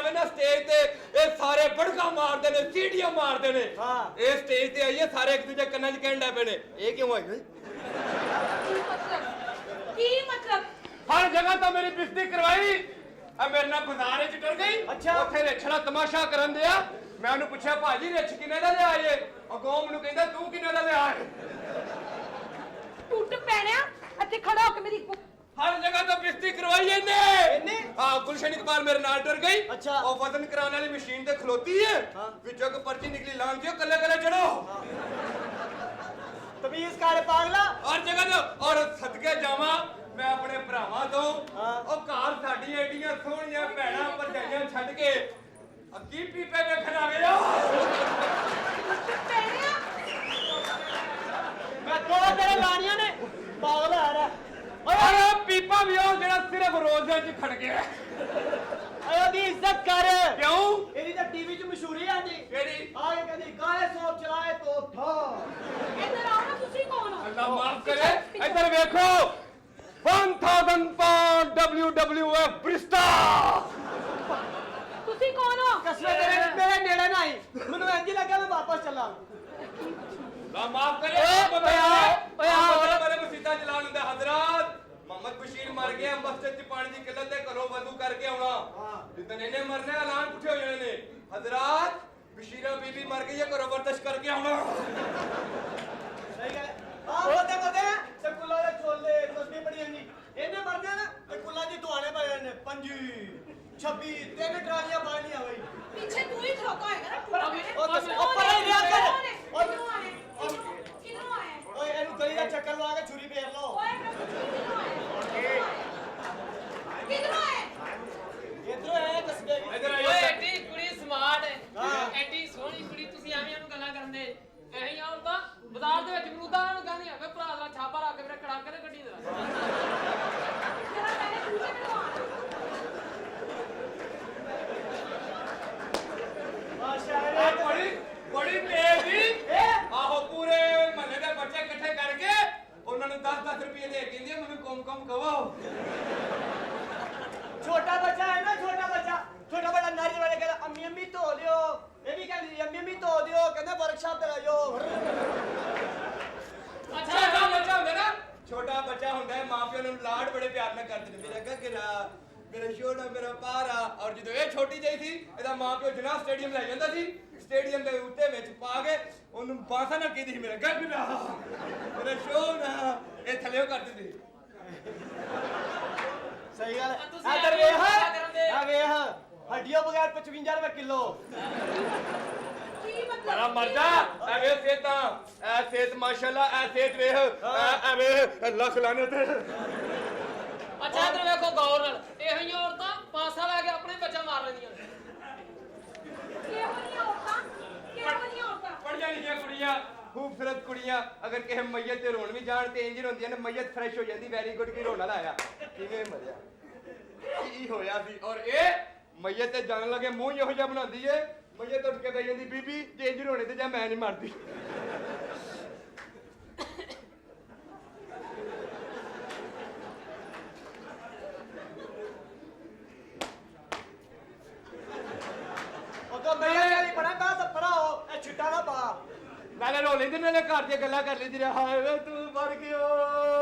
ਆਵੇ ਨਾ ਸਟੇਜ ਤੇ ਇਹ ਸਾਰੇ ਬੜਕਾ ਮਾਰਦੇ ਨੇ ਸੀਟੀਆਂ ਮਾਰਦੇ ਨੇ ਇਹ ਸਟੇਜ ਤੇ ਆਈਏ ਸਾਰੇ ਇੱਕ ਦੂਜੇ ਕੰਨਾਂ 'ਚ ਕਹਿਣ ਲੱਗ ਪਏ ਨੇ ਇਹ ਕਿਉਂ ਆਈ ਓਏ ਕੀ ਮਤਲਬ ਹਰ ਜਗ੍ਹਾ ਤਾਂ ਮੇਰੀ ਬਿਸਤੀ ਕਰਵਾਈ ਆ ਮੇਰੇ ਨਾਲ ਬਾਜ਼ਾਰ 'ਚ ਟੁਰ ਗਈ ਉੱਥੇ ਰੇਛੜਾ ਤਮਾਸ਼ਾ ਕਰਨ ਦਿਆ ਮੈਂ ਉਹਨੂੰ ਪੁੱਛਿਆ ਭਾਜੀ ਰਿਛ ਕਿੰਨੇ ਦਾ ਲਿਆ ਏ ਅਗੋਂ ਮੈਨੂੰ ਕਹਿੰਦਾ ਤੂੰ ਕਿੰਨੇ ਦਾ ਲਿਆ ਏ ਟੁੱਟ ਪੈਣਿਆ ਇੱਥੇ ਖੜਾ ਹੋ ਕੇ ਮੇਰੀ ਹਰ ਜਗ੍ਹਾ ਤੋਂ ਬਿਸਤੀ ਕਰਵਾਈ ਇਹਨੇ ਹਾਂ ਗੁਲਸ਼ਨ ਇਕਬਾਲ ਮੇਰੇ ਨਾਲ ਟੁਰ ਗਈ ਉਹ ਵਜ਼ਨ ਕਰਾਉਣ ਵਾਲੀ ਮਸ਼ੀਨ ਤੇ ਖਲੋਤੀ ਹੈ ਵਿੱਚੋਂ ਇੱਕ ਪਰਚੀ ਨਿਕਲੀ ਲਾਂਘ ਦਿਓ ਕੱਲੇ ਕੱਲੇ ਚੜੋ ਤਮੀਜ਼ ਕਰ ਪਾਗਲਾ ਹਰ ਜਗ੍ਹਾ ਤੋਂ ਔਰ ਸਦਕੇ ਜਾਵਾਂ ਮੈਂ ਆਪਣੇ ਭਰਾਵਾਂ ਤੋਂ ਉਹ ਘਰ ਸਾਡੀਆਂ ਏਡੀਆਂ ਸੋਹਣੀਆਂ ਭੈਣਾਂ ਭਰਜਾਈਆਂ ਛੱਡ ਕੇ ਅੱਗੀ ਪੀਪੇ ਵੇਖਣ ਆ ਗਏ ਮੈਂ ਦੋ ਤੇਰੇ ਲਾਣੀਆਂ ਨੇ ਪਾਗਲ ਆ ਰਿਹਾ ਓਏ ਪੀਪਾ ਵੀ ਉਹ ਜਿਹੜਾ ਸਿਰਫ ਰੋਜ਼ਾਂ 'ਚ ਖੜ ਗਿਆ ਓਏ ਉਹਦੀ ਇੱਜ਼ਤ ਕਰ ਕਿਉਂ ਇਹਦੀ ਤਾਂ ਟੀਵੀ 'ਚ ਮਸ਼ਹੂਰੀ ਆਂਦੀ ਕਿਹੜੀ ਆ ਕੇ ਕਹਿੰਦੀ ਕਾਲੇ ਸੋਪ ਚਲਾਏ ਤੋ ਠਾ ਇੱਧਰ ਆਓ ਨਾ ਤੁਸੀਂ ਕੌਣ ਹੋ ਅੱਲਾ ਮਾਫ ਕਰੇ ਇੱਧਰ ਵੇਖੋ 1000 ਪਾਉਂਡ WWF ਬ੍ਰਿਸਟਾ ਤੁਸੀਂ ਕੌਣ ਹੋ ਕਸਵੇ ਤੇਰੇ ਮੇਰੇ ਨੇੜੇ ਨਾ ਆਈ ਮੈਨੂੰ ਇੰਜ ਲੱਗਾ ਮੈਂ ਵਾਪਸ ਚੱਲਾਂ ਲਾ ਮਾਫ ਕਰੇ ਓਏ ਮੇਰੇ ਮਸੀਤਾਂ ਚਲਾ ਲੈਂਦਾ ਹਜ਼ਰਤ ਮੁਹੰਮਦ ਬਸ਼ੀਰ ਮਰ ਗਿਆ ਮਸਜਿਦ 'ਚ ਪਾਣੀ ਦੀ ਕਿੱਲਤ ਤੇ ਘਰੋਂ ਵਜ਼ੂ ਕਰਕੇ ਆਉਣਾ ਜਿੱਦਣ ਇਹਨੇ ਮਰਨਾ ਐਲਾਨ ਪੁੱਠੇ ਹੋ ਜਾਣੇ ਨੇ ਹਜ਼ਰਤ ਬਸ਼ੀਰਾ ਬੀਬੀ ਮਰ ਗਈ ਹੈ ਘਰੋਂ ਵਰਤਸ਼ ਕਰਕੇ ਆਉਣਾ ਸਹੀ ਗੱਲ ਆ ਬੋਲਦੇ ਬੋਲਦੇ ਤੇ ਕੁੱਲਾ ਦੇ ਛੋਲੇ ਤਸਬੀਹ ਪੜੀ ਜਾਂਦੀ ਇਹਨੇ ਮਰਨਾ ਨਾ ਤੇ ਕੁੱਲਾ ਦੀ ਦੁਆਣੇ ਪਏ ਨੇ 5 26 ਤਿੰਨ ਟਰਾਲੀਆਂ ਪਾ ਲੀਆਂ ਬਈ ਪਿੱਛੇ ਤੂੰ ਹੀ ਖਲੋਤਾ ਹੋਏਗਾ ਨਾ ਪੂਰਾ ਉਹ ਪਰੇ ਰਿਆ ਕਰ ਕਿਧਰੋਂ ਆਏ ਕਿਧਰੋਂ ਆਏ ਓਏ ਇਹਨੂੰ ਗਲੀ ਦਾ ਚੱਕਰ ਲਵਾ ਕੇ ਛੁਰੀ ਫੇਰ ਲਓ ਓਏ ਕਿਧਰੋਂ ਆਏ ਇਧਰੋਂ ਆਇਆ ਕਸਬੇ ਇੱਧਰ ਆਇਓ ਓਏ ਐਡੀ ਕੁੜੀ ਸਮਾਰਟ ਹੈ ਐਡੀ ਸੋਹਣੀ ਕੁੜੀ ਤੁਸੀਂ ਐਵੇਂ ਉਹਨੂੰ ਗੱਲਾਂ ਕਰਦੇ ਐਹੀ ਆਉਂ ਤਾਂ ਬਾਜ਼ਾਰ ਦੇ ਵਿੱਚ ਮਰੂਦਾਂ ਨੂੰ ਕਹਿੰਦੇ ਆਵੇ ਭਰਾ ਦਾ ਛਾਪਾ ਰੱਖ ਕੇ ਮੇਰੇ ਕੜਾਕੇ ਤੇ ਗੱਡੀ ਦੇ ਜਰਾ ਪਹਿਲੇ ਦੂਜੇ ਮੈਨੂੰ ਆ ਮਾਸ਼ਾਅੱਲਾ ਬੜੀ ਤੇਜ਼ੀ ਆਹੋ ਪੂਰੇ ਮਹੱਲੇ ਦੇ ਬੱਚੇ ਇਕੱਠੇ ਕਰਕੇ ਉਹਨਾਂ ਨੂੰ 10-10 ਰੁਪਏ ਦੇ ਕੇ ਕਹਿੰਦੇ ਮੈਨੂੰ ਕੁਮ ਕਹੋ ਛੋਟਾ ਬੱਚਾ ਹੈ ਨਾ ਛੋਟਾ ਬੜਾ ਨਾਰੀ ਵਾਲੇ ਕਹਿੰਦਾ ਅੰਮੀ ਅੰਮੀ ਧੋ ਲਿਓ ਇਹ ਵੀ ਕਹਿੰਦੀ ਅੰਮੀ ਅੰਮੀ ਧੋ ਦਿਓ ਕਹਿੰਦਾ ਵਰਕਸ਼ਾਪ ਤੇ ਲਾਇਓ ਛੋਟਾ ਬੱਚਾ ਹੁੰਦਾ ਨਾ ਛੋਟਾ ਬੱਚਾ ਹੁੰਦਾ ਹੈ ਮਾਂ ਪਿਓ ਨੂੰ ਲਾਡ ਬੜੇ ਪਿਆਰ ਨਾਲ ਕਰਦੇ ਨੇ ਮੇਰਾ ਗੱਗਰਾ ਮੇਰਾ ਛੋਟਾ ਮੇਰਾ ਪਾਰਾ ਔਰ ਜਦੋਂ ਇਹ ਛੋਟੀ ਜਿਹੀ ਸੀ ਇਹਦਾ ਮਾਂ ਪਿਓ ਜਨਾਬ ਸਟੇਡੀਅਮ ਲੈ ਜਾਂਦਾ ਸੀ ਸਟੇਡੀਅਮ ਦੇ ਉੱਤੇ ਵਿੱਚ ਪਾ ਕੇ ਉਹਨੂੰ ਬਾਸਾਂ ਨਾਲ ਕਹਿੰਦੀ ਸੀ ਮੇਰਾ ਗੱਗਰਾ ਮੇਰਾ ਛੋਟਾ ਇਹ ਥੱਲੇ ਕਰ ਦਿੰਦੀ ਸਹੀ ਗੱਲ ਹੈ ਇੱਧਰ ਵੇਖ ਆ ਵੇਖ ਹੱਡੀਆਂ ਬਗੈਰ 55 ਰੁਪਏ ਕਿਲੋ ਕੀ ਮਤਲਬ ਬੜਾ ਮਰ ਜਾ ਐ ਵੇ ਸੇਤਾਂ ਐ ਸੇਤ ਮਾਸ਼ਾਅੱਲਾ ਐ ਸੇਤ ਵੇਖ ਐ ਵੇ ਲੱਖ ਲਾਣੇ ਤੇ ਅੱਛਾ ਇਧਰ ਵੇਖੋ ਗੌਰ ਨਾਲ ਇਹੋ ਜਿਹੀਆਂ ਔਰਤਾਂ ਪਾਸਾ ਲਾ ਕੇ ਆਪਣੇ ਬੱਚਾ ਮਾਰ ਲੈਂਦੀਆਂ ਨੇ ਕਿਹੋ ਜਿਹੀਆਂ ਔਰਤਾਂ ਪੜੀਆਂ ਲਿਖੀਆਂ ਕੁੜੀਆਂ ਖੂਬਸੂਰਤ ਕੁੜੀਆਂ ਅਗਰ ਕਿਸੇ ਮਈਤ ਤੇ ਰੋਣ ਵੀ ਜਾਣ ਤੇ ਇੰਜ ਹੁੰਦੀਆਂ ਨੇ ਮਈਤ ਫਰੈਸ਼ ਹੋ ਜਾਂਦੀ ਵੈਰੀ ਗੁੱਡ ਕੀ ਰੋਣਾ ਲਾਇਆ ਕਿਵੇਂ ਮਰਿਆ ਕੀ ਹੋਇਆ ਸੀ ਔਰ ਇਹ ਮਈਤ ਤੇ ਜਾਣ ਲੱਗੇ ਮੂੰਹ ਇਹੋ ਜਿਹਾ ਬਣਾਉਂਦੀ ਏ ਮਈਤ ਉੱਠ ਕੇ ਬਹਿ ਜਾਂਦੀ ਬੀਬੀ ਜੇ ਇੰਜ ਰੋਣੇ ਤੇ ਜਾਂ ਮੈਂ ਨਹੀਂ ਮਰਦੀ ਉਹ ਤਾਂ ਮੈਂ ਵਾਲੀ ਬੜਾ ਬਾਤ ਪੜਾਓ ਇਹ ਛਿੱਟਾ ਨਾ ਪਾ ਨਾਲੇ ਰੋ ਲੈਂਦੇ ਨਾਲੇ ਘਰ ਦੀਆਂ ਗੱਲਾਂ ਕਰ ਲੈਂਦੀ ਰਿਹਾ ਹਾਏ ਵੇ ਤੂੰ ਮਰ ਗਿਓ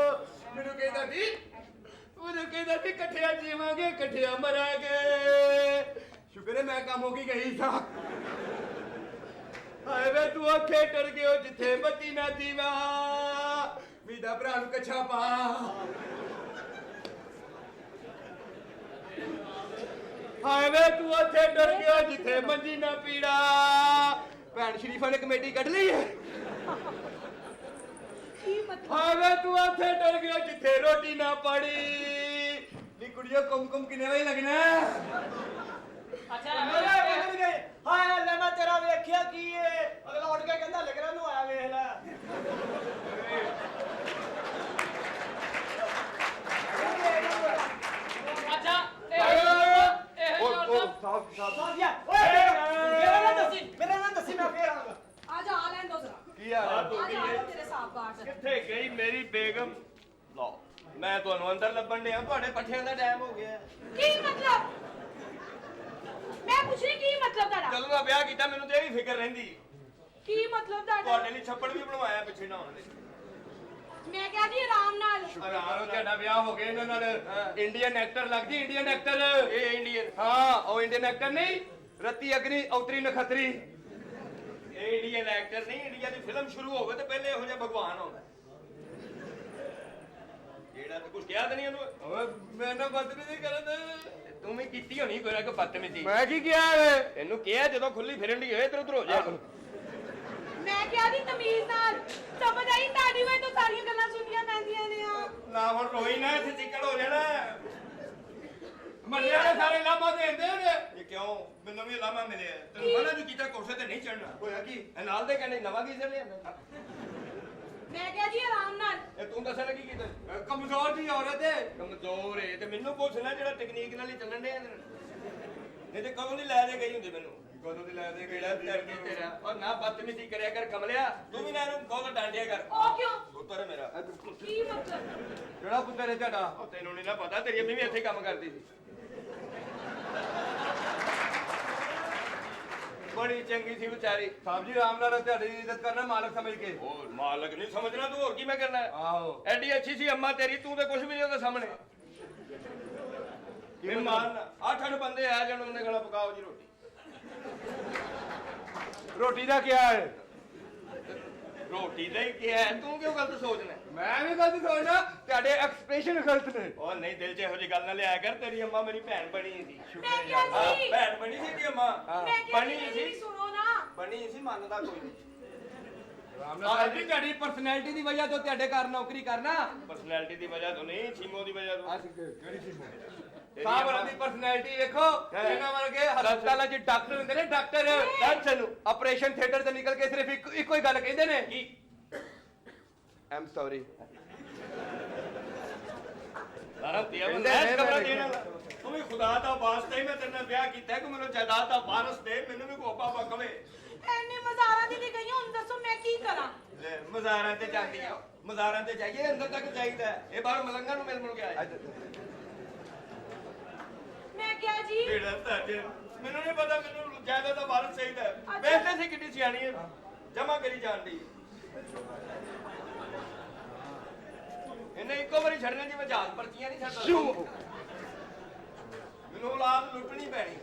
ਮੈਨੂੰ ਕਹਿੰਦਾ ਸੀ ਉਹਨੂੰ ਕਹਿੰਦਾ ਸੀ ਇਕੱਠਿਆਂ ਜੀਵਾਂਗੇ ਇਕੱਠਿਆਂ ਮਰਾਂਗੇ ਸ਼ੁਕਰ ਹੈ ਮੈਂ ਕੰਮ ਹੋ ਕੇ ਗਈ ਸਾਂ ਹਾਏ ਵੇ ਤੂੰ ਉੱਥੇ ਟਰ ਗਿਓ ਜਿੱਥੇ ਬੱਤੀ ਨਾ ਦੀਵਾ ਵੀਦਾ ਭਰਾ ਨੂੰ ਕੱਛਾ ਪਾ ਹਾਏ ਵੇ ਤੂੰ ਉੱਥੇ ਟਰ ਗਿਓ ਜਿੱਥੇ ਮੰਜੀ ਨਾ ਪੀੜਾ ਭੈਣ ਸ਼ਰੀਫਾਂ ਨੇ ਕਮੇਟੀ ਕੱਢ ਲਈ ਹੈ ਕੀ ਮਤਲਬ ਹਾਏ ਵੇ ਤੂੰ ਉੱਥੇ ਟਰ ਗਿਓ ਜਿੱਥੇ ਰੋਟੀ ਨਾ ਪੜੀ ਨੀ ਕੁੜੀਓ ਕੁਮ ਕਿਨੇ ਵਈ ਲੱਗਣਾ ਅੱਛਾ ਮੇਰੇ ਗਏ ਹਾਏ ਲੈ ਮੈਂ ਤੇਰਾ ਵੇਖਿਆ ਕੀ ਏ ਅਗਲਾ ਉੱਠ ਕੇ ਕਹਿੰਦਾ ਲੱਗਣਾ ਨੂੰ ਆਇਆ ਵੇਖ ਲੈ ਅੱਛਾ ਇਹੋ ਔਰਤਾਂ ਸਾਫੀਆ ਓਏ ਮੇਰਾ ਨਾਂ ਦੱਸੀ ਮੈਂ ਫੇਰ ਆਵਾਂਗਾ ਆ ਜਾ ਆ ਲੈਣ ਦੋ ਜ਼ਰਾ ਕੀ ਹਾਲ ਆ ਜਾ ਆ ਤੇਰੇ ਸਾਹਬ ਬਾਟ ਕਿੱਥੇ ਗਈ ਮੇਰੀ ਬੇਗਮ ਲਓ ਮੈਂ ਤੁਹਾਨੂੰ ਅੰਦਰ ਲੱਭਣ ਡਿਆ ਤੁਹਾਡੇ ਪੱਠਿਆਂ ਦਾ ਟਾਈਮ ਹੋ ਗਿਆ ਕੀ ਮਤਲਬ ਮੈਂ ਪੁੱਛ ਰਹੀ ਕੀ ਮਤਲਬ ਤੁਹਾਡਾ ਜਦੋਂ ਦਾ ਵਿਆਹ ਕੀਤਾ ਮੈਨੂੰ ਤੇ ਇਹ ਵੀ ਫਿਕਰ ਰਹਿੰਦੀ ਕੀ ਮਤਲਬ ਤੁਹਾਡਾ ਤੁਹਾਡੇ ਲਈ ਛੱਪੜ ਵੀ ਬਣਵਾਇਆ ਪਿੱਛੇ ਨਹਾਉਣ ਲਈ ਮੈਂ ਕਿਹਾ ਜੀ ਆਰਾਮ ਨਾਲ ਆਰਾਮ ਤੁਹਾਡਾ ਵਿਆਹ ਹੋ ਗਿਆ ਇਹਨਾਂ ਨਾਲ ਇੰਡੀਅਨ ਐਕਟਰ ਲੱਗਦੀ ਇੰਡੀਅਨ ਐਕਟਰ ਇਹ ਇੰਡੀਅਨ ਹਾਂ ਉਹ ਇੰਡੀਅਨ ਐਕਟਰ ਨਹੀਂ ਰਤੀ ਅਗਨੀ ਔਤਰੀ ਨਖਤਰੀ ਇਹ ਇੰਡੀਅਨ ਐਕਟਰ ਨਹੀਂ ਇੰਡੀਆ ਦੀ ਫਿਲਮ ਸ਼ੁਰੂ ਹੋਵੇ ਤੇ ਪਹਿਲੇ ਇਹੋ ਜਿਹਾ ਭਗਵਾਨ ਆਉਂਦਾ ਜਿਹੜਾ ਤੇ ਕੁਝ ਕਿਹਾ ਤਾਂ ਨਹੀਂ ਉਹਨੂੰ ਓਏ ਮੈਂ ਨਾ ਬਦਤਮੀਜ਼ੀ ਕਰਨ ਤੂੰ ਵੀ ਕੀਤੀ ਹੋਣੀ ਕੋਈ ਨਾ ਕੋਈ ਬਦਤਮੀਜ਼ੀ ਮੈਂ ਕੀ ਕਿਹਾ ਤੈਨੂੰ ਕਿਹਾ ਜਦੋਂ ਖੁੱਲੀ ਫਿਰਨ ਦੀ ਹੋਏ ਇਧਰ ਉਧਰ ਹੋ ਜਾ ਮੈਂ ਕਿਹਾ ਜੀ ਤਮੀਜ਼ ਨਾਲ ਸਮਝ ਆਈ ਤੁਹਾਡੀ ਵੇ ਤਾਂ ਸਾਰੀਆਂ ਗੱਲਾਂ ਸੁਣੀਆਂ ਪੈਂਦੀਆਂ ਨੇ ਆ ਨਾ ਹੁਣ ਰੋਈ ਨਾ ਇੱਥੇ ਚਿੱਕੜ ਹੋ ਜਾਣਾ ਮੰਨਿਆ ਨੇ ਸਾਰੇ ਲਾਮਾ ਦੇਂਦੇ ਨੇ ਇਹ ਕਿਉਂ ਮੈਨੂੰ ਵੀ ਲਾਮਾ ਮਿਲਿਆ ਤੈਨੂੰ ਮਨਾ ਵੀ ਕੀਤਾ ਕੋਸੇ ਤੇ ਨਹੀਂ ਚੜਨਾ ਹੋਇਆ ਕੀ ਇਹ ਨਾਲ ਦੇ ਕਹਿੰਦੇ ਨਵਾਂ ਗੀਜ਼ਰ ਲਿਆਂਦਾ ਮੈਂ ਕਿਹਾ ਜੀ ਆਰਾਮ ਨਾਲ ਇਹ ਤੂੰ ਦੱਸਣ ਲੱਗੀ ਕਿਤੇ ਕਮਜ਼ੋਰ ਦੀ ਔਰਤ ਹੈ ਕਮਜ਼ੋਰ ਹੈ ਤੇ ਮੈਨੂੰ ਪੁੱਛਣਾ ਜਿਹੜਾ ਟੈਕਨੀਕ ਨਾਲ ਹੀ ਚੱਲਣ ਦੇ ਨਹੀਂ ਤੇ ਕਦੋਂ ਦੀ ਲੈ ਦੇ ਗਈ ਹੁੰਦੀ ਮੈਨੂੰ ਕਦੋਂ ਦੀ ਲੈ ਦੇ ਕਿਹੜਾ ਧਰਤੀ ਤੇਰਾ ਔਰ ਨਾ ਬਦਤਮੀਜ਼ੀ ਕਰਿਆ ਕਰ ਕਮਲਿਆ ਤੂੰ ਵੀ ਨਾ ਇਹਨੂੰ ਕਹੋ ਡਾਂਡਿਆ ਕਰ ਉਹ ਕਿਉਂ ਪੁੱਤਰ ਹੈ ਮੇਰਾ ਕੀ ਮਤਲਬ ਕਿਹੜਾ ਪੁੱਤਰ ਹੈ ਤੁਹਾਡਾ ਉਹ ਤੈਨੂੰ ਨਹੀਂ ਨਾ ਪਤਾ ਤੇਰੀ ਅੰਮੀ ਵੀ ਇੱਥੇ ਕੰਮ ਕਰਦੀ ਸੀ ਬੜੀ ਚੰਗੀ ਸੀ ਵਿਚਾਰੀ ਸਾਹਿਬ ਜੀ ਰਾਮ ਨਾਲ ਤੁਹਾਡੀ ਇੱਜ਼ਤ ਕਰਨਾ ਮਾਲਕ ਸਮਝ ਕੇ ਉਹ ਮਾਲਕ ਨਹੀਂ ਸਮਝਣਾ ਤੂੰ ਹੋਰ ਕੀ ਮੈਂ ਕਰਨਾ ਆਹੋ ਐਡੀ ਅੱਛੀ ਸੀ ਅੰਮਾ ਤੇਰੀ ਤੂੰ ਤੇ ਕੁਝ ਵੀ ਨਹੀਂ ਉਹਦੇ ਸਾਹਮਣੇ ਕਿਵੇਂ ਮਾਨ 8-8 ਬੰਦੇ ਆ ਜਾਣ ਉਹਨੇ ਗਲਾ ਪਕਾਓ ਜੀ ਰੋਟੀ ਰੋਟੀ ਦਾ ਕੀ ਹੈ ਰੋਟੀ ਦਾ ਹੀ ਕੀ ਹੈ ਤੂੰ ਕਿਉਂ ਗਲਤ ਸੋਚਣਾ ਮੈਂ ਵੀ ਗਲਤ ਸੋਚਣਾ ਤੁਹਾਡੇ ਐਕਸਪ੍ਰੈਸ਼ਨ ਗਲਤ ਨੇ ਉਹ ਨਹੀਂ ਦਿਲ 'ਚ ਇਹੋ ਜਿਹੀ ਗੱਲ ਨਾ ਲਿਆ ਕਰ ਤੇਰੀ ਅੰਮਾ ਮੇਰੀ ਭੈਣ ਬਣੀ ਸੀ ਮੈਂ ਕਿਹਾ ਜੀ ਭੈਣ ਬਣੀ ਸੀ ਦੀ ਅੰਮਾ ਮੈਂ ਕਿਹਾ ਬਣੀ ਜੀ ਸੀ ਸੁਣੋ ਨਾ ਬਣੀ ਸੀ ਮੰਨਦਾ ਕੋਈ ਨਹੀਂ ਆਜੀ ਤੁਹਾਡੀ ਪਰਸਨੈਲਿਟੀ ਦੀ ਵਜ੍ਹਾ ਤੋਂ ਤੁਹਾਡੇ ਘਰ ਨੌਕਰੀ ਕਰਨਾ ਪਰਸਨੈਲਿਟੀ ਦੀ ਵਜ੍ਹਾ ਤੋਂ ਨਹੀਂ ਛੀਮੋ ਦੀ ਵਜ੍ਹਾ ਤੋਂ ਕਿਹੜੀ ਛੀਮੋ ਸਾਹਬ ਦੀ ਪਰਸਨੈਲਿਟੀ ਵੇਖੋ ਇਹਨਾਂ ਵਰਗੇ ਹਸਪਤਾਲਾਂ 'ਚ ਡਾਕਟਰ ਹੁੰਦੇ ਨੇ ਡਾਕਟਰ ਦੱਸ ਨੂੰ ਆਪਰੇਸ਼ਨ ਥੀਏਟਰ ਤੋਂ ਨਿਕਲ ਕੇ ਸਿਰਫ ਇੱਕੋ ਹੀ ਗੱਲ ਕਹਿੰਦੇ ਨੇ ਕੀ ਆਮ ਸੌਰੀ ਸਾਰਾ ਤੀਆ ਬੰਦਾ ਕਮਰਾ ਦੇਣ ਵਾਲਾ ਤੂੰ ਵੀ ਖੁਦਾ ਦਾ ਵਾਸਤਾ ਹੀ ਮੈਂ ਤੇਰੇ ਨਾਲ ਵਿਆਹ ਕੀਤਾ ਕਿ ਮੈਨੂੰ ਜਾਇਦਾਦ ਦਾ ਵਾਰਸ ਦੇ ਮੈਨੂੰ ਵੀ ਕੋਪਾ ਪਕਵੇ ਐਨੇ ਮਜ਼ਾਰਾਂ ਦੀ ਵੀ ਗਈ ਹੁਣ ਦੱਸੋ ਮੈਂ ਕੀ ਕਰਾਂ ਲੈ ਮਜ਼ਾਰਾਂ ਤੇ ਜਾਂਦੀ ਆ ਮਜ਼ਾਰਾਂ ਤੇ ਜਾਈਏ ਅੰਦਰ ਤੱਕ ਚਾਹੀਦਾ ਇਹ ਬਾਹਰ ਮਲੰਗਾ ਨੂੰ ਮਿਲ ਗਿਆ ਮੈਂ ਕਿਹਾ ਜੀ ਬੇੜਾ ਤੁਹਾਡੇ ਮੈਨੂੰ ਨਹੀਂ ਪਤਾ ਮੈਨੂੰ ਜਾਇਦਾਦ ਦਾ ਵਾਰਸ ਚਾਹੀਦਾ ਵੇਖਦੇ ਸੀ ਕਿੰਨੀ ਸਿਆਣੀ ਹੈ ਜਮਾ ਕਰੀ ਜਾਂਦੀ ਇਹਨੇ ਇੱਕੋ ਵਾਰੀ ਛੱਡਣਾ ਜਿਵੇਂ ਜਹਾਜ਼ ਪਰਚੀਆਂ ਨਹੀਂ ਛੱਡਦਾ ਮੈਨੂੰ ਔਲਾਦ ਲੁੱਟਣੀ ਪੈਣੀ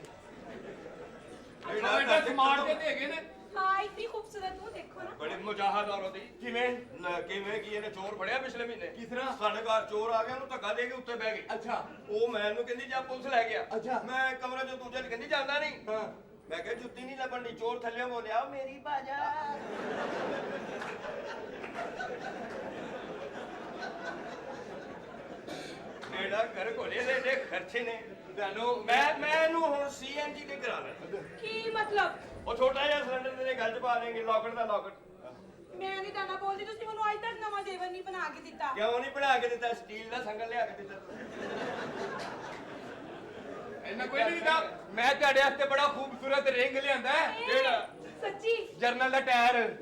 ਬੇੜਾ ਸਮਾਰਟ ਤੇ ਹੈਗੇ ਨੇ ਹਾਂ ਇਤਨੀ ਖੂਬਸੂਰਤ ਉਹ ਦੇਖੋ ਨਾ ਬੜੀ ਮੁਜਾਹਦ ਔਰਤ ਸੀ ਕਿਵੇਂ ਕਿਵੇਂ ਕੀ ਇਹਨੇ ਚੋਰ ਫੜਿਆ ਪਿਛਲੇ ਮਹੀਨੇ ਕਿਸ ਤਰ੍ਹਾਂ ਸਾਡੇ ਘਰ ਚੋਰ ਆ ਗਿਆ ਉਹਨੂੰ ਧੱਕਾ ਦੇ ਕੇ ਉੱਤੇ ਬਹਿ ਗਈ ਅੱਛਾ ਉਹ ਮੈਨੂੰ ਕਹਿੰਦੀ ਜਾ ਪੁਲਿਸ ਲੈ ਗਿਆ ਅੱਛਾ ਮੈਂ ਕਮਰੇ ਚੋਂ ਦੂਜੇ ਕਹਿੰਦੀ ਜਾਂਦਾ ਨਹੀਂ ਹਾਂ ਮੈਂ ਕਿਹਾ ਜੁੱਤੀ ਨਹੀਂ ਲੱਭਣੀ ਚੋਰ ਥੱਲੇ ਬੋਲਿਆ ਮੇਰੀ ਬਾਜਾ ਮੇਰਾ ਘਰ ਕੋਲੇ ਦੇ ਖਰਚੇ ਨੇ ਤੁਹਾਨੂੰ ਮੈਂ ਇਹਨੂੰ ਹੁਣ ਸੀਐਨਜੀ ਤੇ ਕਰਾ ਲੈਣਾ ਕੀ ਮਤਲਬ ਉਹ ਛੋਟਾ ਜਿਹਾ ਸਿਲੰਡਰ ਤੇਰੇ ਗੱਲ 'ਚ ਪਾ ਦੇਂਗੇ ਲੋਕਟ ਦਾ ਲੋਕਟ ਮੈਂ ਨਹੀਂ ਤਾਣਾ ਬੋਲਦੀ ਤੁਸੀਂ ਮੈਨੂੰ ਅੱਜ ਤੱਕ ਨਵਾਂ ਜੀਵਨ ਨਹੀਂ ਬਣਾ ਕੇ ਦਿੱਤਾ ਕਿਉਂ ਨਹੀਂ ਬਣਾ ਕੇ ਦਿੱਤਾ ਸਟੀਲ ਦਾ ਸੰਗਲ ਲਿਆ ਕੇ ਦਿੱਤਾ ਇਹਨਾਂ ਕੋਈ ਨਹੀਂ ਦਿੱਤਾ ਮੈਂ ਤੁਹਾਡੇ ਵਾਸਤੇ ਬੜਾ ਖੂਬਸੂਰਤ ਰਿੰਗ ਲਿਆਂਦਾ ਕਿਹੜਾ ਸੱਚੀ ਜਰਨਲ ਦਾ ਟਾਇਰ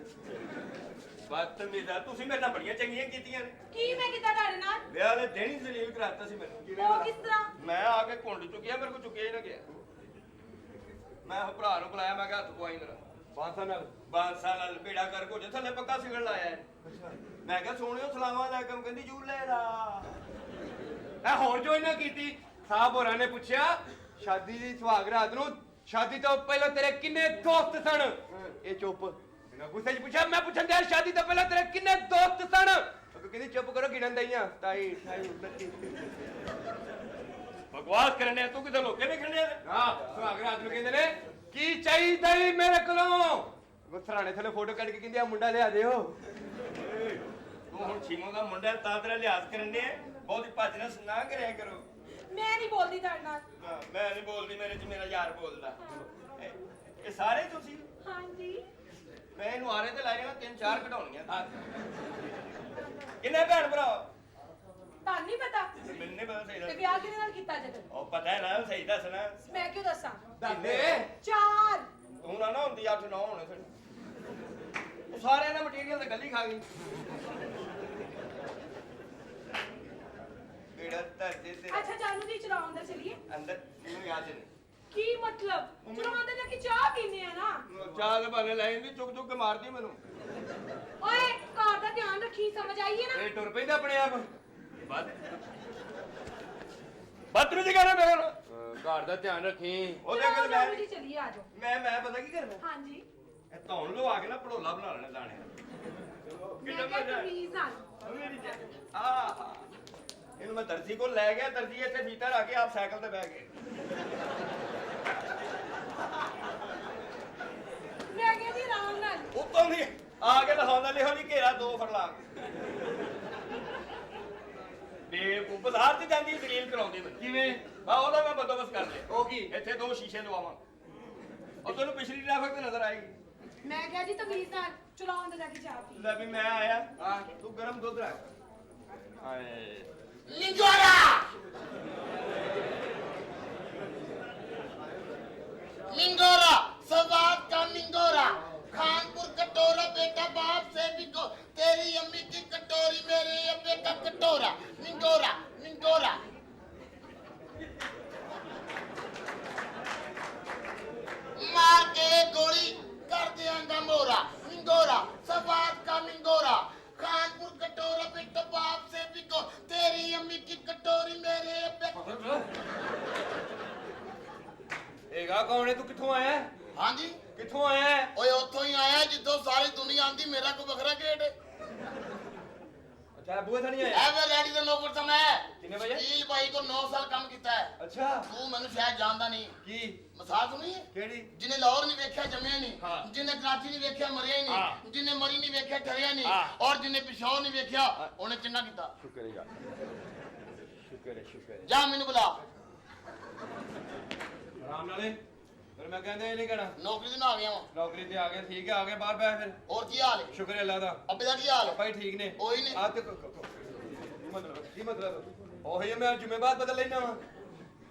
ਬਦਤਮੀਜ਼ਾ ਤੁਸੀਂ ਮੇਰੇ ਨਾਲ ਬੜੀਆਂ ਚੰਗੀਆਂ ਕੀਤੀਆਂ ਨੇ ਕੀ ਮੈਂ ਕੀਤਾ ਤੁਹਾਡੇ ਨਾਲ ਵਿਆਹ ਦੇ ਦਿਨ ਹੀ ਜ਼ਲੀਲ ਕਰਾਤਾ ਸੀ ਮੈਨੂੰ ਉਹ ਕਿਸ ਤਰ੍ਹਾਂ ਮੈਂ ਆ ਕੇ ਕੁੰਡ ਚੁੱਕਿਆ ਮੇਰੇ ਕੋਲ ਚੁੱਕਿਆ ਹੀ ਨਾ ਗਿਆ ਮੈਂ ਉਹ ਭਰਾ ਨੂੰ ਬੁਲਾਇਆ ਮੈਂ ਕਿਹਾ ਹੱਥ ਪਵਾਈ ਮੇਰਾ ਬਾਂਸਾ ਨਾਲ ਬੇੜਾ ਕਰ ਕੋ ਥੱਲੇ ਪੱਕਾ ਸਿਗੜ ਲਾਇਆ ਮੈਂ ਕਿਹਾ ਸੋਹਣਿਓ ਸਲਾਮਾਂ ਅਲੈਕਮ ਕਹਿੰਦੀ ਜੂ ਲੈ ਲਾ ਇਹ ਹੋਰ ਜੋ ਇਹਨਾਂ ਕੀਤੀ ਸਾਹਿਬ ਹੋਰਾਂ ਨੇ ਪੁੱਛਿਆ ਸ਼ਾਦੀ ਦੀ ਸੁਹਾਗ ਰਾਤ ਨੂੰ ਸ਼ਾਦੀ ਤੋਂ ਪਹਿਲਾਂ ਤੇਰੇ ਕਿੰਨੇ ਦੋਸਤ ਸਨ ਇਹ ਚੁੱਪ ਇਹਨਾਂ ਗੁੱਸੇ 'ਚ ਪੁੱਛਿਆ ਮੈਂ ਪੁੱਛਣ ਦਿਆ ਸ਼ਾਦੀ ਤੋਂ ਪਹਿਲਾਂ ਤੇਰੇ ਕਿੰਨੇ ਦੋਸਤ ਸਨ ਉਹ ਕਹਿੰਦੀ ਚੁੱਪ ਕਰੋ ਗਿਣਨ ਦਈਆਂ 27 28 ਬਕਵਾਸ ਕਰਨੇ ਤੂੰ ਕਿਤੇ ਲੋਕੇ ਵੇਖਣ ਡਿਆ ਹਾਂ ਸੁਹਾਗ ਰਾਤ ਨੂੰ ਕਹਿੰਦੇ ਨੇ ਕੀ ਚਾਹੀਦਾ ਈ ਮੇਰੇ ਕੋਲੋਂ ਗੁੱਸਰਾਣੇ ਥੱਲੇ ਫੋਟੋ ਕੱਢ ਕੇ ਕਹਿੰਦੇ ਆ ਮੁੰਡਾ ਲਿਆ ਦਿਓ ਤੂੰ ਹੁਣ ਛੀਮੋ ਦਾ ਮੁੰਡਾ ਤਾਂ ਤੇਰਾ ਲਿਹਾਜ਼ ਕਰਨ ਦੇ ਬਹੁਤੀ ਭੱਜਣਾ ਨਾ ਕਰਿਆ ਕਰੋ ਮੈਂ ਨਹੀਂ ਬੋਲਦੀ ਤੁਹਾਡੇ ਨਾਲ ਮੈਂ ਨਹੀਂ ਬੋਲਦੀ ਮੇਰੇ 'ਚ ਮੇਰਾ ਯਾਰ ਬੋਲਦਾ ਇਹ ਸਾਰੇ ਤੁਸੀਂ ਹਾਂਜੀ ਮੈਂ ਇਹਨੂੰ ਆਰੇ ਤੇ ਲਾਇਆ ਨਾ 3-4 ਘਟਾਉਣੀਆਂ ਕਿੰਨੇ ਭੈਣ ਭਰਾ ਤੁਹਾਨੂੰ ਨਹੀਂ ਪਤਾ ਮੈਨੂੰ ਨਹੀਂ ਪਤਾ ਸਹੀ ਤੇ ਦੱਸ ਵਿਆਹ ਕਿਹਦੇ ਨਾਲ ਕੀਤਾ ਜਦੋਂ ਉਹ ਪਤਾ ਹੈ ਨਾ ਸਹੀ ਦੱਸਣਾ ਮੈਂ ਕਿਉਂ ਦੱਸਾਂ ਦੱਸਦੇ 4 ਤੂੰ ਨਾ ਹੁੰਦੀ 8-9 ਹੋਣੇ ਫਿਰ ਉਹ ਸਾਰਿਆਂ ਦਾ ਮਟੀਰੀਅਲ ਤੇ ਗੱਲੀ ਖਾ ਗਈ ਬੇੜਾ ਧਰਦੇ ਤੇ ਅੱਛਾ ਜਾਨੂ ਦੀ ਚਲਾਉਣ ਦਾ ਚਲੀਏ ਅੰਦਰ ਮੈਨੂੰ ਯਾਦ ਨਹੀਂ ਕੀ ਮਤਲਬ ਚੁਰਾਉਂਦੇ ਜਾ ਕੇ ਚਾਹ ਪੀਨੇ ਆ ਨਾ। ਚਾਹ ਦੇ ਬਹਾਨੇ ਲੈ ਜਾਂਦੀ, ਚੁੱਕ ਚੁੱਕ ਕੇ ਮਾਰਦੀ ਮੈਨੂੰ। ਓਏ ਘਰ ਦਾ ਧਿਆਨ ਰੱਖੀ, ਸਮਝ ਆਈਏ ਨਾ। ਇਹ ਟੁਰ ਪੈਂਦਾ ਆਪਣੇ ਆਪ। ਬਦਤਮੀਜ਼ੀ ਕਰ ਮੇਰੇ ਨਾਲ। ਘਰ ਦਾ ਧਿਆਨ ਰੱਖੀ। ਉਹਦੇ ਚਲੋ ਕੋਲ ਜਾਓ ਜੀ, ਚਲੀਏ ਆ ਜਾਓ। ਮੈਂ ਪਤਾ ਕੀ ਕਰਨਾ, ਹਾਂਜੀ ਇਹ ਧੌਣ ਲਵਾ ਕੇ ਨਾ ਭੜੋਲਾ ਬਣਾ ਲੈਣਾ ਦਾਣੇ ਦਾ। ਮੈਂ ਕਿਹਾ ਤਮੀਜ਼ ਨਾਲ। ਆਹ ਇਹਨੂੰ ਮੈਂ ਦਰਜੀ ਕੋਲ ਲੈ ਗਿਆ, ਦਰਜੀ ਇੱਥੇ ਫੀਤਾ ਰੱਖ ਕੇ ਆਪ ਸਾਈਕਲ ਤੇ ਬਹਿ ਗਏ। ਮੈਂ ਕਿਹਾ ਜੀ ਆਰਾਮ ਨਾਲ। ਉੱਤੋਂ ਦੀ ਆ ਕੇ ਦਿਖਾਉਂਦਾ ਲਿਖੋ ਜੀ ਘੇਰਾ 2 ਫਰਲਾ। ਬੇਵਕੂਫ ਬਾਜ਼ਾਰ 'ਚ ਜਾਂਦੀ ਦਲੀਲ ਕਰਾਉਂਦੀ ਮੈਨੂੰ। ਕਿਵੇਂ? ਬਾ ਉਹਦਾ ਮੈਂ ਬੰਦੋਬਸਤ ਕਰ ਲਿਆ। ਉਹ ਕੀ ਇੱਥੇ 2 ਸ਼ੀਸ਼ੇ ਲਵਾਵਾਂ, ਉਹ ਤੈਨੂੰ ਪਿਛਲੀ ਟ੍ਰੈਫਿਕ ਤੇ ਨਜ਼ਰ ਆਏਗੀ। ਮੈਂ ਕਿਹਾ ਜੀ ਤਮੀਜ਼ ਨਾਲ ਚੁਰਾਉਂਦੇ ਜਾ ਕੇ ਚਾਹ ਪੀ। ਲੈ ਵੀ ਮੈਂ ਆਇਆ, ਤੂੰ ਗਰਮ ਦੁੱਧ ਰੱਖ। ਹਾਏ निंगोरा निंगोरा सवाद का निंगोरा खानपुर कटोरा बेटा बाप से भी को तेरी अम्मी की कटोरी मेरे अब्बे का कटोरा निंगोरा निंगोरा मार के गोली कर दियांगा मोरा निंगोरा सवाद का निंगोरा कानपुर कटोरा बेटा बाप से भी को तेरी अम्मी की कटोरी मेरे अब्बे ਇਹਗਾ ਕੌਣ ਹੈ? ਤੂੰ ਕਿੱਥੋਂ ਆਇਆ? हाँ जी ਕਿੱਥੋਂ ਆਇਆ? ओए उतो ही आया जिद्धों सारी दुनिया आंदी मेरा को बखरा गेट है ਅੱਛਾ ਬੂਏ ਥਾਣੀ ਆਇਆ। एवर रेडी दा नौकर था मैं कितने बजे? स्टील भाई को 9 साल काम किया है ਅੱਛਾ तू मैंने शायद जानदा नहीं ਕੀ? मसाल सुनी है ਕਿਹੜੀ? जिन्हें लाहौर नहीं वेख्या जमया नहीं हाँ। जिन्हें कराची नहीं वेख्या मरिया ही हाँ। नहीं जिन्हें मरी नहीं वेख्या ठरिया नहीं हाँ। और जिन्हें पिशावर नहीं वेख्या उन्हें चंगा किया ਸ਼ੁਕਰ ਹੈ ਸ਼ੁਕਰ ਹੈ। जा मैनू बुला ਆਰਾਮ ਨਾਲੇ ਫਿਰ ਮੈਂ ਕਹਿੰਦਾ ਇਹ ਨਹੀਂ ਕਹਿਣਾ। नौकरी दिन आ गया वां ਨੌਕਰੀ ਤੇ ਆ ਗਿਆ, ਠੀਕ ਹੈ, ਆ ਗਿਆ ਬਾਹਰ ਬੈ ਫਿਰ। और की हाल है ਸ਼ੁਕਰ ਹੈ ਅੱਲਾ ਦਾ। अब्बे दा की हाल है ਭਾਈ ਠੀਕ ਨੇ। ਉਹੀ ਨੇ। ਆ ਤੇ ਕੀ ਮਤਲਬ? ਉਹੀ ਮੈਂ ਜ਼ਿੰਮੇਵਾਰ ਬਦਲ ਲੈਣਾ ਵਾ।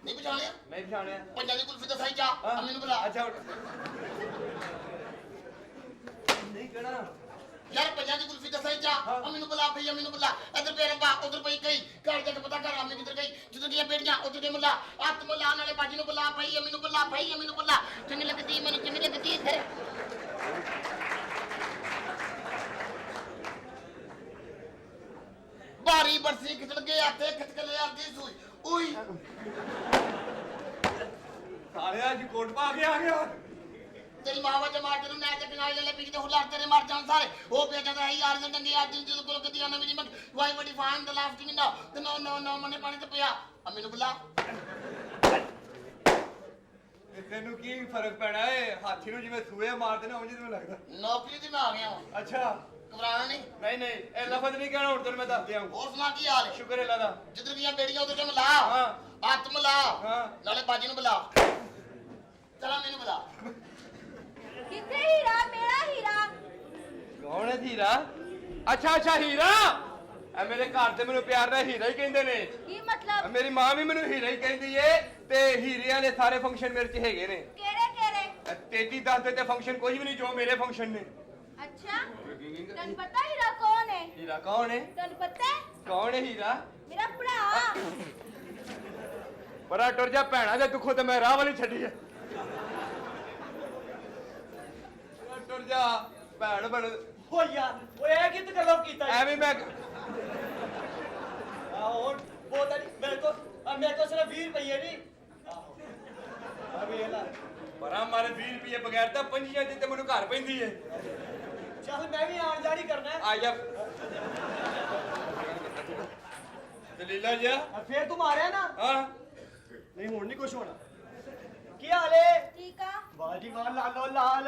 नहीं पहचानिया ਨਹੀਂ ਪਛਾਣਿਆ। पंजाबी कुल्फी दसाई जा हाँ। मैनू बुला अच्छा नहीं कहना। यार पंजाबी कुल्फी दसाई जा हाँ। मैनू बुला भैया मैनू बुला इधर पे रब्बा उधर पई गई घर जाके पता कर आमी किधर गई जिधर दिया बेटियां उधर दे मुल्ला हाथ मुल्ला नाले बाजी नु बुला भैया मैनू बुला चंगी लगदी मैनू चंगी लगदी इधर बारी बरसी खिचड़ के आते खिचकले आती सुई उई साले आज कोट पा के आ गया। तेरी माँ वजह मार तेरे मैं जब नाई ले ले पीके हुलार तेरे मार जान सारे वो पे जाता है यार जन दंगे यार दिल दिल को कदी आना मेरी मत वाई बड़ी फान the last thing no no no मने पानी ते पिया अम्मी नु बुला ਤੈਨੂੰ ਕੀ ਫਰਕ ਪੈਣਾ ਏ? ਹਾਥੀ ਨੂੰ ਜਿਵੇਂ ਸੂਏ ਮਾਰਦੇ ਨੇ ਉਂਝ ਤੈਨੂੰ ਲੱਗਦਾ। नौकरी ते मैं आ गया हूं ਅੱਛਾ घबराना नहीं ਨਹੀਂ ਇਹ ਲਫ਼ਜ਼ ਨਹੀਂ ਕਹਿਣਾ, ਹੁਣ ਤੈਨੂੰ ਮੈਂ ਦੱਸ ਦਿਆਂ। और सुना की हाल है ਸ਼ੁਕਰ ਹੈ ਅੱਲਾ ਦਾ। जिधर दियां बेड़ियां उधर मिला हाँ। हाथ मिला हाँ। नाले बाजी नु बुला चला मेनू बुला ਕਿੱਥੇ ਹੀਰਾ, ਮੇਰਾ ਹੀਰਾ? ਕੌਣ ਹੈ ਹੀਰਾ? ਅੱਛਾ ਹੀਰਾ। ਇਹ ਮੇਰੇ ਘਰ ਤੇ ਮੈਨੂੰ ਪਿਆਰ ਨਾਲ ਹੀਰਾ ਹੀ ਕਹਿੰਦੇ ਨੇ। ਕੀ ਮਤਲਬ? ਮੇਰੀ ਮਾਂ ਵੀ ਮੈਨੂੰ ਹੀਰਾ ਹੀ ਕਹਿੰਦੀ ਏ ਤੇ ਹੀਰਿਆਂ ਦੇ ਸਾਰੇ ਫੰਕਸ਼ਨ ਮੇਰੇ ਚ ਹੈਗੇ ਨੇ। ਕਿਹੜੇ? 33 10 ਤੇ ਫੰਕਸ਼ਨ ਕੋਈ ਵੀ ਨਹੀਂ ਜੋ ਮੇਰੇ ਫੰਕਸ਼ਨ ਨੇ। ਅੱਛਾ ਤੈਨੂੰ ਪਤਾ ਹੀਰਾ ਕੌਣ ਹੈ? ਹੀਰਾ ਕੌਣ ਹੈ? ਤੈਨੂੰ ਪਤਾ ਹੈ? ਕੌਣ ਹੈ ਹੀਰਾ? ਮੇਰਾ ਭਰਾ। ਬੜਾ ਟੁਰ ਜਾ ਭੈਣਾ ਦੇ ਦੁੱਖੋਂ ਤੇ ਮੈਂ ਰਾਹ ਵਾਲੀ ਛੱਡੀ ਹੈ। ਟੁਰ ਜਾ ਭੈਣ ਬਣ। ਓ ਯਾਰ ਓਏ ਇਹ ਕਿਤ ਗਲਤ ਕੀਤਾ ਐਵੇਂ ਮੈਂ और बहुत मेरे को सिर्फ 20 रुपये नहीं अभी ये ला ਬੜਾ ਮਾਰੇ 20 ਰੁਪਏ ਬਗੈਰ ਤਾਂ ਪੰਜੀਆਂ ਦੀ ਤੇ ਮੈਨੂੰ ਘਰ ਪੈਂਦੀ ਏ। चल मैं भी आन जानी करना है ਆ ਜਾ ਦਲੀਲਾ ਜੀ। और फिर तुम आ रहे हैं ना ਹਾਂ नहीं हुन नहीं कुछ होना की हाल है ਠੀਕ ਆ। वाह जी वाह लालो लाल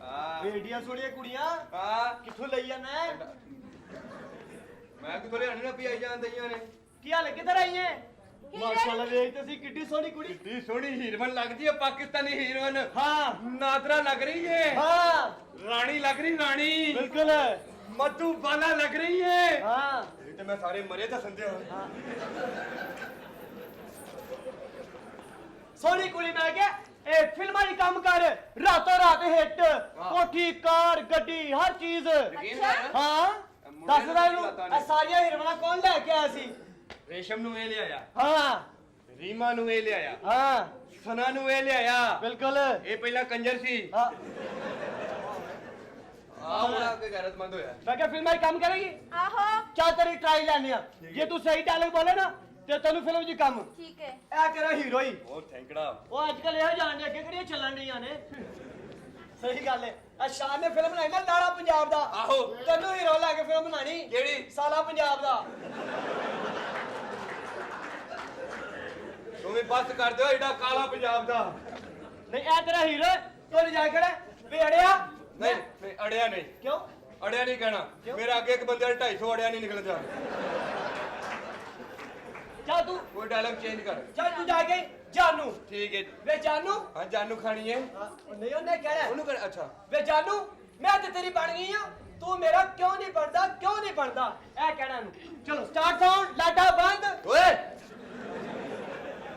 हाँ। बेटियां सोनिया कुड़ियां ਹਾਂ किथों लई जाना है ਮੈਂ ਕਿਥੋਂ ਲਿਆਣੀ ਨਾ ਪਿਆਈ ਜਾਣ ਦਈਆਂ ਨੇ। की हाल है किधर आई है माशाल्लाह देख तो सी कितनी सोनी कुड़ी ਏਡੀ ਸੋਹਣੀ ਹੀਰੋਇਨ ਲੱਗਦੀ ਹੈ, ਪਾਕਿਸਤਾਨੀ ਹੀਰੋਇਨ। हाँ ਨਾਦਰਾ ਲੱਗ ਰਹੀ ਹੈ, हाँ ਰਾਣੀ ਲੱਗ ਰਹੀ, ਰਾਣੀ बिल्कुल ਮਧੂਬਾਲਾ ਲੱਗ ਰਹੀ ਹੈ। हाँ ਇਹ ਤੇ ਮੈਂ ਸਾਰੇ ਮਰੇ ਤਾਂ ਸੰਦੇ ਹਾਂ। सोनी कुड़ी मैं क्या ए फिल्मां दी काम कर रातों रात हिट कोठी कार गड्डी हर चीज ਅੱਛਾ हाँ दस हजार सारिया हीरोइना कौन लेके आया सी ਰੇਸ਼ਮ ਨੂੰ ਇਹ ਲਿਆਇਆ, हाँ ਰੀਮਾ ਨੂੰ ਇਹ ਲਿਆਇਆ, हाँ ਸਨਾ ਨੂੰ ਇਹ ਲਿਆਇਆ ਬਿਲਕੁਲ ਇਹ ਪਹਿਲਾਂ ਕੰਜਰ ਸੀ ਹਾਂ ਆਹ ਬੜਾ ਕੋਈ ਗੈਰਤਮੰਦ ਹੋਇਆ ਮੈਂ ਕਿਹਾ ਫਿਲਮਾਂ 'ਚ ਕੰਮ ਕਰੇਗੀ ਆਹੋ ਚੱਲ ਤੇਰੀ ਟਰਾਈ ਲੈਣੇ ਆ ਜੇ ਤੂੰ ਸਹੀ ਡਾਇਲੌਗ ਬੋਲੇ ਨਾ ਤੇ ਤੈਨੂੰ ਫਿਲਮ 'ਚ ਕੰਮ ਠੀਕ ਹੈ ਇਹ ਤੇਰਾ ਹੀਰੋ ਹੀ ਉਹ ਥੈਂਕੜਾ ਉਹ ਅੱਜ ਕੱਲ ਇਹੋ ਜਾਣਦੇ ਅੱਗੇ ਕਿਹੜੀਆਂ ਚੱਲਣ ਡੀਆਂ ਨੇ ਸਹੀ ਗੱਲ ਹੈ ਆ ਸ਼ਾਨ ਨੇ ਫਿਲਮ ਬਣਾਈ ਨਾ ਲਾੜਾ ਪੰਜਾਬ ਦਾ ਆਹੋ ਤੈਨੂੰ ਹੀਰੋ ਲਾ ਕੇ ਫਿਲਮ ਬਣਾਣੀ ਕਿਹੜੀ ਸਾਲਾ ਪੰਜਾਬ ਦਾ ਤੂੰ ਵੀ ਬਸ ਕਰ ਦਿਓ ਏਡਾ ਕਾਲਾ ਪੰਜਾਬ ਦਾ ਨਹੀਂ ਇਹ ਤੇਰਾ ਹੀਰੋ ਤੂੰ ਜਾ ਕੇ ਵੇ ਅੜਿਆ ਨਹੀਂ ਨਹੀਂ ਅੜਿਆ ਨਹੀਂ ਕਿਉਂ ਅੜਿਆ ਨਹੀਂ ਕਹਿਣਾ ਮੇਰਾ ਅੱਗੇ ਇੱਕ ਬੰਦੇ ਦਾ 250 ਅੜਿਆ ਨਹੀਂ ਨਿਕਲਦਾ ਜਾ ਤੂੰ ਕੋਈ ਡਾਇਲੌਗ ਚੇਂਜ ਕਰ ਚੱਲ ਤੂੰ ਜਾ ਕੇ ਜਾਨੂ ਠੀਕ ਹੈ ਵੇ ਜਾਨੂ ਹਾਂ ਜਾਨੂ ਖਾਣੀ ਹੈ ਨਹੀਂ ਉਹਨੇ ਕਹਿਣਾ ਉਹਨੂੰ ਕਰ ਅੱਛਾ ਵੇ ਜਾਨੂ ਮੈਂ ਤੇ ਤੇਰੀ ਬਣ ਗਈ ਆ ਤੂੰ ਮੇਰਾ ਕਿਉਂ ਨਹੀਂ ਬਣਦਾ ਕਿਉਂ ਨਹੀਂ ਬਣਦਾ ਇਹ ਕਹਿਣਾ ਇਹਨੂੰ ਚਲੋ ਸਟਾਰਟ ਸਾਊਂਡ ਲਾਡਾ ਬੰਦ ਓਏ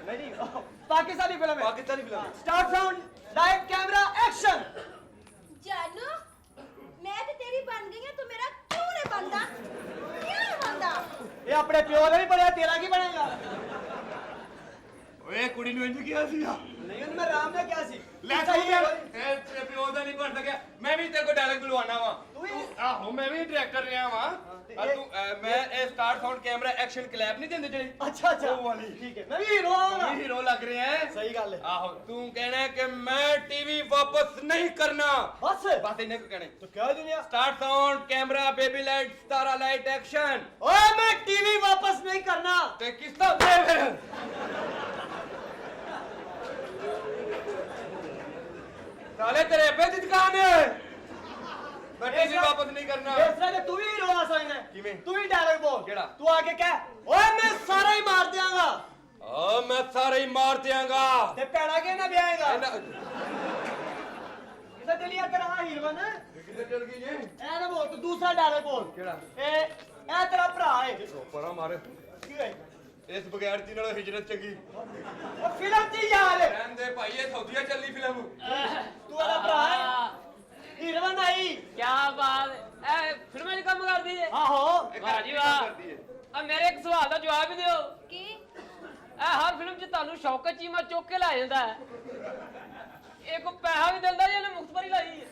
ਨਹੀਂ ਪਾਕਿਸਤਾਨੀ ਫਿਲਮ ਹੈ Pakistani film start sound light camera action ਜਾਨੂ ਮੈਂ ਤੇ ਤੇਰੀ ਬਣ ਗਈ ਆ ਤੂੰ ਮੇਰਾ ਕਿਉਂ ਨਹੀਂ ਬਣਦਾ ਕਿਉਂ ਨਹੀਂ ਬਣਦਾ ਇਹ ਆਪਣੇ ਪਿਓ ਦਾ ਨਹੀਂ ਬਣਿਆ ਤੇਰਾ ਕੀ ਬਣੇਗਾ ਓਏ ਕੁੜੀ ਨੂੰ ਇੰਜ ਕਿਹਾ ਸੀ ਨਹੀਂ ਉਹਨੂੰ ਮੈਂ ਰਾਮ ਨੇ ਕਿਹਾ ਸੀ ਲੈ ਸਹੀ ਯਾਰ ਇਹ ਤੇਰੇ ਪਿਓ ਦਾ ਨਹੀਂ ਬਣ ਸਕਿਆ ਮੈਂ ਵੀ ਤੇਰੇ ਕੋ ਡਾਇਲੌਗ ਬੁਲਵਾਣਾ ਵਾ ਤੂੰ ਹੀ ਆਹੋ ਮੈਂ ਵੀ ਡਾਇਰੈਕਟਰ ਰਿਹਾ ਵਾਂ ਆ ਤੂੰ ਮੈਂ ਇਹ start sound camera action clap ਨਹੀਂ ਦਿੰਦੇ ਜਿਹੜੀ ਅੱਛਾ ਅੱਛਾ ਉਹ ਵਾਲੀ। ਠੀਕ ਹੈ ਮੈਂ ਵੀ ਹੀਰੋ ਆਉਂਗਾ ਇਹ ਹੀਰੋ ਲੱਗ ਰਿਹਾ ਹੈ ਸਹੀ ਗੱਲ ਹੈ ਆਹੋ ਤੂੰ ਕਹਿਣਾ ਹੈ ਕਿ ਮੈਂ ਟੀਵੀ ਵਾਪਸ ਨਹੀਂ ਕਰਨਾ ਬਸ ਬਸ ਇਹਨੇ ਕੋ ਕਹਿਣਾ ਤੂੰ ਕਹਿ ਦਿੰਿਆ start sound camera baby light ਸਤਾਰਾ ਲਾਈਟ ਐਕਸ਼ਨ ਓਏ ਮੈਂ ਟੀਵੀ ਵਾਪਸ ਨਹੀਂ ਕਰਨਾ ਤੇ ਕਿਸ ਤਰ੍ਹਾਂ ਦੇ ਫਿਰ ਸਾਲੇ ਤੇਰੇ ਅੱਬੇ ਦੀ ਦੁਕਾਨ ਹੈ ਮੈਂ ਟੀਵੀ ਵਾਪਸ ਨਹੀਂ ਕਰਨਾ ਇਸ ਤਰ੍ਹਾਂ ਕਿ ਤੂੰ ਵੀ ਹੀਰੋ ਆ ਸਕਦਾ ਕਿਵੇਂ? ਤੂੰ ਵੀ ਡਾਇਲੌਗ ਬੋਲ ਕਿਹੜਾ? ਤੂੰ ਆ ਕੇ ਕਹਿ ਓਏ ਮੈਂ ਸਾਰਾ ਹੀ ਮਾਰ ਦਿਆਂਗਾ ਆ ਮੈਂ ਸਾਰੇ ਹੀ ਮਾਰ ਦਿਆਂਗਾ ਤੇ ਪੈਣਾ ਕਿ ਨਾ ਵਿਆਹੇਗਾ ਇਹਨਾਂ- ਕਿੱਥੇ ਚਲੀ ਆ ਤੇਰਾ ਹੀਰੋ ਨਾ ਕਿੱਥੇ ਚਲ ਗਈ ਜੇ ਇਹ ਨਾ ਬੋਲ ਤੂੰ ਦੂਸਰਾ ਡਾਇਲੌਗ ਬੋਲ ਕਿਹੜਾ? ਇਹ ਤੇਰਾ ਭਰਾ ਹੈ ਪਰਾ ਮਾਰ ਕੀ ਹੈ ਇਸ ਬਗੈਰਤੀ ਨਾਲੋਂ ਹਿਜਰਤ ਚੰਗੀ ਉਹ ਫਿਲਮ ਚ ਯਾਰ ਰਹਿਣ ਦੇ ਭਾਈ ਇਹ ਸੌਦੀਆ ਚੱਲੀ ਫਿਲਮ ਤੂੰ ਇਹਦਾ ਭਰਾ ਹੈ ਹੀਰੋ ਨਹੀਂ ਕਿਆ ਬਾਤ ਹੈ। ਇਹ ਫਿਲਮਾਂ 'ਚ ਕੰਮ ਕਰਦੀ ਹੈ ਆਹੋ ਵਾਹ ਜੀ ਵਾਹ ਆ ਮੇਰੇ ਇੱਕ ਸਵਾਲ ਦਾ ਜਵਾਬ ਹੀ ਦਿਓ ਕੀ ਇਹ ਹਰ ਫਿਲਮ 'ਚ ਤੁਹਾਨੂੰ ਸ਼ੌਕਤ ਚੀਮਾ ਚੁੱਕ ਕੇ ਲਾ ਜਾਂਦਾ ਹੈ ਇਹ ਕੋ ਪੈਸਾ ਵੀ ਦਿੰਦਾ ਜਾਂ ਇਹਨੇ ਮੁਫਤ ਪਰ ਹੀ ਲਾਈ ਹੈ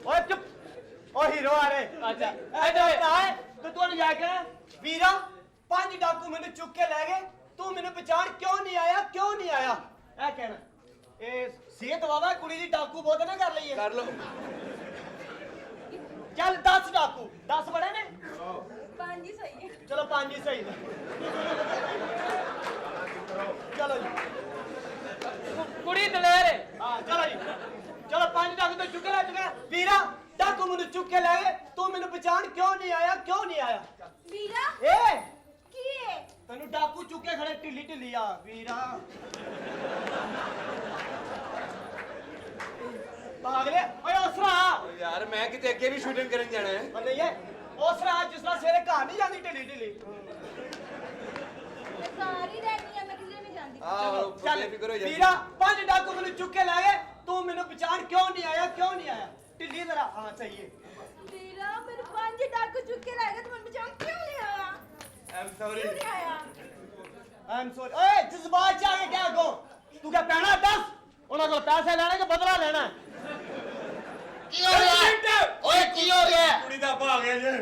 ਓਏ ਚੁੱਪ ਓ ਹੀਰੋ ਆ ਰੇ ਅੱਛਾ ਇਹ ਜਿਹੜਾ ਭਰਾ ਹੈ ਤੇ ਤੂੰ ਉਹਨੂੰ ਜਾ ਕੇ ਕਹਿਣਾ, ਵੀਰਾ 5 ਡਾਕੂ ਮੈਨੂੰ ਚੁੱਕ ਕੇ ਲੈ ਗਏ ਤੂੰ ਮੈਨੂੰ ਪਛਾਣ ਕਿਉਂ ਨਹੀਂ ਆਇਆ ਕਿਉਂ ਨਹੀਂ ਆਇਆ ਇਹ ਕਹਿਣਾ ਇਹ ਸਿਹਤ ਵਾਵਾ ਕੁੜੀ ਦੀ ਡਾਕੂ ਬਹੁਤ ਨਾ ਕਰ ਲਈਏ ਕਰ ਲੋ ਚੱਲ 10 ਡਾਕੂ 10 ਬੜੇ ਨੇ 5 ਹੀ ਸਹੀ ਹੈ ਚਲੋ 5 ਹੀ ਸਹੀ ਨੇ ਚਲੋ ਜੀ ਕੁੜੀ ਦਲੇਰ ਹੈ ਹਾਂ ਚਲੋ ਜੀ ਚਲੋ 5 ਡਾਕੂ ਤੇ ਚੁੱਕ ਲੈ ਵੀਰਾ ਡਾਕੂ ਮੈਨੂੰ ਚੁੱਕ ਕੇ ਲੈ ਗਏ ਤੂੰ ਮੈਨੂੰ ਪਛਾਣ ਕਿਉਂ ਨਹੀਂ ਆਇਆ ਕਿਉਂ ਨਹੀਂ ਆਇਆ ਵੀਰਾ ਏ ਕੀ ਹੈ ਤੈਨੂੰ ਡਾਕੂ ਚੁੱਕੇ ਖੜੇ ਢਿੱਲੀ ਢਿੱਲੀ ਆ ਵੀਰਾ ਭਾਗ ਲੈ ਓਏ ਉਸਰਾ ਯਾਰ ਮੈਂ ਕਿਤੇ ਅੱਗੇ ਵੀ ਸ਼ੂਟਿੰਗ ਕਰਨ ਜਾਣਾ ਹੈ ਉਹ ਨਹੀਂ ਹੈ ਉਸਰਾ ਜਿਸ ਤਰ੍ਹਾਂ ਸਵੇਰੇ ਘਰ ਨਹੀਂ ਜਾਂਦੀ ਢਿੱਲੀ ਢਿੱਲੀ ਮੈਂ ਸਾਰੀ ਰਹਿਣੀ ਆ ਮੈਂ ਕਿਧਰੇ ਨਹੀਂ ਜਾਂਦੀ ਆਹੋ ਚੱਲ ਬੇਫਿਕਰ ਹੋ ਜਾ ਵੀਰਾ 5 ਡਾਕੂ ਮੈਨੂੰ ਚੁੱਕ ਕੇ ਲੈ ਗਏ ਤੂੰ ਮੈਨੂੰ ਪਛਾਣ ਕਿਉਂ ਨਹੀਂ ਆਇਆ ਕਿਉਂ ਨਹੀਂ ਆਇਆ ਢਿੱਲੀ ਜ਼ਰਾ ਹਾਂ ਸਹੀ ਹੈ ਵੀਰਾ ਮੈਨੂੰ 5 ਡਾਕੂ ਚੁੱਕ ਕੇ ਲੈ ਗਏ ਤੂੰ ਮੈਨੂੰ ਬਚਾਉਣ ਕਿਉਂ ਨਹੀਂ ਆਇਆ ਆਮ ਸੌਰੀ ਕਿਉਂ ਨਹੀਂ ਆਇਆ ਆਮ ਸੌਰੀ ਓਏ ਜਜ਼ਬਾਤ ਚ ਆ ਕੇ ਕਿਆ ਕੋ ਤੂੰ ਕਿਆ ਪੈਣਾ ਦੱਸ ਉਹਨਾਂ ਕੋਲ ਪੈਸੇ ਲੈਣੇ ਕਿ ਬਦਲਾ ਲੈਣਾ ਕੀ ਹੋ ਰਿਹਾ ਓਏ ਕੀ ਹੋ ਰਿਹਾ ਕੁੜੀ ਦਾ ਭਾਗ ਗਿਆ ਜੇ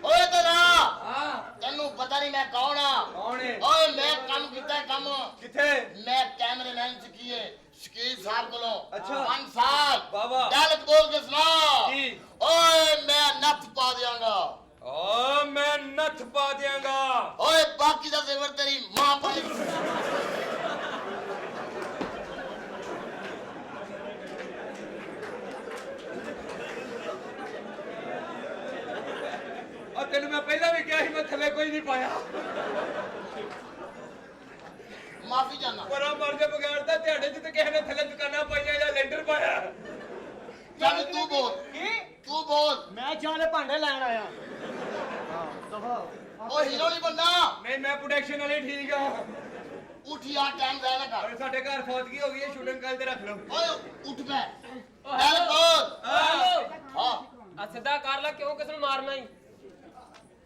ਓਏ ਤੇਰਾ ਹਾਂ ਤੈਨੂੰ ਪਤਾ ਨਹੀਂ ਮੈਂ ਕੌਣ ਆ ਕੌਣ ਹੈ ਓਏ ਮੈਂ ਕੰਮ ਕੀਤਾ ਹੈ ਕੰਮ ਕਿੱਥੇ ਮੈਂ ਕੈਮਰਾਮੈਨ ਚ ਕੀਏ ਸ਼ਕੀਲ ਸਾਹਿਬ ਕੋਲੋਂ ਅੱਛਾ। 5 ਸਾਲ ਵਾਹ ਵਾਹ। ਡਾਇਲੌਗ ਬੋਲ ਕੇ ਸੁਣਾ ਕੀ? ਓਏ ਮੈਂ ਨੱਥ ਪਾ ਦਿਆਂਗਾ ਓ ਮੈਂ ਨੱਥ ਪਾ ਦਿਆਂਗਾ ਓਏ ਬਾਕੀ ਦਾ ਜ਼ੇਵਰ ਤੇਰੀ ਮਾਂ ਪਾਈ ਆ ਤੈਨੂੰ ਮੈਂ ਪਹਿਲਾਂ ਵੀ ਕਿਹਾ ਸੀ ਮੈਂ ਥੱਲੇ ਕੋਈ ਨਹੀਂ ਪਾਇਆ ਮਾਫੀ ਚਾਹਨਾ ਪਰਾ ਮਰ ਦੇ ਬਗੈਰ ਤਾਂ ਤੁਹਾਡੇ ਚ ਤੇ ਕਿਸੇ ਨੇ ਥੱਲੇ ਦੁਕਾਨਾਂ ਪਾਈਆਂ ਜਾਂ ਲੈਂਟਰ ਪਾਇਆ ਚੱਲ ਤੂੰ ਬੋਲ ਕੀ ਤੂੰ ਬੋਲ ਮੈਂ ਚਾਲੇ ਭਾਂਡੇ ਲੈਣ ਆਇਆ ਹਾਂ ਦਫਾ ਓ ਹੀਰੋ ਨਹੀਂ ਬੰਦਾ ਨਹੀਂ ਮੈਂ ਪ੍ਰੋਡਕਸ਼ਨ ਵਾਲੀ ਠੀਕ ਆ ਉਠਿਆ ਟਾਈਮ ਰਹਿਣਾ ਕਰ ਔਰ ਸਾਡੇ ਘਰ ਫੌਜਗੀ ਹੋ ਗਈ ਹੈ ਸ਼ੂਟਿੰਗ ਕੱਲ ਤੇ ਰੱਖ ਲਓ ਓਏ ਉੱਠ ਪੈ ਡਾਇਲੌਗ ਬੋਲ ਹੈਲੋ ਹਾਂ ਆ ਸਿੱਧਾ ਕਰ ਲੈ ਕਿਉਂ ਕਿਸ ਨੂੰ ਮਾਰਨਾ ਹੀ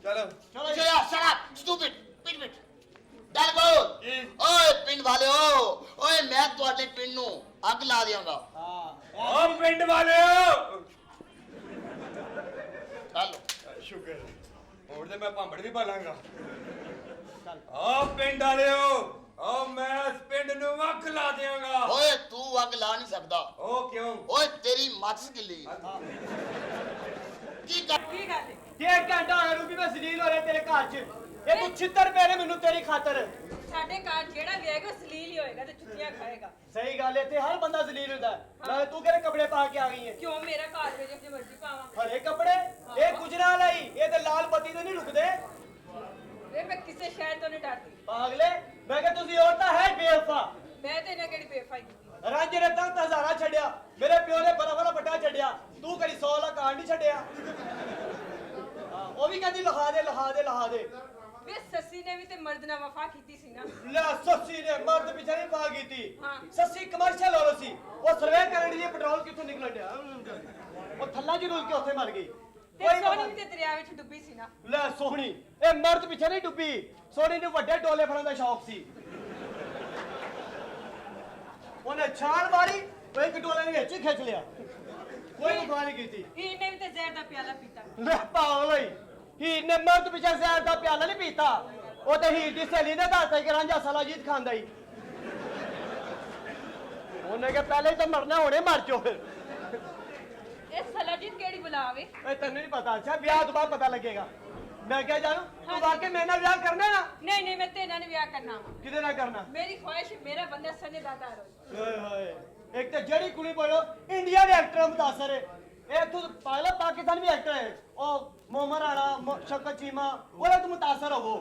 ਚਲੋ ਚਲੋ ਚਲਾ ਸ਼ਟ ਅਪ ਸਟੂਪਿਡ ਪਿਟ ਪਿਟ ਚੱਲ ਬੋਲ ਕੀ? ਓਏ ਪਿੰਡ ਵਾਲਿਓ ਓਏ ਮੈਂ ਤੁਹਾਡੇ ਪਿੰਡ ਨੂੰ ਅੱਗ ਲਾ ਦਿਆਂਗਾ ਹਾਂ ਓ ਪਿੰਡ ਵਾਲਿਓ ਚੱਲ ਸ਼ੁਕਰ ਹੁਣ ਤੇ ਮੈਂ ਭਾਂਬੜ ਵੀ ਪਾਲਾਂਗਾ ਚੱਲ ਓ ਪਿੰਡ ਵਾਲਿਓ ਓ ਮੈਂ ਇਸ ਪਿੰਡ ਨੂੰ ਅੱਗ ਲਾ ਦਿਆਂਗਾ ਓਏ ਤੂੰ ਅੱਗ ਲਾ ਨਹੀਂ ਸਕਦਾ ਓ ਕਿਉਂ ਓਏ ਤੇਰੀ ਮੱਛ ਗਿੱਲੀ ਕੀ ਕਰ ਕੀ ਗੱਲ ਹੈ? 1.5 ਘੰਟਾ ਹੋਇਆ ਰੂਬੀ ਮੈਂ ਜ਼ਲੀਲ ਹੋ ਰਿਹਾ ਤੇਰੇ ਘਰ 'ਚ ਇਹ ਤੂੰ ਛਿੱਤਰ ਪੈ ਰਹੇ ਮੈਨੂੰ ਤੇਰੀ ਖਾਤਰ ਸਾਡੇ ਘਰ ਜਿਹੜਾ ਵੀ ਆਏਗਾ ਸਲੀਲ ਹੀ ਹੋਏਗਾ ਤੇ ਜੁੱਤੀਆਂ ਖਾਏਗਾ। ਸਹੀ ਗੱਲ ਹੈ ਇੱਥੇ ਹਰ ਬੰਦਾ ਜ਼ਲੀਲ ਹੁੰਦਾ ਹੈ ਨਾਲੇ ਤੂੰ ਕਿਹੜੇ ਕੱਪੜੇ ਪਾ ਕੇ ਆ ਗਈ ਹੈ ਕਿਉਂ ਮੇਰਾ ਘਰ ਵੇ ਜੇ ਮਰਜ਼ੀ ਪਾਵਾਂ। ਹਰੇ ਕੱਪੜੇ ਇਹ ਗੁਜਰਾਂ ਲਈ ਇਹ ਤੇ ਲਾਲ ਬੱਤੀ ਤੇ ਨਹੀਂ ਰੁਕਦੇ ਵੇ ਮੈਂ ਕਿਸੇ ਸ਼ਹਿਰ ਤੋਂ ਨਹੀਂ ਡਰਦੀ। ਪਾਗਲੇ ਮੈਂ ਕਿਹਾ ਤੁਸੀਂ ਔਰਤਾਂ ਹੈ ਬੇਵਫਾ ਮੈਂ ਤੇ ਇਹਨਾਂ ਕਿਹੜੀ ਬੇਫਾਈ ਕੀਤੀ। ਰਾਂਝੇ ਨੇ ਤਾਂ ਹਜ਼ਾਰਾਂ ਛੱਡਿਆ ਮੇਰੇ ਪਿਓ ਨੇ ਬੜਾ ਵੱਡਾ ਛੱਡਿਆ ਤੂੰ ਕਦੀ 100 ਲੱਖ ਕਾਂਡ ਨਹੀਂ ਛੱਡਿਆ ਹਾਂ, ਉਹ ਵੀ ਕਹਿੰਦੀ ਲਹਾ ਦੇ ਵੇ ਸੱਸੀ ਨੇ ਵੀ ਤੇ ਮਰਦ ਨਾਲ ਵਫਾ ਕੀਤੀ ਸੀ ਨਾ। ਲੈ ਸੱਸੀ ਨੇ ਮਰਦ ਪਿੱਛੇ ਨਹੀਂ ਪਾ ਕੀਤੀ ਹਾਂ। ਸੱਸੀ ਕਮਰਸ਼ੀਅਲ ਹੋ ਸੀ ਉਹ ਸਰਵੇ ਕਰਨ ਦੀ ਪੈਟਰੋਲ ਕਿੱਥੋਂ ਨਿਕਲਣ ਡਿਆ ਉਹ ਥੱਲਾ ਜੀ ਰੁਲ ਕੇ ਉੱਥੇ ਮਰ ਗਈ ਤੇ ਕੋਈ ਸੋਨੀ ਵੀ ਤੇ ਦਰਿਆ ਵਿੱਚ ਡੁੱਬੀ ਸੀ ਨਾ। ਲੈ ਸੋਹਣੀ ਇਹ ਮਰਦ ਪਿੱਛੇ ਨਹੀਂ ਡੁੱਬੀ ਸੋਹਣੀ ਨੂੰ ਵੱਡੇ ਡੋਲੇ ਫੜਨ ਦਾ ਸ਼ੌਕ ਸੀ ਉਹਨੇ ਛਾਲ ਮਾਰੀ ਉਹ ਇੱਕ ਡੋਲੇ ਨੇ ਵਿੱਚ ਹੀ ਖਿੱਚ ਲਿਆ ਕੋਈ ਵਫਾ ਨਹੀਂ ਕੀਤੀ ਇਹਨੇ ਵੀ ਤੇ ਜ਼ਹਿਰ ਦਾ ਪਿਆਲਾ ਪੀਤਾ। ਲੈ ਪਾਗਲ ਹੋਈ ਹੀਰ ਨੇ ਮਰਦ ਪਿੱਛੇ ਜ਼ਹਿਰ ਦਾ ਪਿਆਲਾ ਨਹੀਂ ਪੀਤਾ ਉਹ ਤੇ ਹੀਰ ਦੀ ਸਹੇਲੀ ਨੇ ਦੱਸਤਾ ਕਿ ਰਾਂਝਾ ਸਲਾਜੀਤ ਖਾਂਦਾ ਹੀ ਉਹਨੇ ਕਿ ਪਹਿਲੇ ਹੀ ਤਾਂ ਮਰਨਾ ਹੁਣੇ ਮਰ ਜਾਓ ਫਿਰ ਇਹ ਸਲਾਜੀਤ ਕਿਹੜੀ ਬੁਲਾਵੇ? ਇਹ ਤੈਨੂੰ ਨਹੀਂ ਪਤਾ ਅੱਛਾ ਵਿਆਹ ਤੋਂ ਬਾਅਦ ਪਤਾ ਲੱਗੇਗਾ ਮੈਂ ਕਿਹਾ ਜਾਣੂ ਤੂੰ ਹਾਂਜੀ। ਵਾਕਈ ਮੇਰੇ ਨਾਲ ਵਿਆਹ ਕਰਨਾ ਨਾ ਨਹੀਂ ਮੈਂ ਤੇ ਇਹਨਾਂ ਨੇ ਵਿਆਹ ਕਰਨਾ ਵਾ। ਕਿਹਦੇ ਨਾਲ ਕਰਨਾ ਮੇਰੀ ਖੁਆਇਸ਼ ਮੇਰਾ ਬੰਦਾ ਸਨੇ ਦਾਤਾ ਰੋਜ਼। ਓਏ ਹੋਏ ਇੱਕ ਤਾਂ ਜਿਹੜੀ ਕੁੜੀ ਬੋਲੋ ਇੰਡੀਆ ਦੇ ਐਕਟਰ ਮੁਤਾਸਰ ਹੈ ਇਹ ਤੂੰ ਪਾਗਲਾ ਪਾਕਿਸਤਾਨ ਵੀ ਐਕਟਰ ਹੈ ਉਹ मोहम्मद राणा शक्कर चीमा बोले तो मुतासर हो वो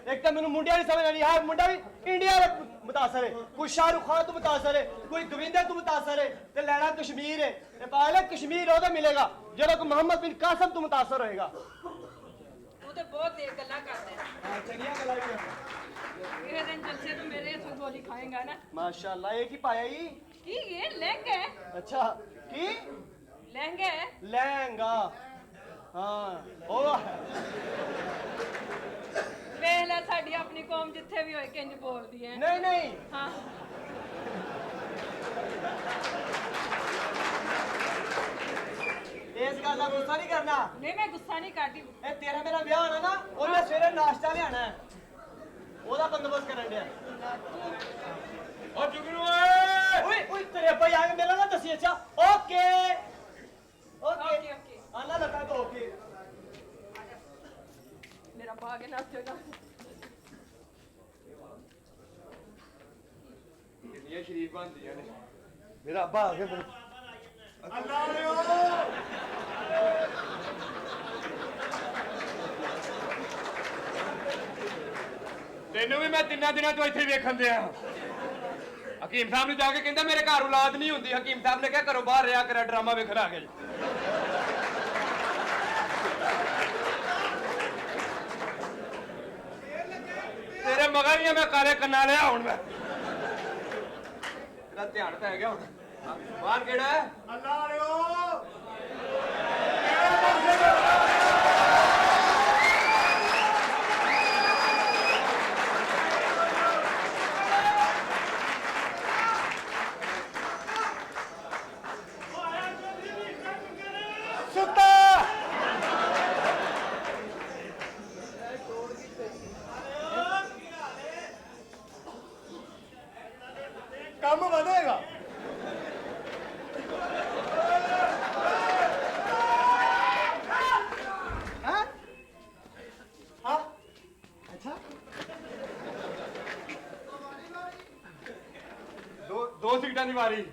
एक तो मैंने मुंडिया नहीं समझ आ रही यार मुंडा भी इंडिया में मुतासर है कोई शाहरुख खान तो मुतासर है कोई गोविंदा तो मुतासर है ते लैला कश्मीर है ते पागल कश्मीर हो तो मिलेगा जो को मोहम्मद बिन कासिम तो मुतासर होएगा तू ते बहुत देर गल्ला करदा है। हां चलिए गला भी ये दिन जलसे तो मेरे हाथों गोली खाएगा ना। माशाल्लाह एक ही पाया ही की ये लहंगा है? अच्छा की लहंगा है? लहंगा हाँ ओ ਵੇਲਾ ਸਾਡੀ ਆਪਣੀ ਕੌਮ ਜਿੱਥੇ ਵੀ ਹੋਏ ਕਿੰਜ ਬੋਲਦੀ ਹੈ। नहीं नहीं ਹਾਂ इस गल का गुस्सा नहीं करना ਨਹੀਂ ਮੈਂ ਗੁੱਸਾ ਨਹੀਂ ਕਰਦੀ। ਇਹ ਤੇਰਾ ਮੇਰਾ ਵਿਆਹ ਹੋਣਾ ਨਾ ਉਹਨੇ ਸਵੇਰੇ ਨਾਸ਼ਤਾ ਲਿਆਣਾ ਹੈ ਉਹਦਾ ਬੰਦੋਬਸਤ ਕਰਨ ਡਿਆ ਓ ਜੁਗਨੂ ਓਏ ਓਏ ਓਏ ਤੇਰੇ ਭਾਈ ਆ ਕੇ ਮਿਲਣਾ ਨਾ ਦੱਸੀ ਅੱਛਾ ਓਕੇ ਓਕੇ ਓਕੇ ਆਨਾ ਲੱਗਾ ਤਾਂ ਓਕੇ ਮੇਰਾ ਬਾਗ ਨਾ ਚੋਗਾ। ਕਿੰਨੀਆਂ ਸ਼ਰੀਫ ਬਣਦੀਆਂ ਨੇ ਮੇਰਾ ਅੱਬਾ ਆ ਗਿਆ ਅੱਲਾ ਲਿਓ ਤੈਨੂੰ ਵੀ ਮੈਂ ਤਿੰਨਾਂ ਦਿਨਾਂ ਤੋਂ ਇੱਥੇ ਵੇਖਣ ਦਿਆ ਹਕੀਮ ਸਾਹਿਬ ਨੂੰ ਜਾ ਕੇ ਕਹਿੰਦਾ ਮੇਰੇ ਘਰ ਔਲਾਦ ਨਹੀਂ ਹੁੰਦੀ ਹਕੀਮ ਸਾਹਿਬ ਨੇ ਕਿਹਾ ਘਰੋਂ ਬਾਹਰ ਰਿਹਾ ਕਰ ਡਰਾਮਾ ਵੇਖਣ ਆ ਗਿਆ ਜੀ ਤੇਰੇ ਮਗਰ ਹੀ ਆ ਮੈਂ ਕਾਲੇ ਕੰਨਾਂ ਲਿਆ ਹੁਣ ਮੈਂ ਤੇਰਾ ਧਿਆਨ ਤਾਂ ਹੈਗਾ ਹੁਣ ਬਾਹਰ ਕਿਹੜਾ ਹੈ ਅੱਲਾ ਵਾਲਿਓ ਕੰਮ ਵਧੇਗਾ ਹਾਂ ਹਾਂ ਅੱਛਾ ਦੋ ਸੀਟਾਂ ਦੀ ਵਾਰੀ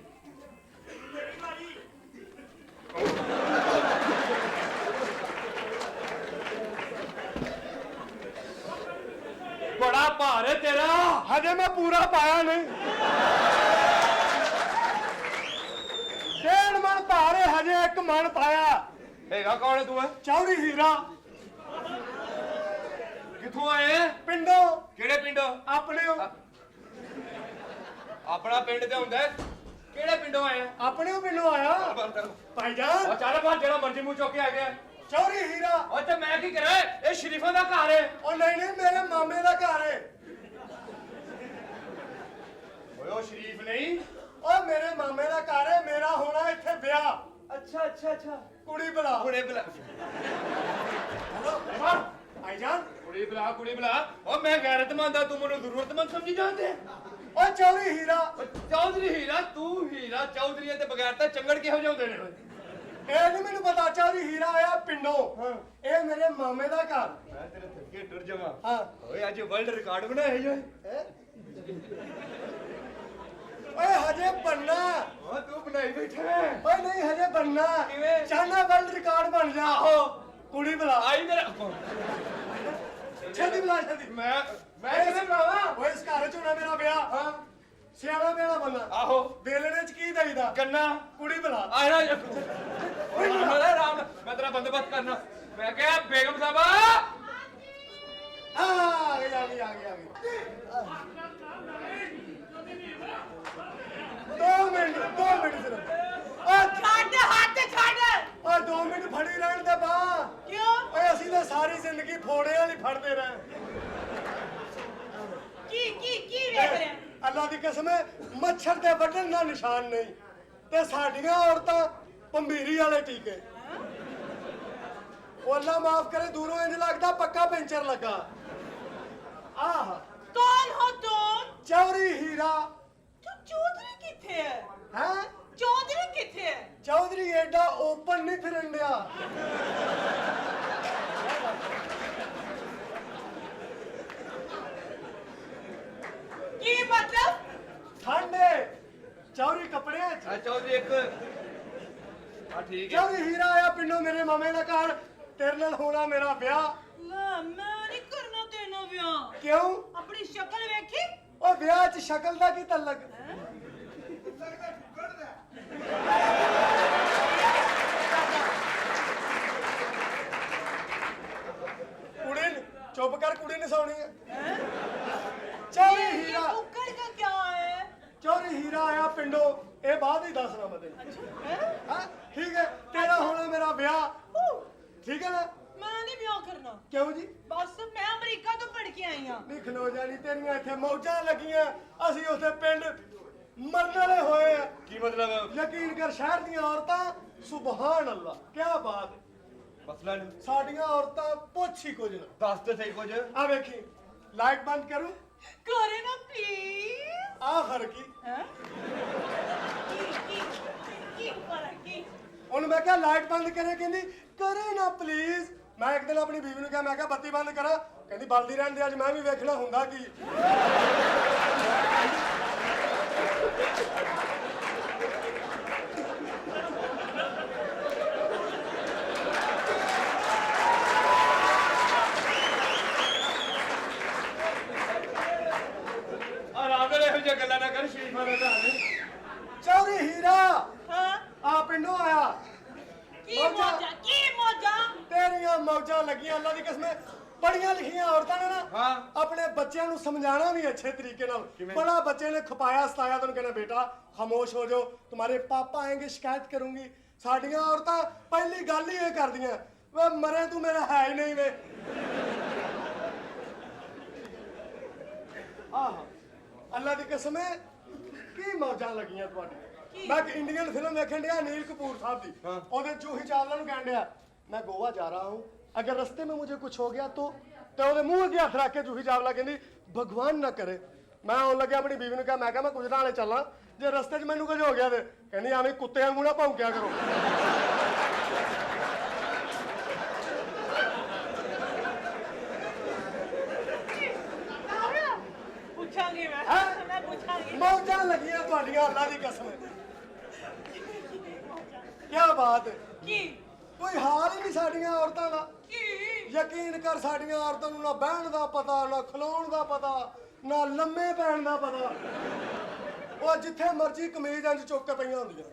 ਬੜਾ ਭਾਰ ਹੈ ਤੇਰਾ ਹਜੇ ਮੈਂ ਪੂਰਾ ਪਾਇਆ ਨਹੀਂ 1.5 ਮਣ ਭਾਰੇ ਹਜੇ 1 ਮਣ ਪਾਇਆ ਹੈਗਾ ਕੌਣ ਹੈ ਤੂੰ ਚੌੜੀ ਹੀਰਾ ਕਿੱਥੋਂ ਆਏ ਹੈ? ਪਿੰਡੋਂ ਕਿਹੜੇ ਪਿੰਡੋਂ ਆਪਣੇ ਆਪਣਾ ਪਿੰਡ ਤੇ ਹੁੰਦਾ ਹੈ। ਕਿਹੜੇ ਪਿੰਡੋਂ ਆਏ ਹੈ? ਆਪਣੇ ਪਿੰਡੋਂ ਆਇਆ ਉਹ ਭਾਈਜਾਨ ਚੱਲ ਬਾਹਰ ਜਿਹੜਾ ਮਰਜ਼ੀ ਮੂੰਹ ਚੁੱਕ ਕੇ ਆ ਗਿਆ ਚੌੜੀ ਹੀਰਾ ਉਹ ਤੇ ਮੈਂ ਕੀ ਕਰਾਂ ਇਹ ਸ਼ਰੀਫਾਂ ਦਾ ਘਰ ਹੈ ਉਹ ਨਹੀਂ ਨਹੀਂ ਮੇਰੇ ਮਾਮੇ ਦਾ ਘਰ ਹੈ ਓਏ ਉਹ ਸ਼ਰੀਫ ਨਹੀਂ ਓਏ ਮੇਰੇ ਮਾਮੇ ਦਾ ਘਰ ਹੈ, ਮੇਰਾ ਹੋਣਾ ਇੱਥੇ ਵਿਆਹ। ਅੱਛਾ ਅੱਛਾ ਅੱਛਾ ਕੁੜੀ ਬੁਲਾ। ਹੁਣੇ ਬੁਲਾ ਹੈਲੋ ਭਾਈਜਾਨ। ਕੁੜੀ ਬੁਲਾ ਓ ਮੈਂ ਗੈਰਤਮੰਦ ਆ ਤੂੰ ਮੈਨੂੰ ਜ਼ਰੂਰਤਮੰਦ ਸਮਝੀ ਜਾਂਦੇ ਓ ਚੌਰੀ ਹੀਰਾ। ਚੌਧਰੀ ਹੀਰਾ ਤੂੰ ਹੀਰਾ ਚੌਧਰੀਆਂ ਤੇ ਬਗੈਰ ਤਾਂ ਚੰਗੜ ਕਿਹੋ ਜਿਹੇ ਹੁੰਦੇ ਨੇ ਇਹ ਨਹੀਂ ਮੈਨੂੰ ਪਤਾ, ਚੌਰੀ ਹੀਰਾ ਆਇਆ ਪਿੰਡੋਂ। ਇਹ ਮੇਰੇ ਮਾਮੇ ਦਾ ਘਰ। ਮੈਂ ਤੇਰੇ ਥੱਕੇ ਟੁਰ ਜਾਵਾਂ ਹਾਂ ਓਏ ਅੱਜ ਵਰਲਡ ਰਿਕਾਰਡ ਬਣਾਇਆ ਜੀ ਓਏ ਹਜੇ ਬੰਨਾ। ਓ ਤੂੰ ਬਣਾਈ ਬੈਠਾ ਹੈ ਓਏ ਨਹੀਂ ਹਜੇ ਬੰਨਾ। ਕਿਵੇਂ? ਚਾਹਨਾ ਵਰਲਡ ਰਿਕਾਰਡ ਬਣ ਜਾ। ਆਹੋ ਕੁੜੀ ਬੁਲਾ। ਆਈ ਮੇਰਾ ਛੇਤੀ ਬੁਲਾ ਛੇਤੀ। ਮੈਂ ਕਿਵੇਂ ਬਣਾਵਾਂ ਓਏ ਇਸ ਘਰ ਚ ਹੋਣਾ ਮੇਰਾ ਵਿਆਹ। ਹਾਂ ਸਿਆਣਾ ਬਿਆਣਾ ਬੰਨਾ। ਆਹੋ ਵੇਲਣੇ ਚ ਕੀ ਦਈਦਾ? ਕੰਨਾ ਕੁੜੀ ਬੁਲਾ। ਆਇਆ ਓਏ ਰਾਮ ਨਾਲ, ਮੈਂ ਤੇਰਾ ਬੰਦੋਬਸਤ ਕਰਨਾ ਮੈਂ ਕਿਹਾ ਬੇਗਮ ਸਾਹਿਬਾ ਆ ਗਈ ਆ ਗਈ ਆ ਗਈ ਆ ਗਈ। 2 ਮਿੰਟ ਸਿਰਫ। ਛੱਡ ਹੱਥ ਛੱਡ। ਓਏ 2 ਮਿੰਟ ਫੜੀ ਰਹਿਣ ਦੇ ਬਾ। ਕਿਉਂ? ਓਏ ਅਸੀਂ ਤਾਂ ਸਾਰੀ ਜ਼ਿੰਦਗੀ ਫੋੜੇ ਵਾਲੀ ਫੜਦੇ ਰਹੇ। ਕੀ ਵੇਖ ਰਿਹਾ? ਅੱਲਾ ਦੀ ਕਸਮ ਹੈ ਮੱਛਰ ਦੇ ਵੱਢਣ ਦਾ ਨਿਸ਼ਾਨ ਨਹੀਂ ਤੇ ਸਾਡੀਆਂ ਔਰਤਾਂ ਪੰਬੀਰੀ ਵਾਲੇ ਟੀਕੇ। ਉਹ ਅੱਲਾ ਮਾਫ ਕਰੇ ਦੂਰੋਂ ਇੰਜ ਲੱਗਦਾ ਪੱਕਾ ਪੈਂਚਰ ਲੱਗਾ। ਆਹ ਕੌਣ ਹੋ ਤੂੰ? ਚੌਰੀ ਹੀਰਾ। ਤੂੰ ਚੌਧਰੀ ਕਿੱਥੇ ਹੈ? ਹੈ ਚੌਧਰੀ ਕਿੱਥੇ ਹੈ? ਚੌਧਰੀ ਐਡਾ ਓਪਨ ਨਹੀਂ ਫਿਰਨ ਡਿਆ। ਕੀ ਮਤਲਬ? ਠੰਡੇ ਚੌਰੀ ਕੱਪੜਿਆਂ ਚ। ਆ ਚੌਧਰੀ ਇੱਕ ਆ ਠੀਕ ਹੈ ਚੌਰੀ ਹੀਰਾ ਆਇਆ ਪਿੰਡੋਂ ਮੇਰੇ ਮਾਮੇ ਦਾ ਘਰ। ਤੇਰੇ ਨਾਲ ਹੋਣਾ ਮੇਰਾ ਵਿਆਹ। ਮੈਂ ਨਹੀਂ ਕਰਨਾ ਤੈਨੂੰ ਵਿਆਹ। ਕਿਉਂ? ਆਪਣੀ ਸ਼ਕਲ ਵੇਖੀ? ਉਹ ਵਿਆਹ ਚ ਸ਼ਕਲ ਦਾ ਕੀ ਤਲਕ? ਕੁੜੀ ਚੁੱਪ ਕਰ, ਕੁੜੀ ਨਸਾਉਣੀ ਹੈ। ਚੌਰੀ ये ਹੀਰਾ। कुकर का क्या है? ਚੌਰੀ ਹੀਰਾ ਆਇਆ ਪਿੰਡੋਂ। ਇਹ ਬਾਅਦ ਹੀ ਦੱਸਣਾ ਮੈਂ ਤੈਨੂੰ। अच्छा है? ਹਾਂ ਠੀਕ ਹੈ ਤੇਰਾ ਹੋਣਾ ਮੇਰਾ ਵਿਆਹ। ਠੀਕ ਹੈ ਨਾ? मैं नहीं ब्याह करना। ਕਿਉਂ ਜੀ? बस मैं अमेरिका तो पढ़ के आई हाँ। ਨਹੀਂ ਖਲੋ ਜਾਣੀ ਤੇਰੀਆਂ ਇੱਥੇ ਮੌਜਾਂ ਲੱਗੀਆਂ। ਅਸੀਂ ਉੱਥੇ ਪਿੰਡ ਮਰਨ ਵਾਲੇ ਹੋਏ ਆ। ਕੀ ਮਤਲਬ ਯਕੀਨ ਕਰ ਸ਼ਹਿਰ ਦੀਆਂ ਔਰਤਾਂ ਸੁਭਾਨ ਅੱਲਾ ਕੀ ਬਾਤ ਹੈ। ਮਸਲਾ ਨਹੀਂ ਸਾਡੀਆਂ ਔਰਤਾਂ ਪੁੱਛ ਹੀ ਕੁਝ ਨਾ। ਦੱਸ ਤੇ ਸਹੀ ਕੁਝ ਆ ਵੇਖੀ ਲਾਈਟ ਬੰਦ ਕਰੂੰ। करे ना प्लीज। ਆ ਫਰਕੀ। हैं? की फर्क की? ਉਹਨੂੰ ਮੈਂ ਕਿਹਾ ਲਾਈਟ ਬੰਦ ਕਰੇ, ਕਹਿੰਦੀ ਕਰੇ ਨਾ ਪਲੀਜ਼। ਮੈਂ ਇੱਕ ਦਿਨ ਆਪਣੀ ਬੀਵੀ ਨੂੰ ਕਿਹਾ ਮੈਂ ਕਿਹਾ ਬੱਤੀ ਬੰਦ ਕਰਾ, ਕਹਿੰਦੀ ਬਲਦੀ ਰਹਿਣ ਦੇ ਅੱਜ ਮੈਂ ਵੀ ਵੇਖਣਾ ਹੁੰਦਾ ਕੀ। ਆਰਾਮ ਨਾਲ ਇਹੋ ਜਿਹੀਆਂ ਗੱਲਾਂ ਨਾ ਕਰ ਸ਼ਰੀਫਾਂ ਦਾ ਧਿਆਨ ਚੌਰੀ ਹੀਰਾ हाँ? ਆ ਪਿੰਡੋਂ ਆਇਆ। की मौजा? की मौजा? ਤੇਰੀਆਂ ਮੌਜਾਂ ਲੱਗੀਆਂ ਅੱਲਾ ਦੀ ਕਸਮ। ਪੜੀਆਂ ਲਿਖੀਆਂ ਔਰਤਾਂ ਨੇ ਨਾ ਹਾਂ। ਆਪਣੇ ਬੱਚਿਆਂ ਨੂੰ ਸਮਝਾਣਾ ਵੀ ਅੱਛੇ ਤਰੀਕੇ ਨਾਲ। ਬੜਾ ਬੱਚੇ ਨੇ ਖਪਾਇਆ ਸਤਾਇਆ ਤੈਨੂੰ ਕਹਿੰਦਾ ਬੇਟਾ ਖਾਮੋਸ਼ ਹੋ ਜਾਓ तुम्हारे पापा आएंगे शिकायत करूंगी। ਸਾਡੀਆਂ ਔਰਤਾਂ ਪਹਿਲੀ ਗੱਲ ਹੀ ਇਹ ਕਰਦੀਆਂ ਵੇ ਮਰੇ ਤੂੰ ਮੇਰਾ ਹੈ ਹੀ ਨਹੀਂ ਵੇ। ਆਹ ਅੱਲਾ ਦੀ ਕਸਮ ਹੈ ਕੀ ਮੌਜਾਂ ਲੱਗੀਆਂ ਤੁਹਾਡੀਆਂ। ਮੈਂ ਇੱਕ ਇੰਡੀਅਨ ਫਿਲਮ ਵੇਖਣ ਡਿਆ ਨੀਲ ਕਪੂਰ ਸਾਹਿਬ ਦੀ। ਉਹਦੇ ਜੂਹੀ ਚਾਵਲਾ ਨੂੰ ਕਹਿਣ ਡਿਆ मैं गोवा जा रहा हूँ, अगर रास्ते में मुझे कुछ हो गया तो ਉਹਦੇ ਮੂੰਹ ਅੱਗੇ ਹੱਥ ਰੱਖ ਕੇ ਜੂਹੀ ਚਾਵਲਾ ਕਹਿੰਦੀ ਭਗਵਾਨ ਨਾ ਕਰੇ। ਮੈਂ ਆਉਣ ਲੱਗਿਆ ਆਪਣੀ ਬੀਵੀ ਨੂੰ ਕਿਹਾ ਮੈਂ ਕਿਹਾ ਮੈਂ ਗੁਜਰਾਂ ਵਾਲੇ ਚੱਲਾਂ, ਜੇ ਰਸਤੇ 'ਚ ਮੈਨੂੰ ਕੁਝ ਹੋ ਗਿਆ ਤੇ ਕਹਿੰਦੀ ਐਵੇਂ ਕੁੱਤੇ ਵਾਂਗੂ ਨਾ ਭੌਂਕਿਆ ਕਰੋ। पूछांगी मैं। हैं? मैं पूछांगी। ਮੌਜਾਂ ਲੱਗੀਆਂ ਤੁਹਾਡੀਆਂ ਅੱਲਾ ਦੀ ਕਸਮ। ਕੀ ਬਾਤ ਹੈ। की? ਕੋਈ ਹਾਲ ਹੀ ਨਹੀਂ ਸਾਡੀਆਂ ਔਰਤਾਂ ਦਾ। की? ਯਕੀਨ ਕਰ ਸਾਡੀਆਂ ਔਰਤਾਂ ਨੂੰ ਨਾ ਬਹਿਣ ਦਾ ਪਤਾ, ਨਾ ਖਲੋਣ ਦਾ ਪਤਾ, ਨਾ ਲੰਮੇ ਪੈਣ ਦਾ ਪਤਾ। ਉਹ ਜਿੱਥੇ ਮਰਜ਼ੀ ਕਮੀਜ਼ ਇੰਜ ਚੁੱਕ ਕੇ ਪਈਆਂ ਹੁੰਦੀਆਂ।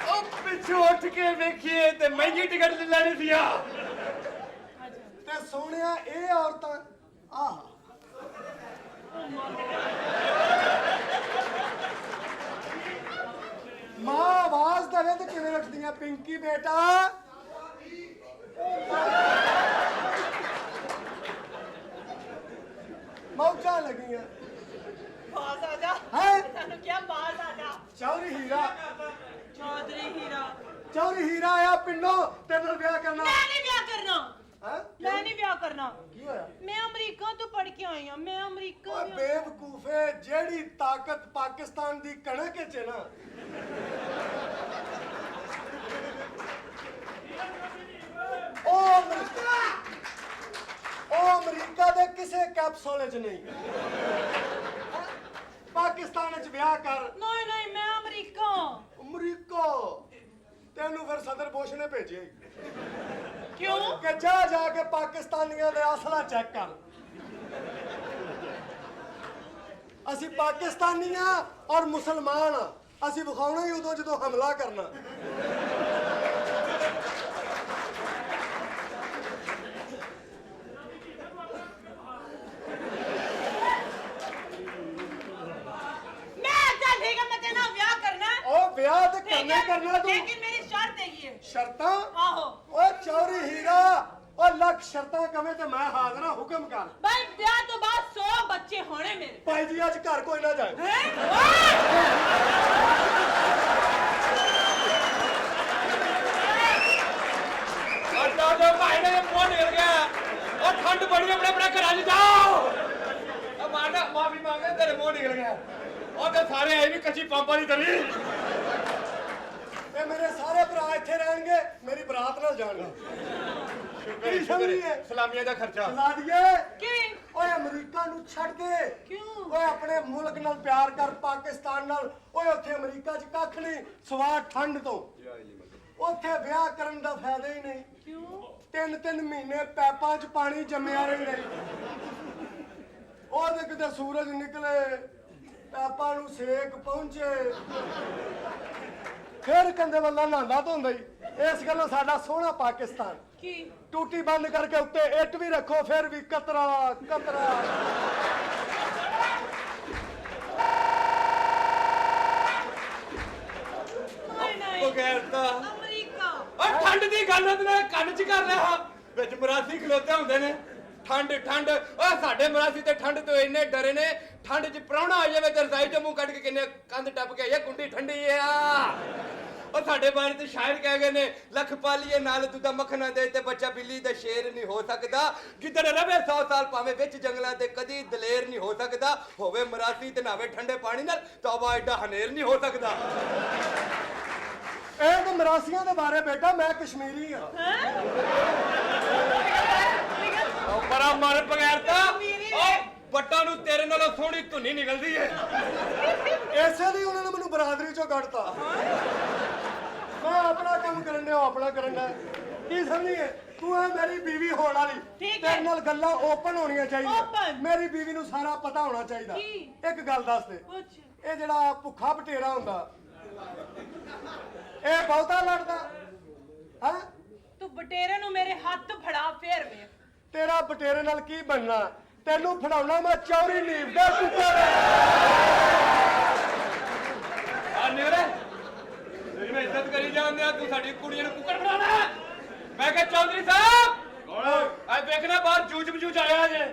ਉਹ ਪਿੱਛੋਂ ਉੱਠ ਕੇ ਵੇਖੀਏ ਤੇ ਮਹਿੰਗੀ ਟਿਕਟ ਲੈ ਲੈਣੀ ਸੀ ਆ ਤੇ ਸੋਹਣਿਆ ਇਹ ਔਰਤਾਂ ਆਹ ਮਾਂ ਆਵਾਜ਼ ਦੇਵੇ ਤੇ ਕਿਵੇਂ ਉੱਠਦੀਆਂ ਪਿੰਕੀ ਬੇਟਾ ਮੌਜਾਂ ਲੱਗੀਆਂ ਬਾਜ਼ ਆ ਜਾ ਹੈ ਤੈਨੂੰ ਕਿਹਾ ਬਾਜ਼ ਆ ਜਾ ਚੌਧਰੀ ਹੀਰਾ ਚੌਧਰੀ ਹੀਰਾ ਚੌਧਰੀ ਹੀਰਾ ਆਇਆ ਪਿੰਡੋਂ ਤੇਰੇ ਨਾਲ ਵਿਆਹ ਕਰਨਾ ਮੈਂ ਨਹੀਂ ਵਿਆਹ ਕਰਨਾ ਹੈ ਮੈਂ ਨਹੀਂ ਵਿਆਹ ਕਰਨਾ ਕੀ ਹੋਇਆ ਮੈਂ ਅਮਰੀਕਾ ਤੋਂ ਪੜ ਕੇ ਆਈ ਹਾਂ ਮੈਂ ਅਮਰੀਕਾ ਓਏ ਬੇਵਕੂਫੇ ਜਿਹੜੀ ਤਾਕਤ ਪਾਕਿਸਤਾਨ ਦੀ ਕਣਕ ਚ ਹੈ ਨਾ ਉਹ ਅਮਰੀਕਾ ਦੇ ਕਿਸੇ ਕੈਪਸੂਲ ਚ ਨਹੀਂ ਪਾਕਿਸਤਾਨ ਚ ਵਿਆਹ ਕਰ ਨਹੀਂ ਨਹੀਂ ਮੈਂ ਅਮਰੀਕਾ ਅਮਰੀਕਾ ਤੈਨੂੰ ਫਿਰ ਸਦਰ ਬੁਸ਼ ਨੇ ਭੇਜਿਆ ਈ। ਕਿਉਂ ਕਿ ਜਾ ਕੇ ਪਾਕਿਸਤਾਨੀਆਂ ਦੇ ਅਸਲਾ ਚੈੱਕ ਕਰ ਅਸੀਂ ਪਾਕਿਸਤਾਨੀ ਆ ਔਰ ਮੁਸਲਮਾਨ ਆ ਅਸੀਂ ਵਿਖਾਉਣਾ ਹੀ ਉਦੋਂ ਜਦੋਂ ਹਮਲਾ ਕਰਨਾ ਉਹ ਵਿਆਹ ਤੇ ਕਰਨਾ ਤੂੰ लेकिन मेरी शर्त है ये ਸ਼ਰਤਾਂ आहो ਓਏ ਚੌਰੀ ਹੀਰਾ ਓ ਲੱਖ ਸ਼ਰਤਾਂ ਕਵੇਂ ਤੇ ਮੈਂ ਹਾਜ਼ਰ ਹਾਂ ਹੁਕਮ ਕਰ भाई ब्याह तो बाद 100 बच्चे होने मेरे ਭਾਈ ਜੀ ਅੱਜ ਘਰ ਕੋਈ ਨਾ ਜਾਏ हैं और जो भाई ने मुंह निकल गया और ठंड बड़ी अपने अपने घर जाओ अब माना माफी मांगे तेरे मुंह निकल गया और तो सारे आए भी कच्ची पंपा की तली ਤੇ ਮੇਰੇ ਸਾਰੇ ਭਰਾ ਇੱਥੇ ਰਹਿਣਗੇ ਮੇਰੀ ਬਰਾਤ ਨਾਲ ਜਾਣਗੇ ਕੀ ਸਮਝੀ ਹੈ ਸਲਾਮੀਆਂ ਦਾ ਖਰਚਾ ਲਾ ਦਈਏ क्यों ਓਏ ਅਮਰੀਕਾ ਨੂੰ ਛੱਡ ਦੇ क्यों ਓਏ ਆਪਣੇ ਮੁਲਕ ਨਾਲ ਪਿਆਰ ਕਰ ਪਾਕਿਸਤਾਨ ਨਾਲ ਓਏ ਉੱਥੇ ਅਮਰੀਕਾ 'ਚ ਕੱਖ ਨਹੀਂ ਸਵਾ ਠੰਡ ਤੋਂ ਉੱਥੇ ਵਿਆਹ ਕਰਨ ਦਾ ਫਾਇਦਾ ਹੀ ਨਹੀਂ क्यों 3 ਮਹੀਨੇ ਪੈਪਾਂ 'ਚ ਪਾਣੀ ਜੰਮਿਆ ਰਹਿੰਦਾ ਉਹਦੇ ਕਿਤੇ ਸੂਰਜ ਨਿਕਲੇ ਪੈਪਾਂ ਨੂੰ ਸੇਕ ਪਹੁੰਚੇ ਫਿਰ ਕੰਦੇ ਵੱਲਾ ਨਹਾਉਂਦਾ ਧੋਂਦਾ ਹੀ ਇਸ ਗੱਲੋਂ ਸਾਡਾ ਸੋਹਣਾ ਪਾਕਿਸਤਾਨ की ਟੂਟੀ ਬੰਦ ਕਰਕੇ ਉੱਤੇ ਇੱਟ ਵੀ ਰੱਖੋ ਫਿਰ ਵੀ ਕਤਰਾ ਕਤਰਾ नहीं नहीं ਬਗੈਰਤਾ अमेरिका और ठंड ਦੀ ਗੱਲ ਉਹਦੇ ਕੰਨ 'ਚ ਕਰ ਲਿਆ ਵਿੱਚ ਮਰਾਸੀ ਖਲੋਤੇ ਹੁੰਦੇ ਨੇ ਠੰਡ ਠੰਡ ਓਏ ਸਾਡੇ ਮਰਾਸੀ ਤੇ ਠੰਡ ਤੋਂ ਇੰਨੇ ਡਰੇ ਨੇ ਠੰਡ 'ਚ ਪ੍ਰਾਹੁਣਾ ਆ ਜਾਵੇ ਤੇ ਰਜ਼ਾਈ 'ਚ ਮੂੰਹ ਕੱਢ ਕੇ ਕਿੰਨੇ ਕੰਧ ਟੱਪ ਕੇ ਆਇਆ ਕੁੰਡੀ ਠੰਡੀ ਆ ਉਹ ਸਾਡੇ ਬਾਰੇ ਤੇ ਸ਼ਾਇਰ ਕਹਿ ਗਏ ਨੇ ਲੱਖ ਪਾਲੀਏ ਨਾਲ ਦੁੱਧਾ ਮੱਖਣਾ ਦੇ ਤੇ ਬੱਚਾ ਬਿੱਲੀ ਦਾ ਸ਼ੇਰ ਨਹੀਂ ਹੋ ਸਕਦਾ ਗਿੱਦੜ ਰਵੇ 100 ਸਾਲ ਭਾਵੇਂ ਵਿੱਚ ਜੰਗਲਾਂ ਤੇ ਕਦੀ ਦਲੇਰ ਨਹੀਂ ਹੋ ਸਕਦਾ ਹੋਵੇ ਮਰਾਸੀ ਤੇ ਨਾਵੇ ਠੰਡੇ ਪਾਣੀ ਨਾਲ ਤੌਬਾ ਐਡਾ ਹਨੇਰ ਨਹੀਂ ਹੋ ਸਕਦਾ ਇਹ ਤਾਂ ਮਰਾਸੀਆਂ ਦੇ ਬਾਰੇ ਬੇਟਾ ਮੈਂ ਕਸ਼ਮੀਰੀ ਆ ਉਹ ਬੜਾ ਮਰ ਬਗੈਰਤਾ ਉਹ ਬੱਟਾਂ ਨੂੰ ਤੇਰੇ ਨਾਲੋਂ ਸੋਹਣੀ ਧੁੰਨੀ ਨਿਕਲਦੀ ਏ ਐਸੇ ਲਈ ਉਹਨਾਂ ਨੇ ਮੈਨੂੰ ਬਰਾਦਰੀ ਚੋਂ ਕੱਢਤਾ ਮੈਂ ਆਪਣਾ ਕੰਮ ਕਰਨ ਡਿਆ ਉਹ ਆਪਣਾ ਕਰਨ ਡਿਆ ਕੀ ਸਮਝੀਏ ਤੂੰ ਹੈ ਮੇਰੀ ਬੀਵੀ ਹੋਣ ਵਾਲੀ ਠੀਕ ਹੈ। ਤੇਰੇ ਨਾਲ ਗੱਲਾਂ ਓਪਨ ਹੋਣੀਆਂ ਚਾਹੀਦੀਆਂ Open? ਮੇਰੀ ਬੀਵੀ ਨੂੰ ਸਾਰਾ ਪਤਾ ਹੋਣਾ ਚਾਹੀਦਾ ਕੀ? ਇੱਕ ਗੱਲ ਦੱਸ ਦੇ कुछ ਇਹ ਜਿਹੜਾ ਭੁੱਖਾ ਬਟੇਰਾ ਹੁੰਦਾ ਇਹ ਬਹੁਤਾ ਲੜਦਾ ਹਾਂ तू बटेरे नु मेरे हाथ फड़ा फेर वे ਤੇਰਾ ਬਟੇਰੇ ਨਾਲ ਕੀ ਬਣਨਾ ਤੈਨੂੰ ਫੜਾਉਣਾ ਮੈਂ ਚੌਰੀ ਨੀਵ ਦਾ ਕੁੱਕਰ ਆ ਨਿਵਰੇ ਤੇਰੀ ਮੈਂ ਇੱਜ਼ਤ ਕਰੀ ਜਾਂਦੇ ਆ ਤੂੰ ਸਾਡੀ ਕੁੜੀਆਂ ਨੂੰ ਕੁੱਕੜ ਬਣਾਉਣਾ ਮੈਂ ਕਿਹਾ ਚੌਧਰੀ ਸਾਹਿਬ ਕੌਣ ਆ ਵੇਖਣਾ ਬਾਹਰ ਜੂਜ ਬਜੂਜ ਆਇਆ ਜੇ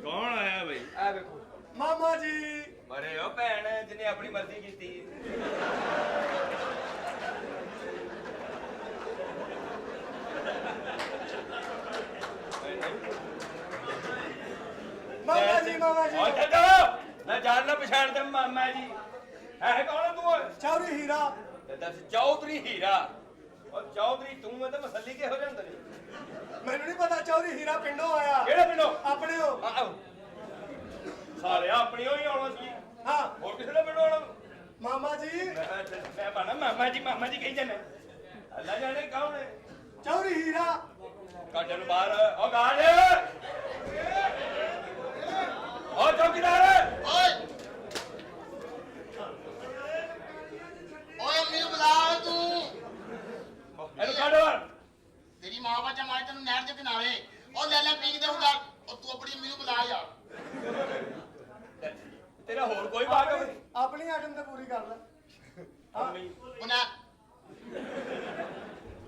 ਕੌਣ ਆਇਆ ਬਈ ਆ ਵੇਖੋ ਮਾਮਾ ਜੀ ਮਰੇ ਉਹ ਭੈਣ ਜਿਹਨੇ ਆਪਣੀ ਮਰਜ਼ੀ ਕੀਤੀ ਮਾਮਾ ਜੀ ਉਹ ਛੱਡੋ ਮੈਂ ਜਾਣ ਨਾ ਪਛਾਣ ਤੇ ਮਾਮਾ ਜੀ ਹੈ ਕੌਣ ਤੂੰ ਚੌਰੀ ਹੀਰਾ ਤੇ ਦੱਸ ਚੌਧਰੀ ਹੀਰਾ ਉਹ ਚੌਧਰੀ ਤੂੰ ਮੈਂ ਤਾਂ ਮਸੱਲੀ ਕਿਹੋ ਜਿਹਾ ਹੁੰਦਾ ਨੀ ਮੈਨੂੰ ਨਹੀਂ ਪਤਾ ਚੌਰੀ ਹੀਰਾ ਪਿੰਡੋਂ ਆਇਆ ਕਿਹੜੇ ਪਿੰਡੋਂ ਆਪਣੇ ਹੋ ਆਹ ਸਾਰੇ ਆਪਣੀ ਹੋਈ ਆਉਣਾ ਸੀ ਹਾਂ ਹੋਰ ਕਿਸੇ ਦਾ ਪਿੰਡੋਂ ਆਉਣਾ ਮਾਮਾ ਜੀ ਮੈਂ ਬਣਾ ਮਾਮਾ ਜੀ ਕਹੀ ਜਾਂਦੇ ਅੱਲਾ ਜਾਣੇ ਕੌਣ ਹੈ ਚੌਰੀ ਹੀਰਾ ਕੱਢ ਨੂੰ ਬਾਹਰ ਉਹ ਗਾੜ ਉਹ ਚੌਕੀਦਾਰ ਓਏ ਓਏ ਮੈਨੂੰ ਬੁਲਾ ਤੂੰ ਇਹਨੂੰ ਕੱਢ ਬਾਹਰ ਤੇਰੀ ਮਾਂ ਬਾਚਾ ਮਾਰੇ ਤੈਨੂੰ ਨਹਿਰ ਦੇ ਕਿਨਾਰੇ ਉਹ ਲੈ ਲੈ ਪੀਕ ਦੇ ਹੁੰਦਾ ਉਹ ਤੂੰ ਆਪਣੀ ਮੈਨੂੰ ਬੁਲਾ ਯਾਰ ਤੇਰਾ ਹੋਰ ਕੋਈ ਬਾਤ ਨਹੀਂ ਆਪਣੀ ਆਟਮ ਤੇ ਪੂਰੀ ਕਰ ਲੈ ਮੰਮੀ ਉਹਨਾਂ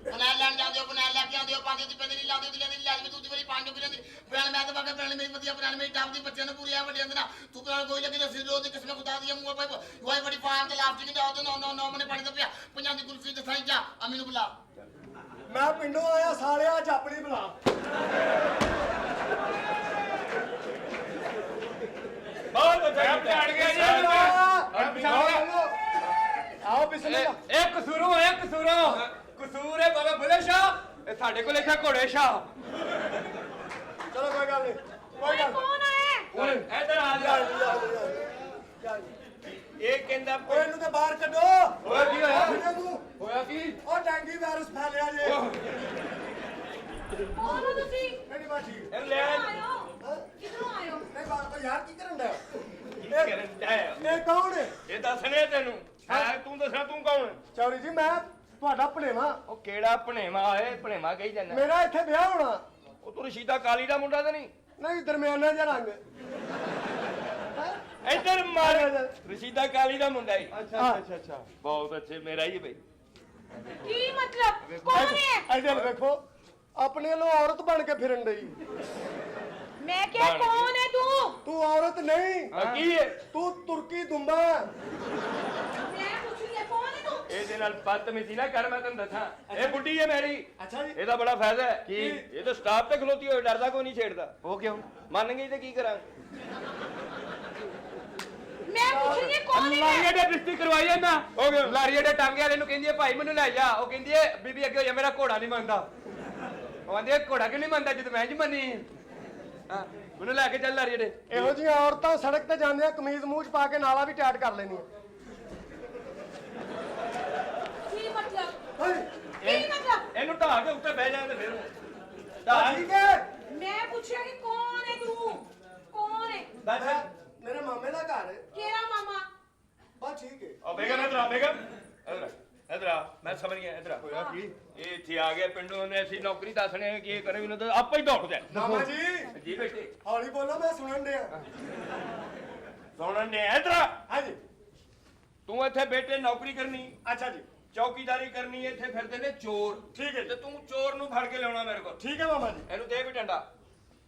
ਬਨਾਲ ਲੈਣ ਜਾਂਦੇ ਹੋ ਬਨਾਲ ਲੈ ਕੇ ਆਉਂਦੇ ਹੋ ਪਾਉਂਦੇ ਦੀ ਪੈਂਦੇ ਨਹੀਂ ਲਾਉਂਦੇ ਦੀ ਲੈਂਦੇ ਨਹੀਂ ਲਾਜ਼ਮੀ ਦੂਜੀ ਵਾਰੀ ਪਾਣੀ ਨੂੰ ਰਹਿੰਦੀ ਬਨਾਲ ਮੈਂ ਤਾਂ ਬਾਕੀ ਬਨਾਲ ਮੇਰੀ ਵਧੀਆ ਬਨਾਲ ਮੇਰੀ ਟਾਪ ਦੀ ਬੱਚਿਆਂ ਨੂੰ ਪੂਰੀ ਆ ਵੱਡੇ ਅੰਦਰ ਨਾ ਤੂੰ ਬਨਾਲ ਕੋਈ ਲੱਗੇ ਦੱਸੀ ਰੋਜ਼ ਦੀ ਕਿਸਮਤ ਖੁਦਾ ਦੀ ਮੂੰਹ ਪਾਈ ਕੋਈ ਬੜੀ ਪਾਣ ਤੇ ਲਾਫਟ ਨਹੀਂ ਜਾਓ ਤੇ ਨੋ ਮਨੇ ਪਾਣੀ ਦਾ ਪਿਆ ਪੰਜਾਂ ਦੀ ਕੁਲਫੀ ਦਸਾਈ ਜਾ ਅਮੀ ਨੂੰ ਬੁਲਾ ਮੈਂ ਪਿੰਡੋਂ ਆਇਆ ਸਾਲਿਆ ਅੱਜ ਆਪਣੀ ਬੁਲਾ ਬਹੁਤ ਅੱਛਾ ਪਛਾਣ ਗਿਆ ਜੀ ਆਓ ਬਿਸਮਿਲ੍ਲਾ ਇਹ ਕਸੂਰੋਂ ਹੈ ਕਸੂਰੋਂ ਕਸੂਰ ਹੈ ਬਾਬਾ ਬੁੱਲੇ ਸ਼ਾਹ ਇਹ ਸਾਡੇ ਕੋਲ ਇੱਥੇ ਘੋੜੇ ਸ਼ਾਹ ਚਲੋ ਕੋਈ ਗੱਲ ਨਹੀਂ ਕੋਈ ਓਏ ਗੱਲ ਕੌਣ ਹੈ ਇੱਧਰ ਆ ਜਾ ਇਹ ਕਹਿੰਦਾ ਓਏ ਇਹਨੂੰ ਤੇ ਬਾਹਰ ਕੱਢੋ ਹੋਇਆ ਕੀ ਹੋਇਆ ਇਹਨੂੰ ਤੂੰ ਹੋਇਆ ਕੀ ਉਹ ਡੈਂਗੀ ਵਾਇਰਸ ਫੈਲਿਆ ਜੇ ਕੌਣ ਹੋ ਤੁਸੀਂ ਨਹੀਂ ਬਾਜੀ ਇਹ ਲੈ ਕਿੱਥੋਂ ਆਏ ਹੋ ਨਹੀਂ ਬਾਬਾ ਯਾਰ ਕੀ ਕਰਨ ਦਾ ਕਰਨ ਡਿਆ। ਇਹ ਕੌਣ ਹੈ ਇਹ ਦੱਸਣੇ ਤੈਨੂੰ ਹੈ ਤੂੰ ਦੱਸਣਾ ਤੂੰ ਕੌਣ ਚੌਰੀ ਜੀ ਮੈਂ ਤੁਹਾਡਾ ਭਣੇਵਾ ਉਹ ਕਿਹੜਾ ਭਣੇਵਾ ਏ ਭਣੇਵਾ ਕਹੀ ਜਾਂਦਾ ਮੇਰਾ ਇੱਥੇ ਵਿਆਹ ਹੋਣਾ ਉਹ ਤੂੰ ਰਸ਼ੀਦਾ ਕਾਲੀ ਦਾ ਮੁੰਡਾ ਤੇ ਨਹੀਂ ਨਹੀਂ ਦਰਮਿਆਨਾ ਜਿਹਾ ਰੰਗ ਇੱਧਰ ਮਾਰ ਰਸ਼ੀਦਾ ਕਾਲੀ ਦਾ ਮੁੰਡਾ ਹੀ ਅੱਛਾ ਬਹੁਤ ਅੱਛੇ ਮੇਰਾ ਹੀ ਬਈ ਕੀ ਮਤਲਬ ਕੌਣ ਹੈ ਇੱਧਰ ਵੇਖੋ ਆਪਣੇ ਵੱਲੋਂ ਔਰਤ ਬਣ ਕੇ ਫਿਰਨ ਡਈ ਮੈਂ ਕਿਹਾ ਕੌਣ ਹੈ ਤੂੰ ਤੂੰ ਔਰਤ ਨਹੀਂ ਕੀ ਹੈ ਤੂੰ ਤੁਰਕੀ ਦੁੰਬਾ ਮੈਂ ਪੁੱਛ ਰਹੀ ਕੌਣ ਹੈ ਤੂੰ ਇਹਦੇ ਨਾਲ ਬਦਤਮੀਜ਼ੀ ਨਾ ਕਰ ਮੈਂ ਤੈਨੂੰ ਦੱਸਾਂ ਇਹ ਬੁੱਢੀ ਹੈ ਮੇਰੀ ਅੱਛਾ ਜੀ ਇਹਦਾ ਬੜਾ ਫਾਇਦਾ ਹੈ ਕੀ ਇਹ ਤਾਂ ਸਟਾਫ ਤੇ ਖਲੋਤੀ ਹੋਈ ਡਰਦਾ ਕੋਈ ਨਹੀਂ ਛੇੜਦਾ ਉਹ ਕਿਉਂ ਮੰਨ ਗਈ ਤੇ ਕੀ ਕਰਾਂ ਮੈਂ ਪੁੱਛ ਰਹੀ ਕੌਣ ਹੈ ਲਾਰੀਏ ਦੇ ਰਿਸ਼ਤੀ ਕਰਵਾਈ ਹੈ ਨਾ ਹੋ ਗਿਆ ਲਾਰੀਏ ਦੇ ਟਾਂਗੇ ਵਾਲੇ ਨੂੰ ਕਹਿੰਦੀ ਹੈ ਭਾਈ ਮੈਨੂੰ ਲੈ ਜਾ ਉਹ ਕਹਿੰਦੀ ਹੈ ਬੀਬੀ ਅੱਗੇ ਹੋ ਜਾ ਮੇਰਾ ਘੋੜਾ ਨਹੀਂ ਮੰਨਦਾ ਉਹ ਕਹਿੰਦੀ ਘੋੜਾ ਕਿਉਂ ਨਹੀਂ ਮੰਨਦਾ ਜਦ ਮੈਂ ਜੀ ਮੰਨੀ ਹਾਂ ਮੈਨੂੰ ਲੈ ਕੇ ਚੱਲ ਲਾਰੀਏ ਦੇ ਇਹੋ ਜਿਹੀਆਂ ਔਰਤਾਂ ਸੜਕ ਤੇ ਜਾਂਦੀਆਂ ਕਮੀਜ਼ ਮੂੰਹ ਚ ਪਾ ਕੇ ਨਾਲਾ ਵੀ ਟਾਈਟ ਕਰ ਲੈਂਦੀਆਂ ਕੀ ਮਤਲਬ ਹਾਏ ਕੀ ਮਤਲਬ ਇਹਨੂੰ ਢਾਹ ਕੇ ਉੱਤੇ ਬਹਿ ਜਾਂਦੇ ਫਿਰ ਠੀਕ ਹੈ ਮੈਂ ਪੁੱਛਿਆ ਕਿ ਕੌਣ ਹੈ ਤੂੰ ਕੌਣ ਹੈ ਮੇਰੇ ਮਾਮੇ ਦਾ ਘਰ ਹੈ ਕਿਹੜਾ ਮਾਮਾ ਬਸ ਠੀਕ ਹੈ ਆ ਬੇਗਮ ਇਧਰ ਆ ਬੇਗਮ ਇਧਰ ਆ ਮੈਂ ਸਮਝ ਗਿਆ ਇਧਰ ਆ ਹੋਇਆ ਕੀ ਇਹ ਇੱਥੇ ਆ ਗਿਆ ਪਿੰਡੋਂ ਨੇ ਅਸੀਂ ਨੌਕਰੀ ਦੱਸਣੇ ਕੀ ਕਰੇ ਇਹਨੂੰ ਤਾਂ ਆਪੇ ਹੀ ਦੌੜ ਜਾ ਮਾਮਾ ਜੀ ਜੀ ਬੇਟੇ ਹੌਲੀ ਬੋਲੋ ਮੈਂ ਸੁਣਨ ਡਿਆ ਸੁਣਨ ਨੇ ਇਧਰ ਹਾਂਜੀ ਤੂੰ ਇੱਥੇ ਬੇਟੇ ਨੌਕਰੀ ਕਰਨੀ ਅੱਛਾ ਜੀ ਚੌਕੀਦਾਰੀ ਕਰਨੀ ਇੱਥੇ ਫਿਰਦੇ ਨੇ ਚੋਰ ਠੀਕ ਹੈ ਤੇ ਤੂੰ ਚੋਰ ਨੂੰ ਫੜ ਕੇ ਲਿਆਉਣਾ ਮੇਰੇ ਕੋਲ ਠੀਕ ਹੈ ਮਾਮਾ ਜੀ ਇਹਨੂੰ ਦੇ ਵੀ ਡੰਡਾ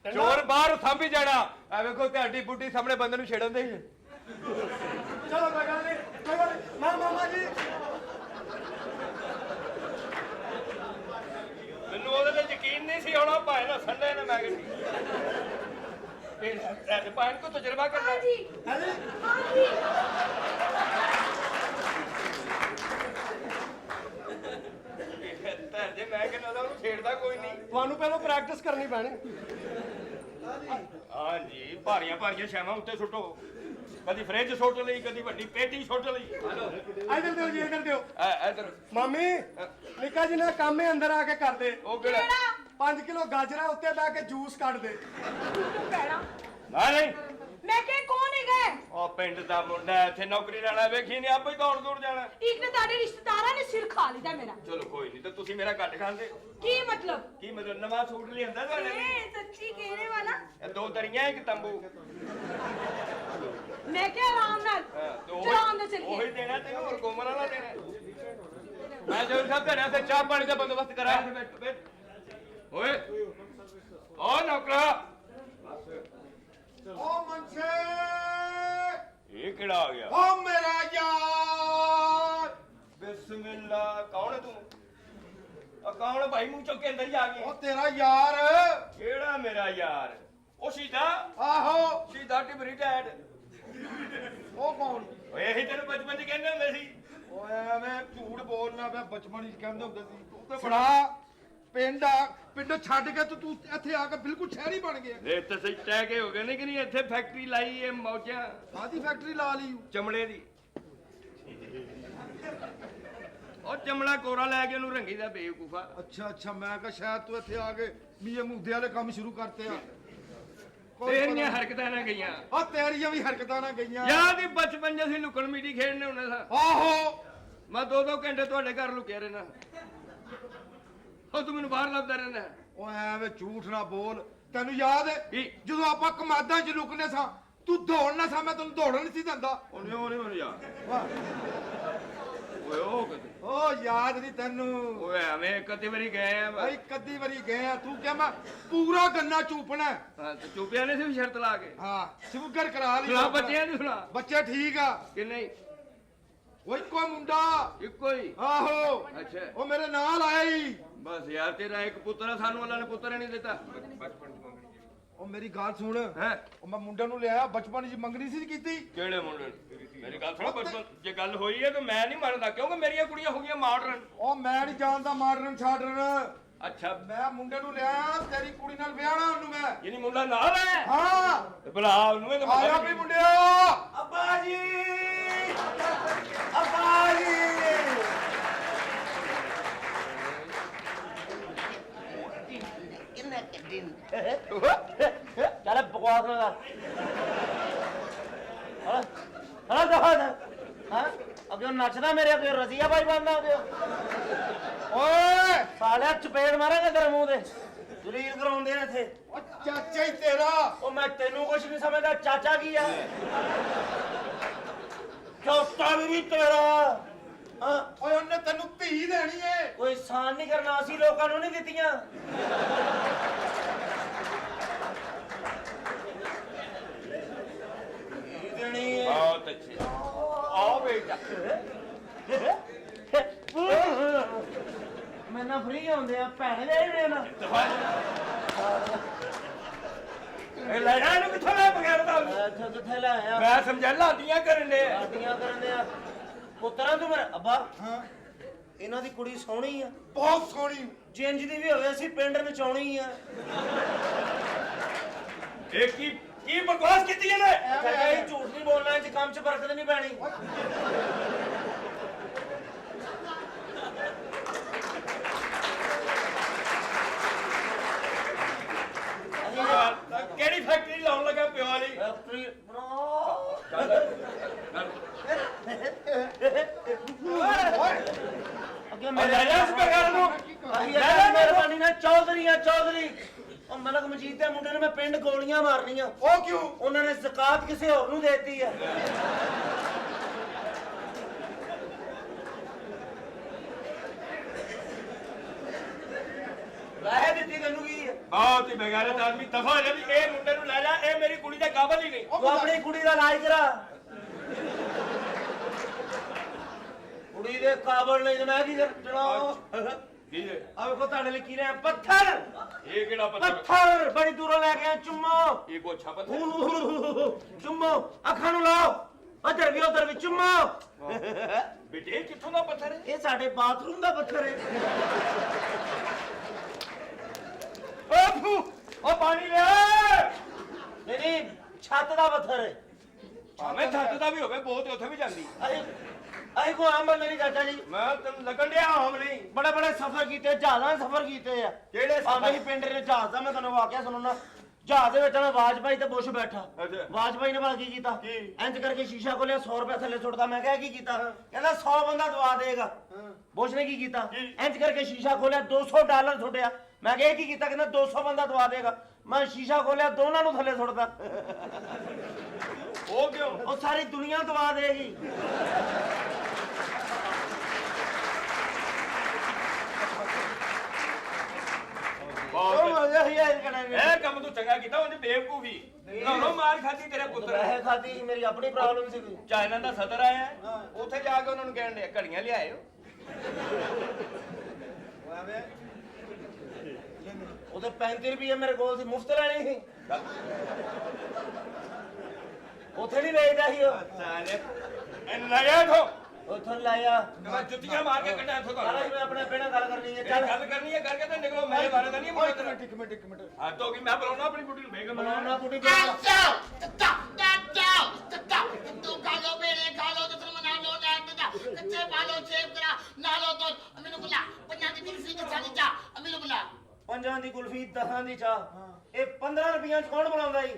ਡੰਡਾ? ਚੋਰ ਬਾਹਰ ਸਾਂਭੀ ਜਾਣਾ ਆ ਵੇਖੋ ਤੁਹਾਡੀ ਬੁੱਢੀ ਸਾਹਮਣੇ ਬੰਦੇ ਨੂੰ ਛੇੜਨ ਦੇ ਚਲੋ ਕੋਈ ਗੱਲ ਨਹੀਂ ਕੋਈ ਗੱਲ ਨਹੀਂ ਮਾਮਾ ਜੀ ਮੈਨੂੰ ਉਹਦੇ ਤੇ ਯਕੀਨ ਨਹੀਂ ਸੀ ਹੋਣਾ ਭਾਵੇਂ ਨਾ ਸੰਡੇ ਨੇ ਮੈਂ ਗੱਡੀ ਇਹ ਭਾਵੇਂ ਕੋ ਤਜਰਬਾ ਕਰਨਾ ਹਾਂ ਜੀ ਹਾਂਜੀ ਹਾਂ ਜੀ ਜੇ ਮੈਂ ਕਹਿੰਦਾ ਉਹਨੂੰ ਛੇੜਦਾ ਕੋਈ ਨਹੀਂ ਤੁਹਾਨੂੰ ਪਹਿਲਾਂ ਪ੍ਰੈਕਟਿਸ ਕਰਨੀ ਪੈਣੀ ਹਾਂਜੀ ਭਾਰੀਆਂ ਭਾਰੀਆਂ ਸ਼ੈਵਾਂ ਉੱਤੇ ਸੁੱਟੋ ਕਦੀ ਫ੍ਰਿਜ ਸੁੱਟ ਲਈ ਕਦੀ ਵੱਡੀ ਪੇਟੀ ਸੁੱਟ ਲਈ ਹਲੋ ਇੱਧਰ ਦਿਓ ਜੀ ਇੱਧਰ ਦਿਓ ਇਧਰ ਮਾਮੀ ਨਿੱਕਾ ਜੀ ਨੇ ਕੰਮ ਹੀ ਅੰਦਰ ਆ ਕੇ ਕਰ ਦੇ ਉਹ ਕਿਹੜਾ ਕਿਹੜਾ 5 ਕਿਲੋ ਗਾਜਰਾਂ ਉੱਤੇ ਬਹਿ ਕੇ ਜੂਸ ਕੱਢ ਦੇ ਤੂੰ ਕਹਿਣਾ ਹਾਂ ਨਹੀਂ ਮੈਂ ਕਿਹਾ ਕੌਣ ਹੈਗਾ ਉਹ ਪਿੰਡ ਦਾ ਮੁੰਡਾ ਇੱਥੇ ਨੌਕਰੀ ਲੈਣਾ ਵੇਖੀ ਨੇ ਆਪੇ ਹੀ ਦੌੜ ਦੌੜ ਜਾਣਾ ਇੱਕ ਨੇ ਤੁਹਾਡੇ ਰਿਸ਼ਤੇਦਾਰਾਂ ਨੇ ਸਿਰ ਖਾ ਲਿਆ ਮੇਰਾ ਚਲੋ ਕੋਈ ਨਹੀਂ ਤੇ ਤੁਸੀਂ ਮੇਰਾ ਘੱਟ ਖਾਂਦੇ ਕੀ ਮਤਲਬ ਕੀ ਮਤਲਬ ਨਵਾਂ ਸੂਟ ਲਿਆਂਦਾ ਤੁਹਾਡੇ ਲਈ ਇਹ ਸੱਚੀ ਕਹਿਣੇ ਵਾਲਾ ਇਹ ਦੋ ਦਰੀਆਂ ਇੱਕ ਤੰਬੂ ਮੈਂ ਕਿਹਾ ਆਰਾਮ ਨਾਲ ਤੇ ਚਲਾਉਣ ਦੇ ਉਹੀ ਚੱਲੀਏ ਦੇਣਾ ਤੈਨੂੰ ਹੋਰ ਕੋਮਰ ਵਾਲਾ ਦੇਣਾ ਮੈਂ ਜੋ ਸਭ ਤੇਰੇ ਤੇ ਚਾਹ ਪਾਣੀ ਦਾ ਬੰਦੋਬਸਤ ਕਰਾਇਆ ਤੇ ਬੈਠ ਬੈਠ ਓਏ ਓ ਨੌਕਰਾ ਓ ਮਨਸੇ ਇਹ ਕਿਹੜਾ ਆ ਗਿਆ ਓ ਮੇਰਾ ਯਾਰ ਬਿਸਮਿਲ੍ਲਾ ਕੌਣ ਹੈ ਤੂੰ ਆ ਕੌਣ ਭਾਈ ਮੂੰਹ ਚੁੱਕ ਕੇ ਅੰਦਰ ਹੀ ਆ ਓ ਗਈ ਤੇਰਾ ਯਾਰ ਕਿਹੜਾ ਮੇਰਾ ਯਾਰ ਉਹ ਸ਼ੀਦਾ ਆਹੋ ਸ਼ੀਦਾ ਟਿਬਰੀ ਡੈਡ ਉਹ ਕੌਣ ਓਏ ਇਹੀ ਤੈਨੂੰ ਬਚਪਨ ਚ ਕਹਿੰਦੇ ਹੁੰਦੇ ਸੀ ਓਏ ਐਵੇਂ ਝੂਠ ਬੋਲਣਾ ਮੈਂ ਬਚਪਨ ਵਿੱਚ ਕਹਿੰਦੇ ਹੁੰਦੇ ਸੀ ਤੂੰ ਤੇ ਬੜਾ ਪਿੰਡ ਛੱਡ ਕੇ ਤੂੰ ਇੱਥੇ ਆ ਕੇ ਬਿਲਕੁਲ ਸ਼ਹਿਰੀ ਬਣ ਗਿਆ ਇਹ ਤਾਂ ਸਹੀ ਤੈ ਕੇ ਹੋ ਗਏ ਨੇ ਕਿ ਨਹੀਂ ਇੱਥੇ ਫੈਕਟਰੀ ਲਾਈ ਇਹ ਮੌਜਾਂ ਕਾਹਦੀ ਫੈਕਟਰੀ ਲਾ ਲਈ ਚਮੜੇ ਦੀ ਉਹ ਚਮੜਾ ਕੋਰਾ ਲੈ ਕੇ ਉਹਨੂੰ ਰੰਗੀ ਦਾ ਬੇਵਕੂਫਾ ਅੱਛਾ ਮੈਂ ਕਿਹਾ ਸ਼ਾਇਦ ਤੂੰ ਇੱਥੇ ਆ ਕੇ ਮੀਏ ਮੁੱਦੇ ਵਾਲੇ ਕੰਮ ਸ਼ੁਰੂ ਕਰਤੇ ਆ ਤੇਰੀਆਂ ਹਰਕਤਾਂ ਨਾ ਗਈਆਂ ਆ ਤੇਰੀਆਂ ਵੀ ਹਰਕਤਾਂ ਨਾ ਗਈਆਂ ਯਾਦ ਹੀ ਬਚਪਨ 'ਚ ਅਸੀਂ ਲੁਕਣ ਮੀਟੀ ਖੇਡਨੇ ਹੁੰਦੇ ਸਾਂ ਆਹੋ ਮੈਂ 2-2 ਘੰਟੇ ਤੁਹਾਡੇ ਘਰ ਲੁਕਿਆ ਰਹਿਣਾ ਉਹ ਤੂੰ ਮੈਨੂੰ ਬਾਹਰ ਲੱਭਦਾ ਰਹਿਣਾ ਓਏ ਐਵੇਂ ਝੂਠ ਨਾ ਬੋਲ ਤੈਨੂੰ ਯਾਦ ਹੈ ਕੀ? ਜਦੋਂ ਆਪਾਂ ਕਮਾਦਾਂ 'ਚ ਲੁਕਨੇ ਸਾਂ ਤੂੰ ਦੌੜਨਾ ਸਾਂ ਮੈਂ ਤੈਨੂੰ ਦੌੜਨ ਨਹੀਂ ਸੀ ਦਿੰਦਾ ਉਹਨੇ ਮੈਨੂੰ ਯਾਦ ਵਾਹ ਓਏ ਉਹ ਕਿਤੇ ਉਹ ਯਾਦ ਨਹੀਂ ਤੈਨੂੰ ਓਏ ਐਵੇਂ ਕਦੇ ਵਾਰੀ ਗਏ ਆ ਭਾਈ ਕਦੀ ਵਾਰੀ ਗਏ ਆ ਤੂੰ ਕਿਹਾ ਮੈਂ ਪੂਰਾ ਗੰਨਾ ਚੂਪਣਾ ਹੈ। ਹਾਂ ਤੇ ਚੁੱਪਿਆ ਨੇ ਸੀ ਸ਼ਰਤ ਲਾ ਕੇ ਹਾਂ ਸ਼ੁਗਰ ਕਰਾ ਲਈ ਸੁਣਾ ਬੱਚਿਆਂ ਦੀ ਸੁਣਾ ਬੱਚਾ ਠੀਕ ਆ ਕਿ ਨਹੀਂ ਉਹ ਇੱਕੋ ਮੁੰਡਾ ਇੱਕੋ ਹੀ ਆਹੋ ਅੱਛਾ ਉਹ ਮੇਰੇ ਨਾਲ ਆਇਆ ਹੀ ਬਸ ਯਾਰ ਤੇਰਾ ਇੱਕ ਪੁੱਤਰ ਆ ਸਾਨੂੰ ਅੱਲਾ ਨੇ ਪੁੱਤਰ ਹੀ ਨਹੀਂ ਦਿੱਤਾ ਉਹ ਮੇਰੀ ਗੱਲ ਸੁਣ ਹੈ ਉਹ ਮੈਂ ਮੁੰਡੇ ਨੂੰ ਲਿਆਇਆ ਬਚਪਨ 'ਚ ਮੰਗਣੀ ਸੀ ਕੀਤੀ ਕਿਹੜੇ ਮੁੰਡੇ ਨੂੰ? ਮੇਰੀ ਗੱਲ ਸੁਣੋ ਬਚਪਨ ਜੇ ਗੱਲ ਹੋਈ ਹੈ ਤਾਂ ਮੈਂ ਨਹੀਂ ਮੰਨਦਾ ਕਿਉਂਕਿ ਮੇਰੀਆਂ ਕੁੜੀਆਂ ਹੋ ਗਈਆਂ ਮਾਡਰਨ ਉਹ ਮੈਂ ਨਹੀਂ ਜਾਣਦਾ ਮਾਡਰਨ ਛਾਡਰਨ ਅੱਛਾ ਮੈਂ ਮੁੰਡੇ ਨੂੰ ਲਿਆਇਆ ਤੇਰੀ ਕੁੜੀ ਨਾਲ ਵਿਆਹਣਾ ਉਹਨੂੰ ਮੈਂ ਯਾਨੀ ਮੁੰਡਾ ਨਾਲ ਹੈ ਹਾਂ ਤੇ ਬੁਲਾ ਉਹਨੂੰ ਇਹ ਤਾਂ ਆਇਆ ਵੀ ਮੁੰਡਿਆ ਅੱਬਾ ਜੀ ਅੱਬਾ ਜੀ ਕਿੰਨੇ ਦਿਨ ਚੱਲ ਬਕਵਾਸ ਨਾ ਕਰ ਹਾਂ ਦਫਾ ਹਾਂ ਅੱਗੇ ਨੱਚਦਾ ਮੇਰੇ ਅੱਗੇ ਰਜ਼ੀਆ ਬਾਈ ਬਣਦਾ ਅੱਗੇ ਓਏ ਸਾਲਿਆ ਚਪੇੜ ਮਾਰਾਂਗੇ ਤੇਰੇ ਮੂੰਹ ਤੇ ਦਲੀਲ ਕਰਾਉਂਦੇ ਨੇ ਇੱਥੇ ਉਹ ਚਾਚਾ ਹੀ ਤੇਰਾ ਉਹ ਮੈਂ ਤੈਨੂੰ ਕੁਛ ਨਹੀਂ ਸਮਝਦਾ ਚਾਚਾ ਕੀ ਆ ਚੌਥਾ ਵੀ ਤੇਰਾ ਹਾਂ ਓਏ ਉਹਨੇ ਤੈਨੂੰ ਧੀ ਦੇਣੀ ਏ ਕੋਈ ਸਾਨ ਨਹੀਂ ਕਰਨਾ ਅਸੀਂ ਲੋਕਾਂ ਨੂੰ ਨਹੀਂ ਦਿੱਤੀਆਂ ਦੇਣੀ ਹੈ ਬਹੁਤ ਅੱਛੇ ਆਓ ਬੇਟਾ ਮੈਨਾਂ ਫ੍ਰੀ ਹੁੰਦੇ ਆ ਭੈਣੇ ਦੇ ਨਾ ਇਹ ਲੈਣਾ ਇਹਨੂੰ ਕਿੱਥੋਂ ਲੈ ਬਗੈਰ ਦਾ ਇੱਥੇ ਕਿੱਥੇ ਲੈ ਆਇਆ ਮੈਂ ਸਮਝਾ ਲਾਦੀਆਂ ਕਰਨ ਦੇ ਆਡੀਆਂ ਕਰਨ ਦੇ ਆ ਪੁੱਤਰਾਂ ਤੂੰ ਮੇਰਾ ਅੱਬਾ ਹਾਂ ਇਹਨਾਂ ਦੀ ਕੁੜੀ ਸੋਹਣੀ ਆ ਬਹੁਤ ਸੋਹਣੀ ਜਿੰਜ ਦੀ ਵੀ ਹੋਵੇ ਅਸੀਂ ਪਿੰਡ ਨਚਾਉਣੀ ਆ ਇਹ ਕੀ ਬਕਵਾਸ ਕੀਤੀ ਇਹਨੇ ਚਾਚਾ ਇਹ ਝੂਠ ਨਹੀਂ ਬੋਲਣਾ ਇਹ ਕੰਮ 'ਚ ਬਰਕਤ ਨਹੀਂ ਪੈਣੀ ਕਿਹੜੀ ਫੈਕਟਰੀ ਲਾਉਣ ਲੱਗਾ ਪਿਓ ਵਾਲੀ ਫੈਕਟਰੀ ਬਣਾਓ ਅੱਗੇ ਲੈ ਜਾ ਇਸ ਬਗੈਰ ਨੂੰ ਮਿਹਰਬਾਨੀ ਨਾਲ ਚੌਧਰੀ ਉਹ ਮਲਕ ਮਜੀਦ ਦੇ ਮੁੰਡੇ ਨੂੰ ਮੈਂ ਪਿੰਡ ਗੋਲੀਆਂ ਮਾਰਨੀਆਂ ਉਹ ਕਿਉਂ ਉਹਨਾਂ ਨੇ ਜ਼ਕਾਤ ਕਿਸੇ ਹੋਰ ਨੂੰ ਦੇਤੀ ਆ ਲੈ ਦਿੱਤੀ ਤੈਨੂੰ ਕੀ ਹੈ ਬਹੁਤ ਹੀ ਬੇਗੈਰਤ ਆਦਮੀ ਦਫਾ ਹੋ ਜਾ ਵੀ ਇਹ ਮੁੰਡੇ ਨੂੰ ਲੈ ਜਾ ਇਹ ਮੇਰੀ ਕੁੜੀ ਦਾ ਕਾਬਲ ਹੀ ਨਹੀਂ ਤੂੰ ਆਪਣੀ ਕੁੜੀ ਦਾ ਇਲਾਜ ਕਰਾ ਕੁੜੀ ਦੇ ਕਾਬਲ ਨਹੀਂ ਤੇ ਮੈਂ ਕੀ ਕਰਨਾ ਕੀ ਹੈ ਆ ਵੇਖੋ ਤੁਹਾਡੇ ਲਈ ਕੀ ਲਿਆ ਪੱਥਰ ਇਹ ਕਿਹੜਾ ਪੱਥਰ ਪੱਥਰ ਬੜੀ ਦੂਰੋਂ ਲੈ ਕੇ ਆਇਆ ਚੁੰਮੋ ਇਹ ਕੋ ਅੱਛਾ ਪੱਥਰ ਚੁੰਮੋ ਅੱਖਾਂ ਨੂੰ ਲਾਓ ਉਧਰ ਵੀ ਚੁੰਮੋ ਬੇਟੇ ਇਹ ਕਿੱਥੋਂ ਦਾ ਪੱਥਰ ਹੈ ਇਹ ਸਾਡੇ ਬਾਥਰੂਮ ਦਾ ਪੱਥਰ ਹੈ ਉਹ ਪਾਣੀ ਲਿਆ ਨਹੀਂ ਛੱਤ ਦਾ ਪੱਥਰ ਹੈ ਭਾਵੇਂ ਛੱਤ ਦਾ ਵੀ ਹੋਵੇ ਬਹੁਤ ਉੱਥੇ ਵੀ ਜਾਂਦੀ ਅਸੀਂ ਕੋ ਆਮ ਬੰਦੇ ਨਹੀਂ ਚਾਚਾ ਜੀ ਮੈਂ ਤੈਨੂੰ ਲੱਗਣ ਡਿਆ ਆਮ ਨਹੀਂ ਬੜੇ ਸਫ਼ਰ ਕੀਤੇ ਜਹਾਜ਼ਾਂ ਸਫ਼ਰ ਕੀਤੇ ਆ ਕਿਹੜੇ ਭਾਵੇਂ ਹੀ ਪਿੰਡ ਦੇ ਜਹਾਜ਼ ਦਾ ਮੈਂ ਤੁਹਾਨੂੰ ਵਾਕਿਆ ਸੁਣਾਉਣਾ ਜਹਾਜ਼ ਦੇ ਵਿੱਚ ਮੈਂ ਵਾਜਪਾਈ ਤੇ ਬੁਸ਼ ਬੈਠਾ ਅੱਛਾ। ਵਾਜਪਾਈ ਨੇ ਭਲਾ ਕੀ ਕੀਤਾ ਕੀ? ਇੰਜ ਕਰਕੇ ਸ਼ੀਸ਼ਾ ਖੋਲਿਆ 100 ਰੁਪਏ ਥੱਲੇ ਸੁੱਟਦਾ ਮੈਂ ਕਿਹਾ ਕੀ ਕੀਤਾ ਕਹਿੰਦਾ 100 ਬੰਦਾ ਦਵਾ ਦੇਗਾ ਬੁਸ਼ ਨੇ ਕੀ ਕੀਤਾ ਇੰਜ ਕਰਕੇ ਸ਼ੀਸ਼ਾ ਖੋਲਿਆ $200 ਸੁੱਟਿਆ ਮੈਂ ਕਿਹਾ ਇਹ ਕੀ ਕੀਤਾ ਕਹਿੰਦਾ 200 ਬੰਦਾ ਦਵਾ ਦੇਗਾ ਮੈਂ ਸ਼ੀਸ਼ਾ ਖੋਲਿਆ ਦੋਨਾਂ ਨੂੰ ਥੱਲੇ ਸੁੱਟਦਾ ਉਹ ਕਿਉਂ ਉਹ ਸਾਰੀ ਦੁਨੀਆ ਦਵਾ ਦੇਗੀ ਉਹ ਮਜ਼ਾ ਹੀ ਆਇਆ ਕਰਾਂਗੇ ਇਹ ਕੰਮ ਤੂੰ ਚੰਗਾ ਕੀਤਾ ਉਹਨੇ ਬੇਵਕੂਫੀ ਘਰੋਂ ਮਾਰ ਖਾਦੀ ਤੇਰੇ ਪੁੱਤਰ ਮੈਂ ਖਾਦੀ ਸੀ, ਮੇਰੀ ਆਪਣੀ ਪ੍ਰੋਬਲਮ ਸੀ ਕੋਈ ਚਾਈਨਾ ਦਾ ਸਦਰ ਆਇਆ ਉੱਥੇ ਜਾ ਕੇ ਉਹਨਾਂ ਨੂੰ ਕਹਿਣ ਦੇ ਘੜੀਆਂ ਲਿਆਇਓ ਉਹਦੇ 35 ਰੁਪਏ ਮੇਰੇ ਕੋਲ ਸੀ ਮੁਫਤ ਲੈਣੀ ਸੀ ਉੱਥੇ ਨਹੀਂ ਵੇਚਦਾ ਸੀ ਉਹ ਸਾਲੇ ਇਹ ਲਾਇਆ ਥੋ ਉੱਥੋਂ ਲਾਇਆ ਮੈਂ ਜੁੱਤੀਆਂ ਮਾਰ ਕੇ ਕੱਢਿਆ ਇੱਥੋਂ ਸਾਰਾ ਤੁਹਾਨੂੰ ਹੀ ਮੈਂ ਆਪਣੇ ਪਿੰਡ ਗੱਲ ਕਰਨੀ ਹੈ ਇਹ ਚੱਲ ਗੱਲ ਕਰਨੀ ਹੈ ਕਰਕੇ ਤੇ ਨਿਕਲੋ ਮੇਰੇ ਬਾਰੇ ਦਾ ਨਹੀਂ ਮੁੰਡਾ ਤੇਰਾ ਇੱਕ ਮਿੰਟ ਹਾਂ ਤੋਂ ਕਿ ਮੈਂ ਬੁਲਾਉਣਾ ਆਪਣੀ ਬੁੱਢੀ ਨੂੰ ਬੇਗਮ ਬਣਾਉਣਾ ਕੁੜੀ ਤੂੰ ਖਾ ਲੋ ਬੇੜੇ ਖਾ ਲੋ ਤੇ ਮਨਾ ਲੋ ਨਾ ਕੱਚੇ ਪਾਲੋ ਚੇਪ ਕਰਾ ਨਾ ਲੋ ਤੋਂ ਮੈਨੂੰ ਬੁਲਾ ਪੰਜਾਂ ਦੀ ਕੁਲਫੀ ਤੇ ਚਾਲੀ ਚਾ ਮੈਨੂੰ ਬੁਲਾ ਪੰਜਾਂ ਦੀ ਕੁਲਫੀ 10 ਦੀ ਚਾਹ ਇਹ 15 ਰੁਪਈਆਂ ਚ ਕੌਣ ਬਣਾਉਂਦਾ ਈ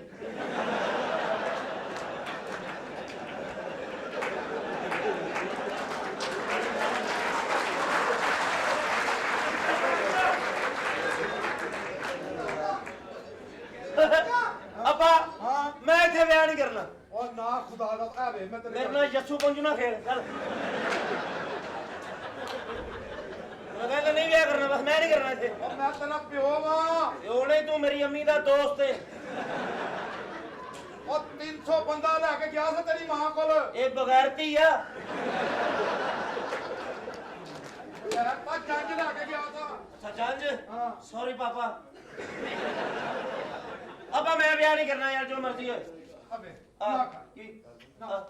ਅੱਬਾ ਮੈਂ ਇੱਥੇ ਵਿਆਹ ਨਹੀਂ ਕਰਨਾ ਉਹ ਨਾ ਖੁਦਾ ਦਾ ਆ ਵੇ ਮੈਂ ਤੇਰੇ ਮੇਰੇ ਨਾਲ ਯੱਸੂ ਪੰਜੂ ਨਾ ਖੇਡ ਚੱਲ ਮੈਂ ਕਹਿੰਦਾ ਨਹੀਂ ਵਿਆਹ ਕਰਨਾ ਬਸ ਮੈਂ ਨਹੀਂ ਕਰਨਾ ਇੱਥੇ ਉਹ ਮੈਂ ਤੇਰਾ ਪਿਓ ਵਾਂ ਤੇ ਉਹਨੇ ਤੂੰ ਮੇਰੀ ਅੰਮੀ ਦਾ ਦੋਸਤ ਏ ਉਹ 300 ਬੰਦਾ ਲੈ ਕੇ ਗਿਆ ਸੀ ਤੇਰੀ ਮਾਂ ਕੋਲ ਇਹ ਬਗੈਰਤੀ ਆ ਤੇਰਾ ਤਾਂ ਜੰਜ ਲੈ ਕੇ ਗਿਆ ਸੀ ਸਚੰਜ ਹਾਂ। ਸੌਰੀ ਪਾਪਾ ਅਬਾ ਮੈਂ ਵਿਆਹ ਨਹੀਂ ਕਰਨਾ ਯਾਰ ਜੋ ਮਰਜ਼ੀ ਹੋਏ ਅਬੇ ਆ ਨਾ ਕਰ। ਕੀ ਆ,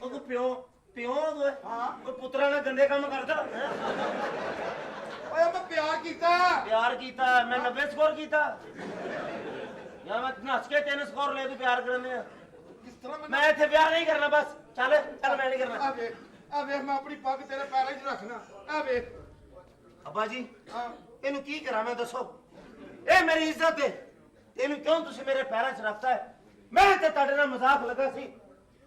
ਉਹ ਕੋ ਪਿਓ ਓਏ ਹਾਂ। ਕੋਈ ਪੁੱਤਰਾਂ ਨਾਲ ਗੰਦੇ ਕੰਮ ਕਰਦਾ ਹੈਂ? ਓਏ ਮੈਂ ਪਿਆਰ ਕੀਤਾ ਪਿਆਰ ਕੀਤਾ ਮੈਂ 90 ਸਕੋਰ ਕੀਤਾ ਯਾਰ ਮੈਂ ਨੱਸ ਕੇ 3 ਸਕੋਰ ਲੈ ਤੂੰ ਪਿਆਰ ਕਰਨੇ ਆ ਕਿਸ ਤਰ੍ਹਾਂ ਮੈਨੂੰ ਮੈਂ ਇੱਥੇ ਵਿਆਹ ਨਹੀਂ ਕਰਨਾ ਬਸ ਚੱਲ ਮੈਂ ਨਹੀਂ ਕਰਨਾ ਆ ਵੇਖ ਮੈਂ ਆਪਣੀ ਪੱਗ ਤੇਰੇ ਪੈਰਾਂ 'ਚ ਰੱਖਣਾ ਆ ਵੇਖ ਅੱਬਾ ਜੀ ਹਾਂ ਇਹਨੂੰ ਕੀ ਕਰਾਂ ਮੈਂ ਦੱਸੋ ਇਹ ਮੇਰੀ ਇੱਜ਼ਤ ਹੈ ਇਹਨੂੰ ਕਿਉਂ ਤੁਸੀਂ ਮੇਰੇ ਪੈਰਾਂ 'ਚ ਰੱਖਤਾ ਹੈ ਮੈਂ ਤੇ ਤੁਹਾਡੇ ਨਾਲ ਮਜ਼ਾਕ ਲੱਗਾ ਸੀ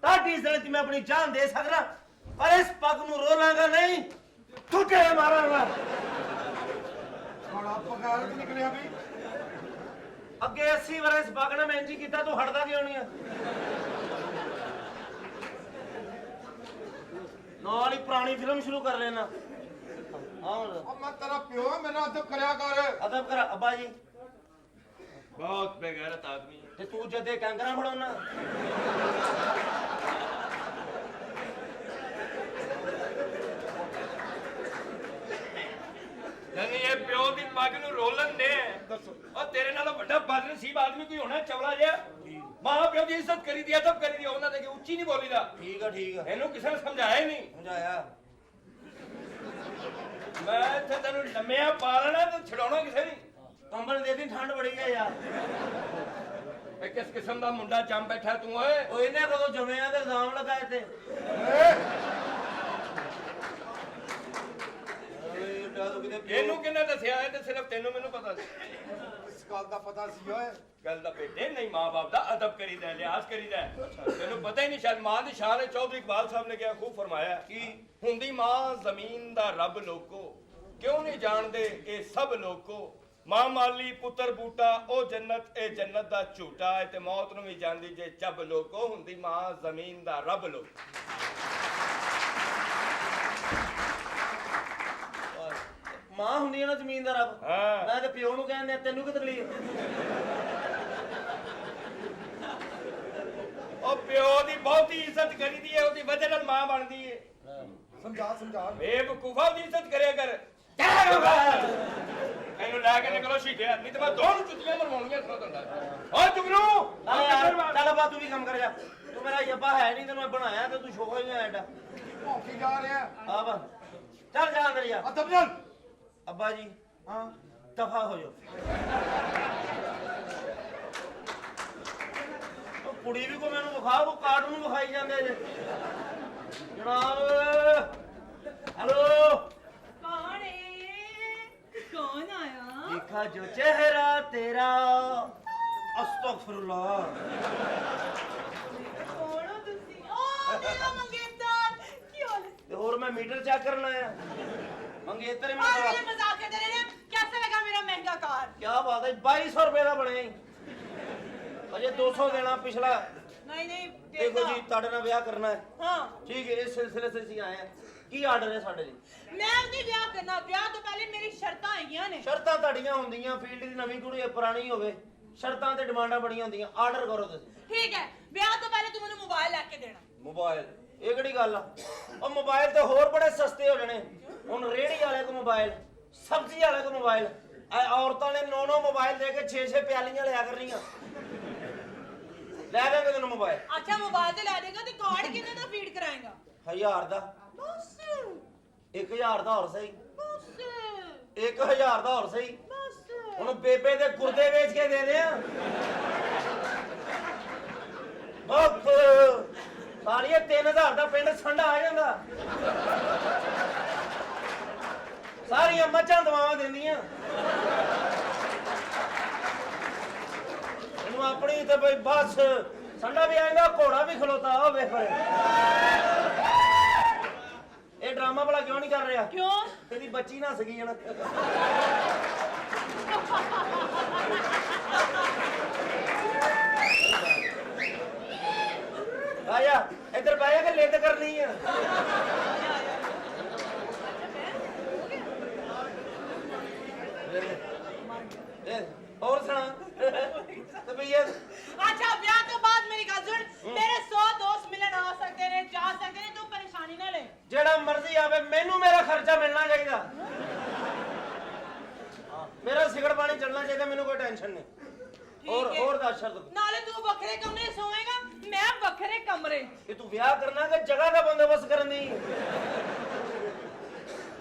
ਤੁਹਾਡੀ ਇੱਜ਼ਤ ਮੈਂ ਆਪਣੀ ਜਾਨ ਦੇ ਸਕਦਾ ਪਰ ਇਸ ਪੱਗ ਨੂੰ ਰੋਲਾਂਗਾ ਨਹੀਂ ਠੁੱਕੇ ਮਾਰਾਂਗਾ ਬੜਾ ਪਗਾਰਤ ਨਿਕਲਿਆ ਵੀ ਅੱਗੇ 80 ਵਾਰ ਇਸ ਪੱਗ ਨਾਲ ਮੈਂ ਇੰਜ ਹੀ ਕੀਤਾ ਤੂੰ ਹਟਦਾ ਕਿਉਂ ਨਹੀਂ ਆ ਨਾਲ ਹੀ ਪੁਰਾਣੀ ਫਿਲਮ ਸ਼ੁਰੂ ਕਰ ਲੈਣਾ ਉਹ ਮੈਂ ਤੇਰਾ ਪਿਓ ਮੇਰਾ ਅਦਬ ਕਰਿਆ ਕਰ ਅਦਬ ਕਰ ਅੱਬਾ ਜੀ ਬਹੁਤ ਬੇਗੈਰਤ ਆਦਮੀ ਤੇ ਤੂੰ ਜਦੇ ਕੰਗਰਾ ਫੜਾਉਣਾ ਨਹੀਂ ਇਹ ਪਿਓ ਦੀ ਪੱਗ ਨੂੰ ਰੋਲਣ ਨੇ ਦੱਸੋ ਉਹ ਤੇਰੇ ਨਾਲੋਂ ਵੱਡਾ ਬਦਨਸੀਬ ਆਦਮੀ ਕੋਈ ਹੋਣਾ ਚਵਲਾ ਜਿਹਾ ਮਾਂ ਪਿਓ ਦੀ ਇੱਜ਼ਤ ਕਰੀ ਦੀ ਅਦਬ ਕਰੀ ਦੀ ਉਹਨਾਂ ਦੇ ਉੱਚੀ ਨਹੀਂ ਬੋਲੀਦਾ ਠੀਕ ਆ ਇਹਨੂੰ ਕਿਸੇ ਨੇ ਸਮਝਾਇਆ ਹੀ ਨਹੀਂ ਸਮਝਾਇਆ ਮੈਂ ਇੱਥੇ ਤੈਨੂੰ ਲੰਮਿਆ ਪਾ ਲੈਣਾ ਤੇ ਛਡਾਉਣਾ ਕਿਸੇ ਨਹੀਂ ਕੰਬਲ ਦੇ ਦੀ ਠੰਡ ਬੜੀ ਹੈ ਯਾਰ ਇਹ ਕਿਸ ਕਿਸਮ ਦਾ ਮੁੰਡਾ ਜੰਮ ਬੈਠਾ ਤੂੰ ਓਏ ਉਹ ਇਹਨੇ ਕਦੋਂ ਜੰਮਿਆ ਤੇ ਇਲਜ਼ਾਮ ਲਗਾਏ ਤੇ ਇਹਨੂੰ ਕਿਹਨੇ ਦੱਸਿਆ ਇਹ ਤੇ ਸਿਰਫ ਤੈਨੂੰ ਮੈਨੂੰ ਪਤਾ ਸੀ ਇਸ ਗੱਲ ਦਾ ਪਤਾ ਸੀ ਓਏ ਗੱਲ ਦਾ ਬੇਟੇ ਨਹੀਂ ਮਾਂ-ਬਾਪ ਦਾ ਅਦਬ ਕਰੀਦਾ ਲਿਹਾਜ਼ ਕਰੀਦਾ ਤੈਨੂੰ ਪਤਾ ਹੀ ਨਹੀਂ ਸ਼ਾਇਦ ਮਾਂ ਦੀ ਸ਼ਾਨ ਹੈ ਚੌਧਰੀ ਇਕਬਾਲ ਸਾਹਿਬ ਨੇ ਕਿਹਾ ਖੂਬ ਫਰਮਾਇਆ ਕਿ ਹੁੰਦੀ ਮਾਂ ਜ਼ਮੀਨ ਦਾ ਰੱਬ ਲੋਕੋ ਕਿਉਂ ਨਹੀਂ ਜਾਣਦੇ ਇਹ ਸਭ ਲੋਕੋ ਮਾਂ ਮਾਲੀ ਪੁੱਤਰ ਬੂਟਾ ਉਹ ਜੰਨਤ ਇਹ ਜੰਨਤ ਦਾ ਝੂਟਾ ਹੈ ਤੇ ਮੌਤ ਨੂੰ ਵੀ ਜਾਂਦੀ ਜੇ ਚੱਬ ਲੋਕੋ ਹੁੰਦੀ ਮਾਂ ਜ਼ਮੀਨ ਦਾ ਰੱਬ ਲੋਕੋ ਮਾਂ ਹੁੰਦੀ ਹੈ ਨਾ ਜ਼ਮੀਨ ਦਾ ਰੱਬ ਹਾਂ। ਮੈਂ ਤੇ ਪਿਓ ਨੂੰ ਕਹਿੰਦੇ ਤੈਨੂੰ ਕੀ ਤਕਲੀਫ ਉਹ ਪਿਓ ਦੀ ਬਹੁਤੀ ਇੱਜ਼ਤ ਕਰੀਦੀ ਹੈ ਉਹਦੀ ਵਜ੍ਹਾ ਨਾਲ ਮਾਂ ਬਣਦੀ ਹੈ ਸਮਝਾ ਬੇਵਕੂਫਾ ਦੀ ਇੱਜ਼ਤ ਕਰਿਆ ਕਰ ਇਹਨੂੰ ਲੈ ਕੇ ਨਿਕਲੋ ਸ਼ੀਟਿਆ ਨਹੀਂ ਤੇ ਮੈਂ ਦੋਨੋਂ ਜੁੱਤੀਆਂ ਮਰਵਾਉਣੀਆਂ ਤੁਹਾਡਾ ਓ ਜੁਗਨੂ ਚੱਲ ਬਾ ਤੂੰ ਵੀ ਕੰਮ ਕਰ ਜਾ ਤੂੰ ਮੇਰਾ ਯੱਬਾ ਹੈ ਨਹੀਂ ਤੈਨੂੰ ਮੈਂ ਬਣਾਇਆ ਤੇ ਤੂੰ ਸ਼ੋਭਾ ਹੀ ਐਡਾ ਭੌਂਕੀ ਜਾ ਰਿਹਾ ਆ ਬਾ ਚੱਲ ਜਾ ਅੰਦਰ ਜਾ ਅਦਬ ਨਾਲ ਅੱਬਾ ਜੀ ਹਾਂ ਦਫਾ ਹੋ ਜਾਓ ਉਹ ਕੁੜੀ ਵੀ ਕੋ ਮੈਨੂੰ ਵਿਖਾ ਕੋ ਕਾਰਡ ਨੂੰ ਵਿਖਾਈ ਜਾਂਦੇ ਜੇ ਜਨਾਬ ਹੈਲੋ ਕੌਣ ਕੌਣ ਆਇਆ देखा जो चेहरा तेरा अस्तगफिरुल्लाह ਕੌਣ ਹੋ ਤੁਸੀਂ ਓ ਮੇਰਾ ਮੰਗੇਤਰ ਕੀ ਹਾਲ ਹੈ ਤੇ ਹੋਰ ਮੈਂ ਮੀਟਰ ਚੈੱਕ ਕਰਨ ਆਇਆ ਮੰਗੇਤਰ ਆ ਮੇਰੇ ਮੈਂ मजाक कर रहे हैं कैसा लगा मेरा महंगा कार ਕੀ ਬਾਤ ਹੈ 2200 ਰੁਪਏ ਦਾ ਬਣਿਆ ਜੀ ਅਜੇ 200 ਦੇਣਾ ਪਿਛਲਾ नहीं नहीं ਦੇਖੋ ਜੀ ਤੁਹਾਡੇ ਨਾਲ ਵਿਆਹ ਕਰਨਾ ਹੈ हाँ ਠੀਕ ਹੈ ਇਸ ਸਿਲਸਿਲੇ ਸੇ ਅਸੀਂ ਆਏ ਹਾਂ ਕੀ ਆਰਡਰ ਹੈ ਸਾਡੇ ਲਈ मैं नहीं ब्याह करना ब्याह तो पहले मेरी शर्तां हैगियां ने ਸ਼ਰਤਾਂ ਤੁਹਾਡੀਆਂ ਹੁੰਦੀਆਂ ਫੀਲਡ ਦੀ ਨਵੀਂ ਕੁੜੀ ਹੈ ਪੁਰਾਣੀ ਹੋਵੇ ਸ਼ਰਤਾਂ ਤੇ ਡਿਮਾਂਡਾਂ ਬੜੀਆਂ ਹੁੰਦੀਆਂ ਆਰਡਰ ਕਰੋ ਤੁਸੀਂ ठीक है ब्याह तो पहले तू मैंने मोबाइल लेके देना ਮੋਬਾਈਲ ਇਹ ਕਿਹੜੀ ਗੱਲ ਆ ਉਹ ਮੋਬਾਈਲ ਤਾਂ ਹੋਰ ਬੜੇ ਸਸਤੇ ਹੋ ਜਾਣੇ ਹੁਣ ਰੇੜੀ ਵਾਲੇ ਕੋ ਮੋਬਾਈਲ ਸਬਜ਼ੀ ਵਾਲੇ ਕੋ ਮੋਬਾਈਲ ਔਰਤਾਂ ਨੇ 9 ਮੋਬਾਈਲ ਦੇ ਕੇ 6 ਪਿਆਲੀਆਂ ਲਿਆ ਕਰਨੀਆਂ ਲੈ ਦੇਂਗੇ ਤੈਨੂੰ ਮੋਬਾਈਲ अच्छा मोबाइल तो ला देगा तो कार्ड कितने का फीड कराएगा 1000 ਦਾ बस 1000 ਦਾ ਹੋਰ ਸਹੀ बस 1000 ਦਾ ਹੋਰ ਸਹੀ बस ਹੁਣ ਬੇਬੇ ਦੇ ਗੁਰਦੇ ਵੇਚ ਕੇ ਦੇ ਦੇ ਆ ਬੱਕ ਸਾਲੀਏ 3000 ਦਾ ਪਿੰਡ ਸੰਡਾ ਆ ਜਾਂਦਾ ਸਾਰੀਆਂ ਮੱਝਾਂ ਦਵਾਵਾਂ ਦਿੰਦੀਆਂ ਇਹਨੂੰ ਆਪਣੀ ਤੇ ਬਈ ਬਸ ਸੰਡਾ ਵੀ ਆਏਗਾ ਘੋੜਾ ਵੀ ਖਲੋਤਾ ਹੋਵੇ ਫਿਰ ਇਹ ਡਰਾਮਾ ਭਲਾ ਕਿਉਂ ਨਹੀਂ ਕਰ ਰਿਹਾ क्यों ਇਹਦੀ ਬੱਚੀ ਨਾ ਸਕੀ ਜਣ ਆਇਆ ਇੱਧਰ ਬਹਿ ਜਾ ਕਿ ਲਿੱਦ ਕਰਨੀ ਆ ਹੋਰ ਸੁਣਾ ਤੇ ਭਈਆ अच्छा ब्याह तो बाद मेरी गल सुन मेरे 100 दोस्त मिलन आ सकते ने जा सकते ने तू परेशानी ना ले ਜਿਹੜਾ ਮਰਜ਼ੀ ਆਵੇ ਮੈਨੂੰ ਮੇਰਾ ਖਰਚਾ ਮਿਲਣਾ ਚਾਹੀਦਾ ਮੇਰਾ ਸਿਗੜ ਪਾਣੀ ਚੱਲਣਾ ਚਾਹੀਦਾ ਮੈਨੂੰ ਕੋਈ ਟੈਨਸ਼ਨ ਨਹੀਂ ਹੋਰ ਦੱਸ ਸ਼ਰਤ नाले तू बखरे कमरे सोएगा मैं बखरे कमरे ਕਿ ਤੂੰ ਵਿਆਹ ਕਰਨਾ ਕਿ ਜਗ੍ਹਾ ਦਾ ਬੰਦੋਬਸਤ ਕਰਨ ਦੀ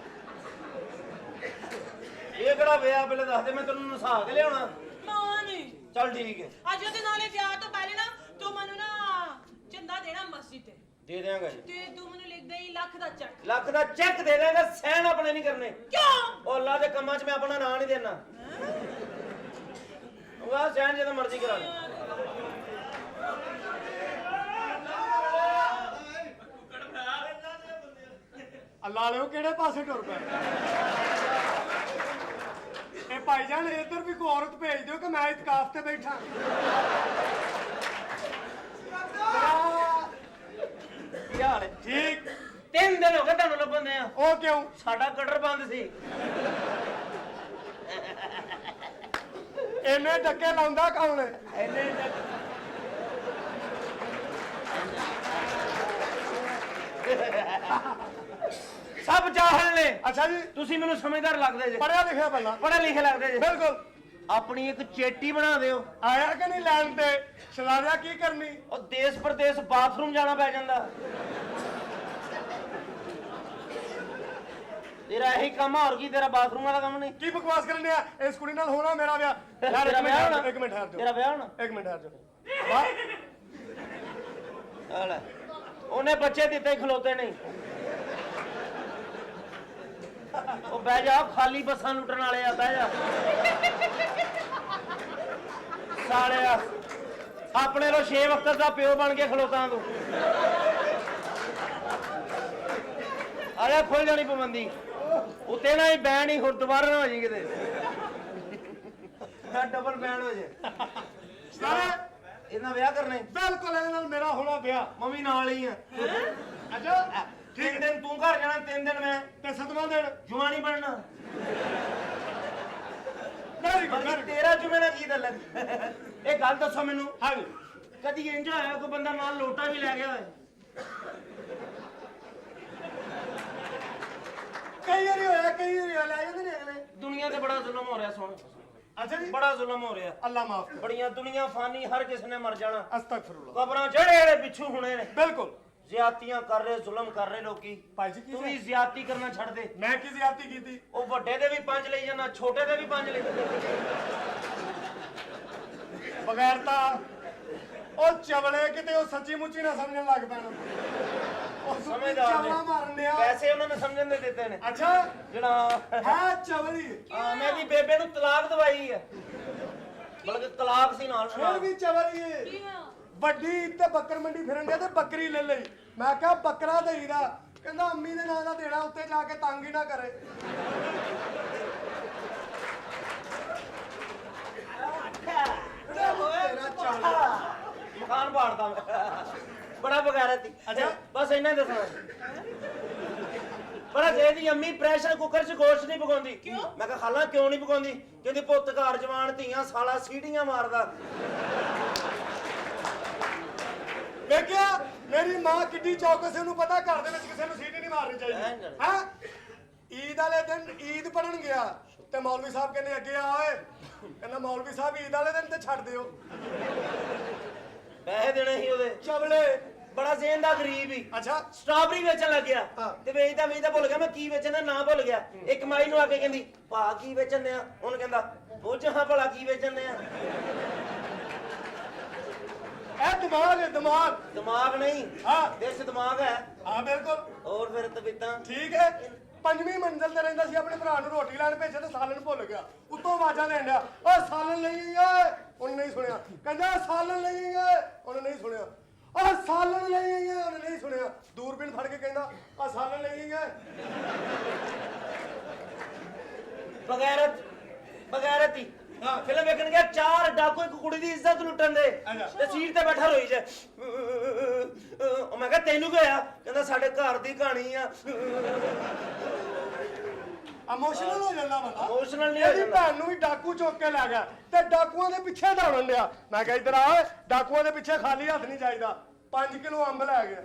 ਇਹ ਕਿਹੜਾ ਵਿਆਹ ਪਹਿਲੇ ਦੱਸ ਦੇ ਮੈਂ ਤੈਨੂੰ ਨਸਾ ਕੇ ਲਿਆਉਣਾ मानी ਚੱਲ ਠੀਕ ਹੈ आज ਉਹਦੇ ਨਾਲੇ ਵਿਆਹ ਤੋਂ ਪਹਿਲੇ ਨਾ ਤੂੰ ਮੈਨੂੰ ਨਾ ਚੰਦਾ ਦੇਣਾ ਮਸਜਿਦ ਤੇ ਦੇ ਦਿਆਂਗਾ ਜੀ ਤੇ ਤੂੰ ਮੈਨੂੰ ਲਿਖ ਦੇਈ ਲੱਖ ਦਾ ਚੈੱਕ ਲੱਖ ਦਾ ਚੈੱਕ ਦੇ ਦਾਂਗਾ ਸੈਨ ਆਪਣੇ ਨਹੀਂ ਕਰਨੇ ਕਿਉਂ ਉਹ ਅੱਲਾ ਦੇ ਕੰਮਾਂ 'ਚ ਮੈਂ ਆਪਣਾ ਨਾਂ ਨਹੀਂ ਦੇਣਾ ਉਹ ਆ ਸੈਨ ਜਦੋਂ ਮਰਜ਼ੀ ਕਰਾ ਲੈ ਅੱਲਾ ਵਾਲਿਓ ਕਿਹੜੇ ਪਾਸੇ ਟੁਰ ਪਏ ਇਹ ਭਾਈਜਾਨ ਇੱਧਰ ਵੀ ਕੋਈ ਔਰਤ ਭੇਜ ਦਿਓ ਕਿ ਮੈਂ ਇਤਕਾਫ ਤੇ ਬੈਠਾ ਕੀ ਹਾਲ ਹੈ ਠੀਕ 3 ਦਿਨ ਹੋ ਗਏ ਤੁਹਾਨੂੰ ਲੱਭਣ ਆ ਉਹ ਕਿਉਂ ਸਾਡਾ ਕਟਰ ਬੰਦ ਸੀ ਇਹਨੇ ਡੱਕੇ ਲਾਉਂਦਾ ਕੌਣ ਹੈ ਸਭ ਜਾਹਲ ਨੇ ਅੱਛਾ ਜੀ ਤੁਸੀਂ ਮੈਨੂੰ ਸਮਝਦਾਰ ਲੱਗਦੇ ਜੇ ਪੜਿਆ ਲਿਖਿਆ ਬੰਦਾ ਪੜ੍ਹੇ ਲਿਖੇ ਲੱਗਦੇ ਜੇ ਬਿਲਕੁਲ ਆਪਣੀ ਇੱਕ ਚੇਟੀ ਬਣਾ ਦਿਓ ਆਇਆ ਕਿ ਨਹੀਂ ਲੈਣ ਤੇ ਸ਼ਰਾਰਿਆ ਕੀ ਕਰਨੀ ਉਹ ਦੇਸ਼ ਪ੍ਰਦੇਸ਼ ਬਾਥਰੂਮ ਜਾਣਾ ਪੈ ਜਾਂਦਾ ਤੇਰਾ ਇਹੀ ਕੰਮ ਆ, ਹੋਰ ਕੀ ਤੇਰਾ ਬਾਥਰੂਮ ਵਾਲਾ ਕੰਮ ਨਹੀਂ ਕੀ ਬਕਵਾਸ ਕਰਨੇ ਆ ਇਸ ਕੁੜੀ ਨਾਲ ਹੋਣਾ ਮੇਰਾ ਵਿਆਹ ਤੇਰਾ ਯਾਰ ਵਿਆਹ ਹੋਣਾ? ਇੱਕ ਮਿੰਟ ਠਹਿਰ ਤੇਰਾ ਜਾਓ ਵਿਆਹ ਹੋਣਾ ਇੱਕ ਮਿੰਟ ਠਹਿਰ ਜਾਓ ਵਾਹ ਆ ਲੈ ਉਹਨੇ ਬੱਚੇ ਦਿੱਤੇ ਖਲੋਤੇ ਨਹੀਂ ਉਹ ਬਹਿ ਜਾ ਖਾਲੀ ਬੱਸਾਂ ਲੁੱਟਣ ਵਾਲੇ ਆ ਬਹਿ ਜਾ ਸਾਲਿਆ ਆਪਣੇ ਲੋ 6 ਵਕਤ ਦਾ ਪਿਓ ਬਣ ਕੇ ਖਲੋਤਾ ਤੂੰ ਆਇਆ ਖੁੱਲ ਜਾਣੀ ਪਾਬੰਦੀ ਉੱਤੇ ਨਾ ਹੀ ਬੈਨ ਹੀ ਹੋਰ ਦੁਬਾਰਾ ਨਾ ਹੋ ਜੀ ਕਿਤੇ ਡਬਲ ਬੈਨ ਹੋ ਜੇ ਸਾਰੇ ਇਹਨਾਂ ਵਿਆਹ ਕਰਨਾ ਈ। ਬਿਲਕੁਲ ਇਹਦੇ ਨਾਲ ਮੇਰਾ ਹੋਣਾ ਵਿਆਹ ਮੰਮੀ ਨਾਲ ਹੀ ਆ ਅੱਛਾ 3 ਦਿਨ ਤੂੰ ਘਰ ਜਾਣਾ 3 ਦਿਨ ਮੈਂ ਤੇ 7ਵਾਂ ਦਿਨ ਜਵਾਨੀ ਬਣਨਾ ਵੈਰੀ ਗੁੱਡ ਬਾਕੀ ਤੇਰਾ ਜੁਮੇ ਨਾਲ ਕੀ ਗੱਲ ਹੈ ਇਹ ਗੱਲ ਦੱਸੋ ਮੈਨੂੰ ਹਾਂਜੀ ਕਦੀ ਇੰਜ ਹੋਇਆ ਕੋਈ ਬੰਦਾ ਨਾਲ ਲੋਟਾ ਵੀ ਲੈ ਗਿਆ ਹੋਏ ਕਈ ਵਾਰੀ ਹੋਇਆ ਕਈ ਵਾਰੀ ਹੋਇਆ, ਲੈ ਜਾਂਦੇ ਨੇ ਅਗਲੇ ਦੁਨੀਆ ਤੇ ਬੜਾ ਜ਼ੁਲਮ ਹੋ ਰਿਹਾ ਸੋਹਣਾ ਅੱਛਾ ਜੀ ਬੜਾ ਜ਼ੁਲਮ ਹੋ ਰਿਹਾ ਅੱਲਾ ਮਾਫ ਕਰ ਬੜੀਆਂ ਦੁਨੀਆ ਫਾਨੀ ਹਰ ਕਿਸ ਨੇ ਮਰ ਜਾਣਾ ਅਸਤਗਫਿਰullah ਕਬਰਾਂ ਜਿਹੜੇ ਜਿਹੜੇ ਪਿੱਛੂ ਹੋਣੇ ਨੇ ਬਿਲਕੁਲ ਜ਼ਿਆਦਤੀਆਂ ਕਰ ਰਹੇ ਜ਼ੁਲਮ ਕਰ ਰਹੇ ਲੋਕੀ ਭਾਈ ਜੀ ਕੀ ਤੂੰ ਵੀ ਜ਼ਿਆਦਤੀ ਕਰਨਾ ਛੱਡ ਦੇ ਮੈਂ ਕੀ ਜ਼ਿਆਦਤੀ ਕੀਤੀ ਉਹ ਵੱਡੇ ਦੇ ਵੀ 5 ਲਈ ਜਾਣਾ ਛੋਟੇ ਦੇ ਵੀ 5 ਲਈ ਬਗੈਰ ਤਾਂ ਉਹ ਚਵਲੇ ਕਿਤੇ ਉਹ ਸੱਚੀ ਮੁੱਚੀ ਨਾ ਸਮਝਣ ਲੱਗ ਪੈਣ ਉਹ ਸਮਝਦਾਰ ਚਵਲਾ ਮਾਰਨ ਨੇ ਡਿਆ ਪੈਸੇ ਉਹਨਾਂ ਨੇ ਸਮਝਣ ਦੇ ਦਿੱਤੇ ਨੇ ਅੱਛਾ ਜਿਹੜਾ ਹੈ ਚਵਲੀ ਮੈਂ ਵੀ ਬੇਬੇ ਨੂੰ ਤਲਾਕ ਦਵਾਈ ਹੈ ਬਲਕਿ ਤਲਾਕ ਸੀ ਨਾਲ ਫਿਰ ਵੀ ਚਵਲੀ ਏ ਵੱਡੀ ਤੇ ਬੱਕਰ ਮੰਡੀ ਫਿਰਨ ਡਿਆ ਤੇ ਬੱਕਰੀ ਲੈ ਲਈ ਮੈਂ ਕਿਹਾ ਬੱਕਰਾ ਦੇਈਦਾ ਕਹਿੰਦਾ ਅੰਮੀ ਦੇ ਨਾਂ ਦਾ ਦੇਣਾ ਉੱਤੇ ਜਾ ਕੇ ਤੰਗ ਹੀ ਨਾ ਕਰੇ ਮਕਾਨ ਬਾੜਦਾ ਮੈਂ ਬੜਾ ਬਗੈਰਤ ਸੀ ਅੱਛਾ। ਬਸ ਇੰਨਾ ਹੀ ਦੱਸਣਾ ਬੜਾ ਜੇ ਦੀ ਅੰਮੀ ਪ੍ਰੈਸ਼ਰ ਕੁੱਕਰ 'ਚ ਗੋਸ਼ਤ ਨਹੀਂ ਪਕਾਉਂਦੀ ਮੈਂ ਕਿਹਾ ਖਾਲਾ ਕਿਉਂ ਨਹੀਂ ਪਕਾਉਂਦੀ ਕਹਿੰਦੀ ਪੁੱਤ ਘਰ ਜਵਾਨ ਧੀਆਂ ਸਾਲਾ ਸੀਟੀਆਂ ਮਾਰਦਾ ਵੇਖਿਆ ਮੇਰੀ ਮਾਂ ਕਿੱਡੀ ਚੌਕਸ ਹੈ ਉਹਨੂੰ ਪਤਾ ਘਰ ਦੇ ਵਿੱਚ ਕਿਸੇ ਨੂੰ ਸੀਟੀ ਨਹੀਂ ਮਾਰਨੀ ਚਾਹੀਦੀ ਹਾਂ ਈਦ ਵਾਲੇ ਦਿਨ ਈਦ ਪੜਨ ਗਿਆ ਤੇ ਮੌਲਵੀ ਸਾਹਿਬ ਕਹਿੰਦੇ ਅੱਗੇ ਆ ਓਏ ਕਹਿੰਦਾ ਮੌਲਵੀ ਸਾਹਿਬ ਈਦ ਵਾਲੇ ਦਿਨ ਤੇ ਛੱਡ ਦਿਓ ਪੈਸੇ ਦੇਣੇ ਸੀ ਉਹਦੇ ਚਵਲੇ ਬੜਾ ਜ਼ੇਨ ਦਾ ਗਰੀਬ ਹੀ ਅੱਛਾ ਸਟ੍ਰਾਬਰੀ ਵੇਚਣ ਲੱਗਿਆ ਹਾਂ। ਤੇ ਵੇਚਦਾ ਭੁੱਲ ਗਿਆ ਮੈਂ ਕੀ ਵੇਚਣਾ ਨਾ ਭੁੱਲ ਗਿਆ ਇੱਕ ਮਾਈ ਨੂੰ ਆ ਕੇ ਕਹਿੰਦੀ ਭਾ ਕੀ ਵੇਚਣ ਆ ਉਹਨੂੰ ਕਹਿੰਦਾ ਬੁੱਝ ਹਾਂ ਭਲਾ ਕੀ ਵੇਚਣ ਆ ਇਹ ਦਿਮਾਗ ਹੈ ਦਿਮਾਗ ਦਿਮਾਗ ਨਹੀਂ ਹਾਂ ਦਿਲ 'ਚ ਦਿਮਾਗ ਹੈ ਹਾਂ ਬਿਲਕੁਲ ਹੋਰ ਫਿਰ ਤਬੀਤਾਂ ਠੀਕ ਹੈ 5ਵੀਂ ਮੰਜ਼ਿਲ ਤੇ ਰਹਿੰਦਾ ਸੀ ਆਪਣੇ ਭਰਾ ਨੂੰ ਰੋਟੀ ਲੈਣ ਭੇਜਿਆ ਤੇ ਸਾਲਨ ਭੁੱਲ ਗਿਆ ਉੱਤੋਂ ਆਵਾਜ਼ਾਂ ਦੇਣ ਡਿਆ ਓਏ ਸਾਲਨ ਲਈ ਓਏ ਉਹਨੇ ਨਹੀਂ ਸੁਣਿਆ ਕਹਿੰਦਾ ਸਾਲਨ ਲਈ ਓਏ ਉਹਨੇ ਨਹੀਂ ਸੁਣਿਆ ਓਏ ਸਾਲਨ ਲਈ ਓਏ ਉਹਨੇ ਨਹੀਂ ਸੁਣਿਆ ਦੂਰਬੀਨ ਫੜ ਕੇ ਕਹਿੰਦਾ ਆ ਸਾਲਨ ਲਈ ਓਏ ਬਗੈਰਤ ਹੀ ਫਿਲਮ ਵੇਖਣ ਗਿਆ 4 ਡਾਕੂ ਇੱਕ ਕੁੜੀ ਦੀ ਇੱਜ਼ਤ ਲੁੱਟਣ ਦੇ ਤੇ ਸੀਟ ਤੇ ਬੈਠਾ ਰੋਈ ਜੇ ਉਹ ਮੈਂ ਕਿਹਾ ਤੈਨੂੰ ਕੀ ਹੋਇਆ ਕਹਿੰਦਾ ਸਾਡੇ ਘਰ ਦੀ ਕਹਾਣੀ ਆ ਇਮੋਸ਼ਨਲ ਹੋ ਜਾਂਦਾ ਬੰਦਾ। Emotional ਨਹੀਂ ਹੋ ਇਹਦੀ ਜਾਂਦਾ। ਭੈਣ ਨੂੰ ਵੀ ਡਾਕੂ ਚੁੱਕ ਕੇ ਲੈ ਗਿਆ ਤੇ ਡਾਕੂਆਂ ਦੇ ਪਿੱਛੇ ਦੌੜਨ ਡਿਆ। ਮੈਂ ਕਿਹਾ ਇੱਧਰ ਆ, ਡਾਕੂਆਂ ਦੇ ਪਿੱਛੇ ਖਾਲੀ ਹੱਥ ਨਹੀਂ ਜਾਈਦਾ। 5 ਕਿਲੋ ਅੰਬ ਲੈ ਗਿਆ।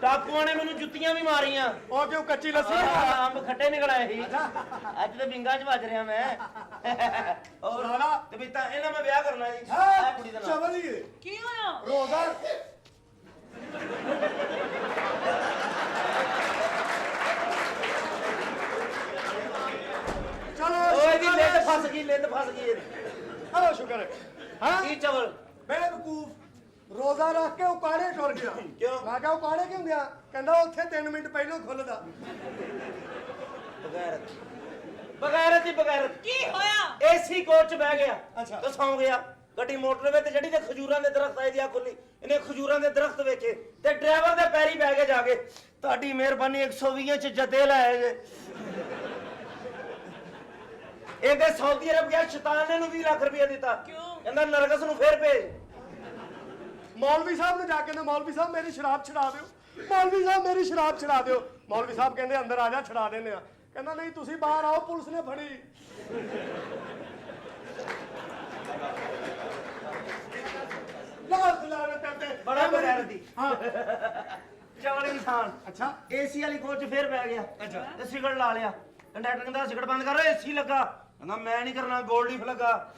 ਡਾਕੂਆਂ ਨੇ ਮੈਨੂੰ ਜੁੱਤੀਆਂ ਵੀ ਮਾਰੀਆਂ। ਉਹ ਕਿਉਂ ਕੱਚੀ ਲੱਸੀ ਅੰਬ ਖੱਟੇ ਨਿਕਲ ਆਏ ਸੀ। ਅੱਜ ਤੇ ਵਿੰਗਾ 'ਚ ਵੱਜ ਰਿਹਾ ਮੈਂ। ਔਰ ਸਾਲਾ। ਤੇ ਵੀ ਤਾਂ ਇਹਨਾਂ ਮੈਂ ਵਿਆਹ ਕਰਨਾ ਜੀ। ਹਾਂ ਇਹ ਕੁੜੀ ਦਾ ਨਾਮ। ਚਵਲੀਏ ਕੀ ਹੋਇਆ? ਰੋਜ਼ਾ ਚਲੋ ਓਏ ਦੀ ਸ਼ੁਕਰ ਹੈ। ਲਿੱਤ ਫਸ ਗਈ, ਲਿੱਤ ਫਸ ਗਈ ਇਹਦੀ। ਚਲੋ ਸ਼ੁਕਰ ਹੈ। ਹਾਂ ਕੀ ਚਵਲ? ਬੇਵਕੂਫ ਰੋਜ਼ਾ ਰੱਖ ਕੇ ਉਹ ਕਾੜੇ ਟੁਰ ਗਿਆ। ਕਿਉਂ? ਮੈਂ ਕਿਹਾ ਉਹ ਕਾੜੇ ਕਿਉਂ ਗਿਆ? ਕਹਿੰਦਾ ਉੱਥੇ 3 ਮਿੰਟ ਪਹਿਲਾਂ ਖੁੱਲਦਾ। ਬਗੈਰਤ ਬਗੈਰਤ ਹੀ ਬਗੈਰਤ। ਕੀ ਹੋਇਆ? ਏਸੀ ਕੋਚ 'ਚ ਬਹਿ ਗਿਆ ਅੱਛਾ। ਤੇ ਸੌਂ ਗਿਆ। ਗੱਡੀ ਮੋਟਰਵੇ ਤੇ ਜਿਹੜੀ ਤੇ ਖਜੂਰਾਂ ਦੇ ਦਰਖਤ ਆਏ ਦੀ ਆ ਖੁੱਲੀ। ਇਹਨੇ ਖਜੂਰਾਂ ਦੇ ਦਰਖਤ ਵੇਖੇ ਤੇ ਡਰਾਈਵਰ ਦੇ ਪੈਰੀ ਬਹਿ ਕੇ ਜਾ ਕੇ, ਤੁਹਾਡੀ ਮਿਹਰਬਾਨੀ 120 'ਚ ਜੱਦੇ ਲਾਏ ਜੇ। ਇਹਦੇ ਸਾਊਦੀ ਅਰਬ ਗਿਆ, ਸ਼ੈਤਾਨ ਨੇ ਨੂੰ 20 ਲੱਖ ਰੁਪਇਆ ਦਿੱਤਾ। ਕਿਉਂ? ਕਹਿੰਦਾ ਨਰਗਸ ਨੂੰ ਫੇਰ ਭੇਜ। ਮੌਲਵੀ ਸਾਹਿਬ ਨੂੰ ਜਾ ਕੇ ਨਾ, ਮੌਲਵੀ ਸਾਹਿਬ ਮੇਰੀ ਸ਼ਰਾਬ ਛੁਡਾ ਦਿਓ। ਮੌਲਵੀ ਸਾਹਿਬ ਮੇਰੀ ਸ਼ਰਾਬ ਛੁਡਾ ਦਿਓ। ਮੌਲਵੀ ਸਾਹਿਬ ਕਹਿੰਦੇ ਅੰਦਰ ਆ ਜਾ, ਛੁਡਾ ਦਿੰਦੇ ਆ। ਕਹਿੰਦਾ ਨਹੀਂ ਤੁਸੀਂ ਬਾਹਰ ਆਓ, ਪੁਲਿਸ ਨੇ ਫੜੀ। ਲਾਲ ਖਿਲਾਰੇ ਤੇ ਬੜਾ ਬਗੈਰਤ ਦੀ। ਹਾਂ ਚਵਲ ਇਨਸਾਨ। ਅੱਛਾ ਏਸੀ ਵਾਲੀ ਕੋਚ 'ਚ ਫੇਰ ਬਹਿ ਗਿਆ। ਅੱਛਾ। ਤੇ ਸਿਗਰਟ ਲਾ ਲਿਆ। ਕੰਡਕਟਰ ਕਹਿੰਦਾ ਸਿਗਰਟ ਬੰਦ ਕਰ, ਏਸੀ ਲੱਗਾ। ਕਹਿੰਦਾ ਮੈਂ ਨਹੀਂ ਕਰਨਾ, ਗੋਲਡ ਲੀਫ ਲੱਗਾ।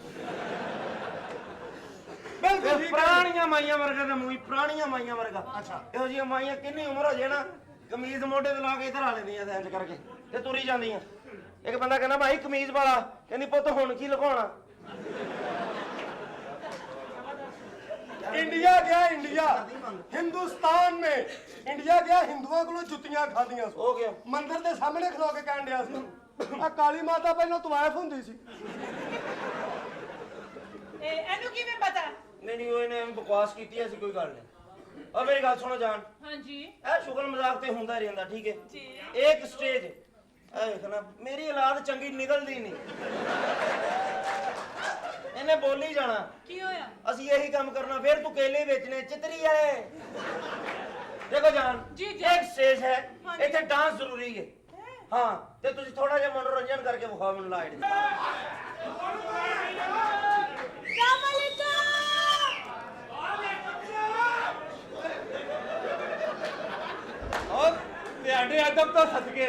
ਬਿਲਕੁਲ ਫਿਰ ਠੀਕ ਹੈ। ਪੁਰਾਣੀਆਂ ਮਾਈਆਂ ਵਰਗਾ ਦਾ ਮੂੰਹ, ਪੁਰਾਣੀਆਂ ਮਾਈਆਂ ਵਰਗਾ। ਅੱਛਾ। ਇਹੋ ਜਿਹੀਆਂ ਮਾਈਆਂ ਕਿੰਨੀ ਉਮਰ ਹੋ ਜੇ ਨਾ, ਕਮੀਜ਼ ਮੋਢੇ ਤੇ ਲਾ ਕੇ ਇੱਧਰ ਆ ਲੈਂਦੀਆਂ ਸੈਂਜ ਕਰਕੇ ਤੇ ਤੁਰੀ ਜਾਂਦੀਆਂ। ਇੱਕ ਬੰਦਾ ਕਹਿੰਦਾ ਭਾਈ ਕਮੀਜ਼ ਵਾਲਾ, ਕਹਿੰਦੀ ਪੁੱਤ ਹੁਣ ਕੀ ਲਗਾਉਣਾ? इंडिया गया इंडिया हिंदुस्तान में इंडिया गया हिंदुओं को जुत्तियां खादियां हो गया। मंदिर के सामने खलो के कहन दिया सी आ काली माता पहले तवायफ हुंदी सी। ਇਹਨੂੰ ਕਿਵੇਂ ਪਤਾ? ਨਹੀਂ ਨਹੀਂ ਉਹ ਇਹਨੇ ਬਕਵਾਸ ਕੀਤੀ, ਐਸੀ ਕੋਈ ਗੱਲ ਨਹੀਂ। ਔਰ ਮੇਰੀ ਗੱਲ ਸੁਣੋ ਜਾਨ, ਹਾਂਜੀ ਇਹ ਸ਼ੁਗਲ ਮਜ਼ਾਕ ਤੇ ਹੁੰਦਾ ਹੀ ਰਹਿੰਦਾ, ਠੀਕ ਹੈ? ਜੀ। ਇੱਕ ਸਟੇਜ ਇਹ ਵੇਖਣਾ, ਮੇਰੀ ਔਲਾਦ ਚੰਗੀ ਨਿਕਲਦੀ ਨਹੀਂ। ਇਹਨੇ ਬੋਲੀ ਜਾਣਾ, ਕੀ ਹੋਇਆ? ਅਸੀਂ ਇਹੀ ਕੰਮ ਕਰਨਾ, ਫਿਰ ਤੂੰ ਕੇਲੇ ਵੇਚਣੇ, ਚਿਤਰੀ ਵਾਲੇ। ਦੇਖੋ ਜਾਨ, ਜੀ, ਜੀ। ਇੱਕ ਸਟੇਜ ਹੈ, ਹਾਂਜੀ। ਇੱਥੇ ਡਾਂਸ ਜ਼ਰੂਰੀ ਹੈ। ਹਾਂ ਤੇ ਤੁਸੀਂ ਥੋੜਾ ਜਿਹਾ ਮਨੋਰੰਜਨ ਕਰਕੇ ਵਿਖਾਓ ਮੈਨੂੰ ਲਾਈਟ। और ਤੁਹਾਡੇ ਅਦਬ ਤੋਂ ਸਦਕੇ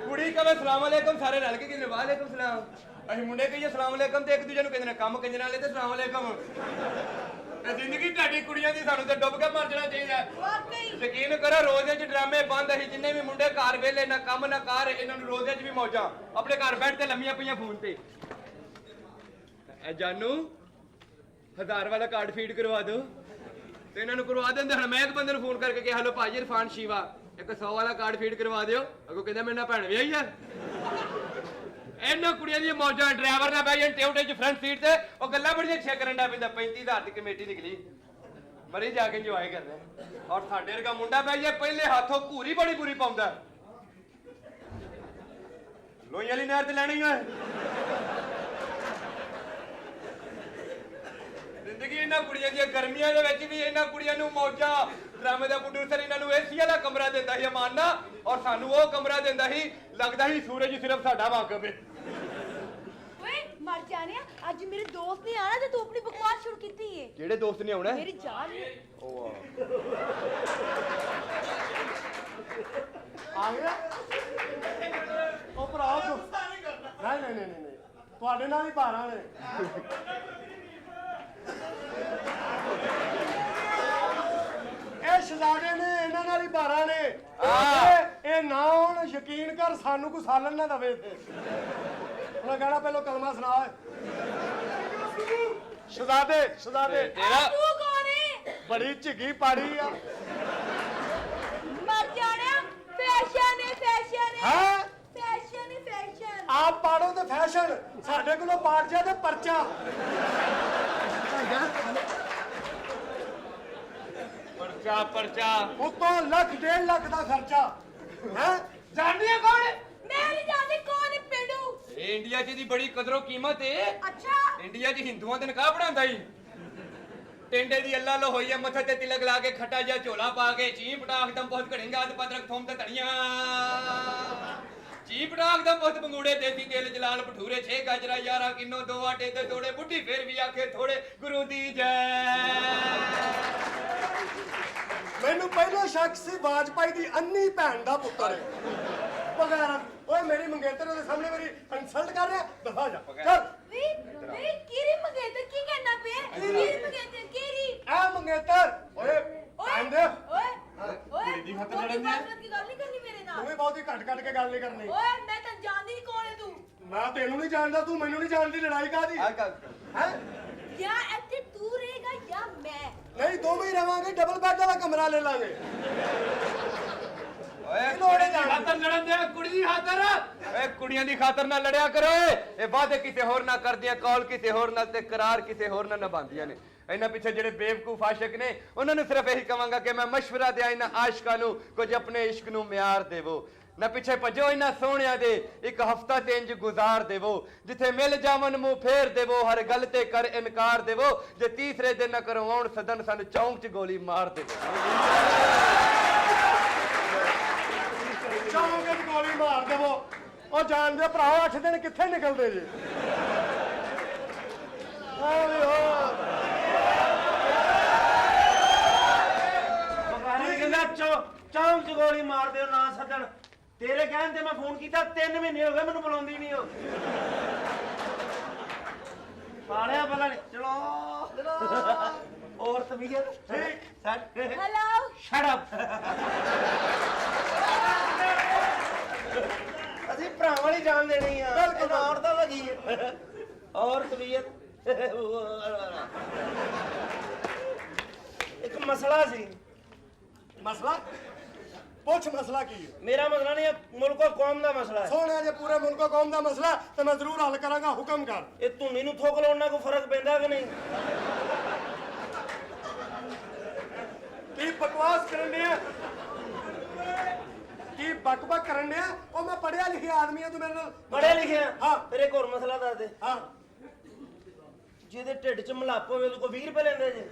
ਕੁੜੀ ਕਵੇ ਸਲਾਮ ਅਲੈਕਮ, ਸਾਰੇ ਰਲ ਕੇ ਕਹਿੰਦੇ ਵਾਲੇਕਮ ਸਲਾਮ। ਅਸੀਂ ਮੁੰਡੇ ਕਹੀਏ ਸਲਾਮ ਅਲੈਕਮ ਤੇ ਇੱਕ ਦੂਜੇ ਨੂੰ ਕਹਿੰਦੇ ਨੇ ਕੰਮ ਕੰਜਣ ਵਾਲੇ ਤੇ ਸਲਾਮ ਅਲੈਕਮ। ਤੇ ਜ਼ਿੰਦਗੀ ਤੁਹਾਡੀ ਕੁੜੀਆਂ ਦੀ ਸਾਨੂੰ ਤੇ ਡੁੱਬ ਕੇ ਮਰ ਜਾਣਾ ਚਾਹੀਦਾ। ਵਾਕਈ ਯਕੀਨ ਕਰੋ ਰੋਜ਼ੇ 'ਚ ਡਰਾਮੇ ਬੰਦ। ਅਸੀਂ ਜਿੰਨੇ ਵੀ ਮੁੰਡੇ ਘਰ ਵੇਲੇ ਨਾ ਕੰਮ ਨਾ ਕਾਰ, ਇਹਨਾਂ ਨੂੰ ਰੋਜ਼ੇ 'ਚ ਵੀ ਮੌਜਾਂ। ਆਪਣੇ ਘਰ ਬੈਠ ਕੇ ਲੰਮੀਆਂ ਪਈਆਂ ਫੋਨ ਤੇ। ਇਹ ਜਾਨੂ 1000 ਵਾਲਾ ਕਾਰਡ ਫੀਡ ਕਰਵਾ ਦਿਓ ਤੇ ਇਹਨਾਂ ਨੂੰ ਕਰਵਾ ਦਿੰਦੇ। ਹੁਣ ਮੈਂ ਇੱਕ ਬੰਦੇ ਨੂੰ ਫੋਨ ਕਰਕੇ ਕਿਹਾ ਹਲੋ ਭਾਜੀ ਇਰਫਾਨ ਸ਼ੀਵਾ ਇੱਕ 100 ਵਾਲਾ ਕਾਰਡ ਫੀਡ ਕਰਵਾ ਦਿਓ। ਅੱਗੋਂ ਕਹਿੰਦਾ ਮੇਰੇ ਨਾਲ ਭੈਣ ਵੀ ਆਈ ਆ। ਇਹਨਾਂ ਕੁੜੀਆਂ ਦੀਆਂ ਮੌਜਾਂ। ਡਰਾਈਵਰ ਨਾਲ ਬਹਿ ਜਾਣ ਟੇਉਟੇ 'ਚ ਫਰੰਟ ਸੀਟ ਤੇ, ਉਹ ਗੱਲਾਂ ਬੜੀਆਂ ਅੱਛੀਆਂ ਕਰਨ ਦਾ ਪੈਂਦਾ। 35000 ਦੀ ਕਮੇਟੀ ਨਿਕਲੀ, ਮਰੀ ਜਾ ਕੇ ਇੰਜੋਏ ਕਰਦੇ। ਔਰ ਸਾਡੇ ਵਰਗਾ ਮੁੰਡਾ ਬਹਿ ਜਾਏ ਪਹਿਲੇ ਹੱਥੋਂ ਘੂਰੀ ਬੜੀ ਬੁਰੀ ਪਾਉਂਦਾ। ਲੋਈ ਵਾਲੀ ਨਹਿਰ ਤੇ ਲੈਣੀ ਓਏ। ਜ਼ਿੰਦਗੀ ਇਹਨਾਂ ਕੁੜੀਆਂ ਦੀਆਂ ਗਰਮੀਆਂ ਦੇ ਵਿੱਚ ਵੀ ਇਹਨਾਂ ਕੁੜੀਆਂ ਨੂੰ ਮੌਜਾਂ। ਡਰਾਮੇ ਦਾ ਪ੍ਰੋਡਿਊਸਰ ਇਹਨਾਂ ਨੂੰ ਏਸੀ ਵਾਲਾ ਕਮਰਾ ਦਿੰਦਾ ਸੀ ਅਮਾਨਾ, ਔਰ ਸਾਨੂੰ ਉਹ ਕਮਰਾ ਦਿੰਦਾ ਸੀ ਲੱਗਦਾ ਸੀ ਸੂਰਜ ਸਿਰਫ ਸਾਡਾ ਵਾਕਫ ਹੈ। ਓਏ ਮਰ ਜਾਣਿਆ, ਅੱਜ ਮੇਰੇ ਦੋਸਤ ਨੇ ਆਣਾ ਤੇ ਤੂੰ ਆਪਣੀ ਬਕਵਾਸ ਸ਼ੁਰੂ ਕੀਤੀ ਏ। ਕਿਹੜੇ ਦੋਸਤ ਨੇ ਆਉਣਾ? ਮੇਰੀ ਜਾਨ ਏ। ਆ ਗਿਆ ਉਹ ਭਰਾ ਤੂੰ ਨਹੀਂ ਨਹੀਂ ਨਹੀਂ ਨਹੀਂ ਤੁਹਾਡੇ ਨਾਲ ਹੀ ਭਾਰਾਂ ਨੇ। ਇਹ ਸ਼ਹਜ਼ਾਦੇ ਨੇ, ਇਹਨਾਂ ਨਾਲ ਹੀ ਭਾਰਾਂ ਨੇ। ਇਹ ਨਾ ਹੁਣ ਯਕੀਨ ਕਰ ਸਾਨੂੰ ਕੋਈ ਸਾਲਨ ਨਾ ਦਵੇ ਇੱਥੇ। ਉਹਨਾਂ ਕਹਿਣਾ ਪਹਿਲਾਂ ਕਲਮਾ ਸੁਣਾ। ਸ਼ਹਜ਼ਾਦੇ ਸ਼ਹਜ਼ਾਦੇ ਤੇਰਾ ਤੂੰ ਕੌਣ ਏ? ਬੜੀ ਝਿੱਗੀ ਪਾੜੀ ਆ। ਮਰ ਜਾਣਿਆ, ਫੈਸ਼ਨ ਏ ਫੈਸ਼ਨ ਏ। ਹੈ ਫੈਸ਼ਨ ਏ ਫੈਸ਼ਨ। ਆਪ ਪਾੜੋ ਤੇ ਫੈਸ਼ਨ, ਸਾਡੇ ਕੋਲੋਂ ਪਾੜ ਜਾ ਤੇ ਪਰਚਾ। ਪਰਚਾ ਪਰਚਾ ਉਤੋਂ ਲੱਖ 1.5 ਲੱਖ ਦਾ ਖਰਚਾ ਹੈ। ਜਾਣਦੀ ਹੈ ਕੌਣ? ਮੈਂ ਨਹੀਂ ਜਾਣਦੀ ਕੌਣ ਏ ਪਿੰਡੂ। ਇਹ ਇੰਡੀਆ 'ਚ ਦੀ ਬੜੀ ਕਦਰੋ ਕੀਮਤ ਏ। ਅੱਛਾ ਇੰਡੀਆ 'ਚ ਹਿੰਦੂਆਂ ਦੇ ਨਿਕਾਹ ਪੜਾਉਂਦਾ ਹੀ। ਟਿੰਡੇ ਦੀ ਅੱਲਾ ਲੋ ਹੋਈ ਆ ਮੱਥੇ ਤੇ ਤਿਲਕ ਲਾ ਕੇ ਖੱਟਾ ਜਿਹਾ ਝੋਲਾ ਪਾ ਕੇ ਚੀਂ ਪਟਾਖ ਦਮ ਬਹੁਤ ਘੜੇਗਾ ਤੇ ਪਦਰਕ ਥੋਮ ਤੇ ਧਣੀਆਂ ਚੀਂ ਪਟਾਖ ਦਮ ਬਹੁਤ ਬੰਗੂੜੇ ਦੇਸੀ ਤੇਲ ਜਲਾਲ ਭਟੂਰੇ 6 ਗਾਜਰਾ 11 ਕਿੰਨੋ 2 ਆਟੇ ਤੇ ਦੋੜੇ ਬੁੱਢੀ ਫੇਰ ਵੀ ਆਖੇ ਥੋੜੇ ਗੁਰੂ ਦੀ ਜੈ ਮੈਨੂੰ ਪਹਿਲਾਂ ਸ਼ੱਕ ਸੀ ਵਾਜਪਾਈ ਦੀ ਅੰਨੀ ਭੈਣ ਦਾ ਪੁੱਤਰ ਹੈ ਵਗੈਰਾ ਓਏ ਮੇਰੀ ਮੰਗੇਤਰ ਉਹਦੇ ਸਾਹਮਣੇ ਮੇਰੀ ਇਨਸਲਟ ਕਰ ਰਿਹਾ ਦਫਾ ਜਾ ਚੱਲ ਵੇ ਕਿਹੜੀ ਮੰਗੇਤਰ ਕੀ ਕਹਿਣਾ ਪਿਆ ਕਿਹੜੀ ਮੰਗੇਤਰ ਕਿਹੜੀ ਆ ਮੰਗੇਤਰ ਓਏ ਆਂਦੇ ਓਏ ਦੀ ਖਾਤਰ ਕੋਈ ਲੜਨ ਦੀ ਬਾਤ ਦੀ ਗੱਲ ਨਹੀਂ ਕਰਨੀ ਮੇਰੇ ਨਾਲ ਤੂੰ ਵੀ ਬਹੁਤੀ ਘੱਟ ਘੱਟ ਕੇ ਗੱਲ ਨਹੀਂ ਕਰਨੀ ਓਏ ਮੈਂ ਤਾਂ ਜਾਣਦੀ ਨਹੀਂ ਕੌਣ ਹੈ ਤੂੰ ਮੈਂ ਤੈਨੂੰ ਨਹੀਂ ਜਾਣਦਾ ਤੂੰ ਮੈਨੂੰ ਨਹੀਂ ਜਾਣਦੀ ਲੜਾਈ ਕਾਦੀ ਹੈ ਜਾਂ ਇੱਥੇ ਤੂੰ ਰਹੇਗਾ ਜਾਂ ਮੈਂ ਨਹੀਂ ਦੋਵੇਂ ਹੀ ਰਵਾਂਗੇ ਡਬਲ ਬੈੱਡ ਵਾਲਾ ਕਮਰਾ ਲੈ ਲਾਂਗੇ ਓਏ ਕੁੜੀ ਦੀ ਖਾਤਰ ਲੜਨ ਦੇ ਕੁੜੀ ਦੀ ਖਾਤਰ ਓਏ ਕੁੜੀਆਂ ਦੀ ਖਾਤਰ ਨਾ ਲੜਿਆ ਕਰੋ ਇਹ ਵਾਅਦੇ ਕਿਸੇ ਹੋਰ ਨਾਲ ਕਰਦੀਆਂ ਕੌਲ ਕਿਸੇ ਹੋਰ ਨਾਲ ਤੇ ਕਰਾਰ ਕਿਸੇ ਹੋਰ ਨਾਲ ਨਿਭਾਉਂਦੀਆਂ ਨੇ ਇਹਨਾਂ ਪਿੱਛੇ ਜਿਹੜੇ ਬੇਵਕੂਫ ਆਸ਼ਿਕ ਨੇ ਉਹਨਾਂ ਨੂੰ ਸਿਰਫ ਇਹੀ ਕਹਾਂਗਾ ਕਿ ਮੈਂ ਮਸ਼ਵਰਾ ਦਿਆਂ ਇਹਨਾਂ ਆਸ਼ਿਕਾਂ ਨੂੰ ਕੁਝ ਆਪਣੇ ਇਸ਼ਕ ਨੂੰ ਮਿਆਰ ਦੇਵੋ ਨਾ ਪਿੱਛੇ ਭਜੋ ਇਹਨਾਂ ਸੋਹਣਿਆਂ ਦੇ ਇੱਕ ਹਫਤਾ ਤੇ ਇੰਜ ਗੁਜ਼ਾਰ ਦੇਵੋ ਜਿੱਥੇ ਮਿਲ ਜਾਵਨ ਮੂੰਹ ਫੇਰ ਦੇਵੋ ਹਰ ਗੱਲ ਤੇ ਕਰ ਇਨਕਾਰ ਦੇਵੋ ਜੇ ਤੀਸਰੇ ਦਿਨ ਨਾ ਕਰਵਾਉਣ ਸਦਨ ਸਾਨੂੰ ਚੌਂਕ 'ਚ ਗੋਲੀ ਮਾਰ ਦੇਵੋ ਚੌਂਕ 'ਚ ਗੋਲੀ ਮਾਰ ਦੇਵੋ ਉਹ ਜਾਣਦੇ ਭਰਾਓ 8 ਦਿਨ ਕਿੱਥੇ ਨਿਕਲਦੇ ਜੇ ਕਹਿੰਦਾ ਚੌਂਕ ਚ ਗੋਲੀ ਮਾਰ ਦਿਓ ਨਾ ਸੱਦਣ ਤੇਰੇ ਕਹਿਣ ਤੇ ਮੈਂ ਫੋਨ ਕੀਤਾ 3 ਮਹੀਨੇ ਹੋ ਗਏ ਮੈਨੂੰ ਬੁਲਾਉਂਦੀ ਨਹੀਂ ਉਹ ਸਾਲਿਆ ਪਤਾ ਨਹੀਂ ਚਲੋ ਔਰ ਤਬੀਅਤ ਠੀਕ ਸੈਟ ਹੈਲੋ ਸ਼ਟ ਅਪ ਅਸੀਂ ਭਰਾਵਾਂ ਵਾਲੀ ਜਾਨ ਦੇਣੀ ਆ ਇਹ ਔਰਤਾਂ ਲੱਗੀ ਹੈ ਔਰ ਤਬੀਅਤ ਇੱਕ ਮਸਲਾ ਸੀ ਮਸਲਾ ਪੁੱਛ ਮਸਲਾ ਕੀ ਹੈ ਮੇਰਾ ਮਸਲਾ ਨਹੀਂ ਮੁਲਕ ਕੌਮ ਦਾ ਮਸਲਾ ਹੈ ਸੋਹਣਾ ਜੇ ਪੂਰੇ ਮੁਲਕ ਕੌਮ ਦਾ ਮਸਲਾ ਤੇ ਮੈਂ ਜ਼ਰੂਰ ਹੱਲ ਕਰਾਂਗਾ ਹੁਕਮ ਕਰ ਇਹ ਧੁੰਨੀ ਨੂੰ ਥੋਕ ਲਾਉਣ ਨਾਲ ਕੋਈ ਫਰਕ ਪੈਂਦਾ ਕਿ ਨਹੀਂ ਕੀ ਬਕਵਾਸ ਕਰਨ ਡਿਆ ਕੀ ਬਕਬਕ ਕਰਨ ਡਿਆ ਉਹ ਮੈਂ ਪੜਿਆ ਲਿਖਿਆ ਆਦਮੀ ਆ ਤੂੰ ਮੇਰੇ ਨਾਲ ਪੜ੍ਹਿਆ ਲਿਖਿਆ ਹਾਂ। ਫਿਰ ਇੱਕ ਹੋਰ ਮਸਲਾ ਦੱਸ ਦੇ ਹਾਂ ਜਿਹਦੇ ਢਿੱਡ 'ਚ ਮਲਾਪ ਹੋਵੇ ਉਹਦੇ ਕੋਲ 20 ਰੁਪਏ ਲੈਂਦੇ ਜੇ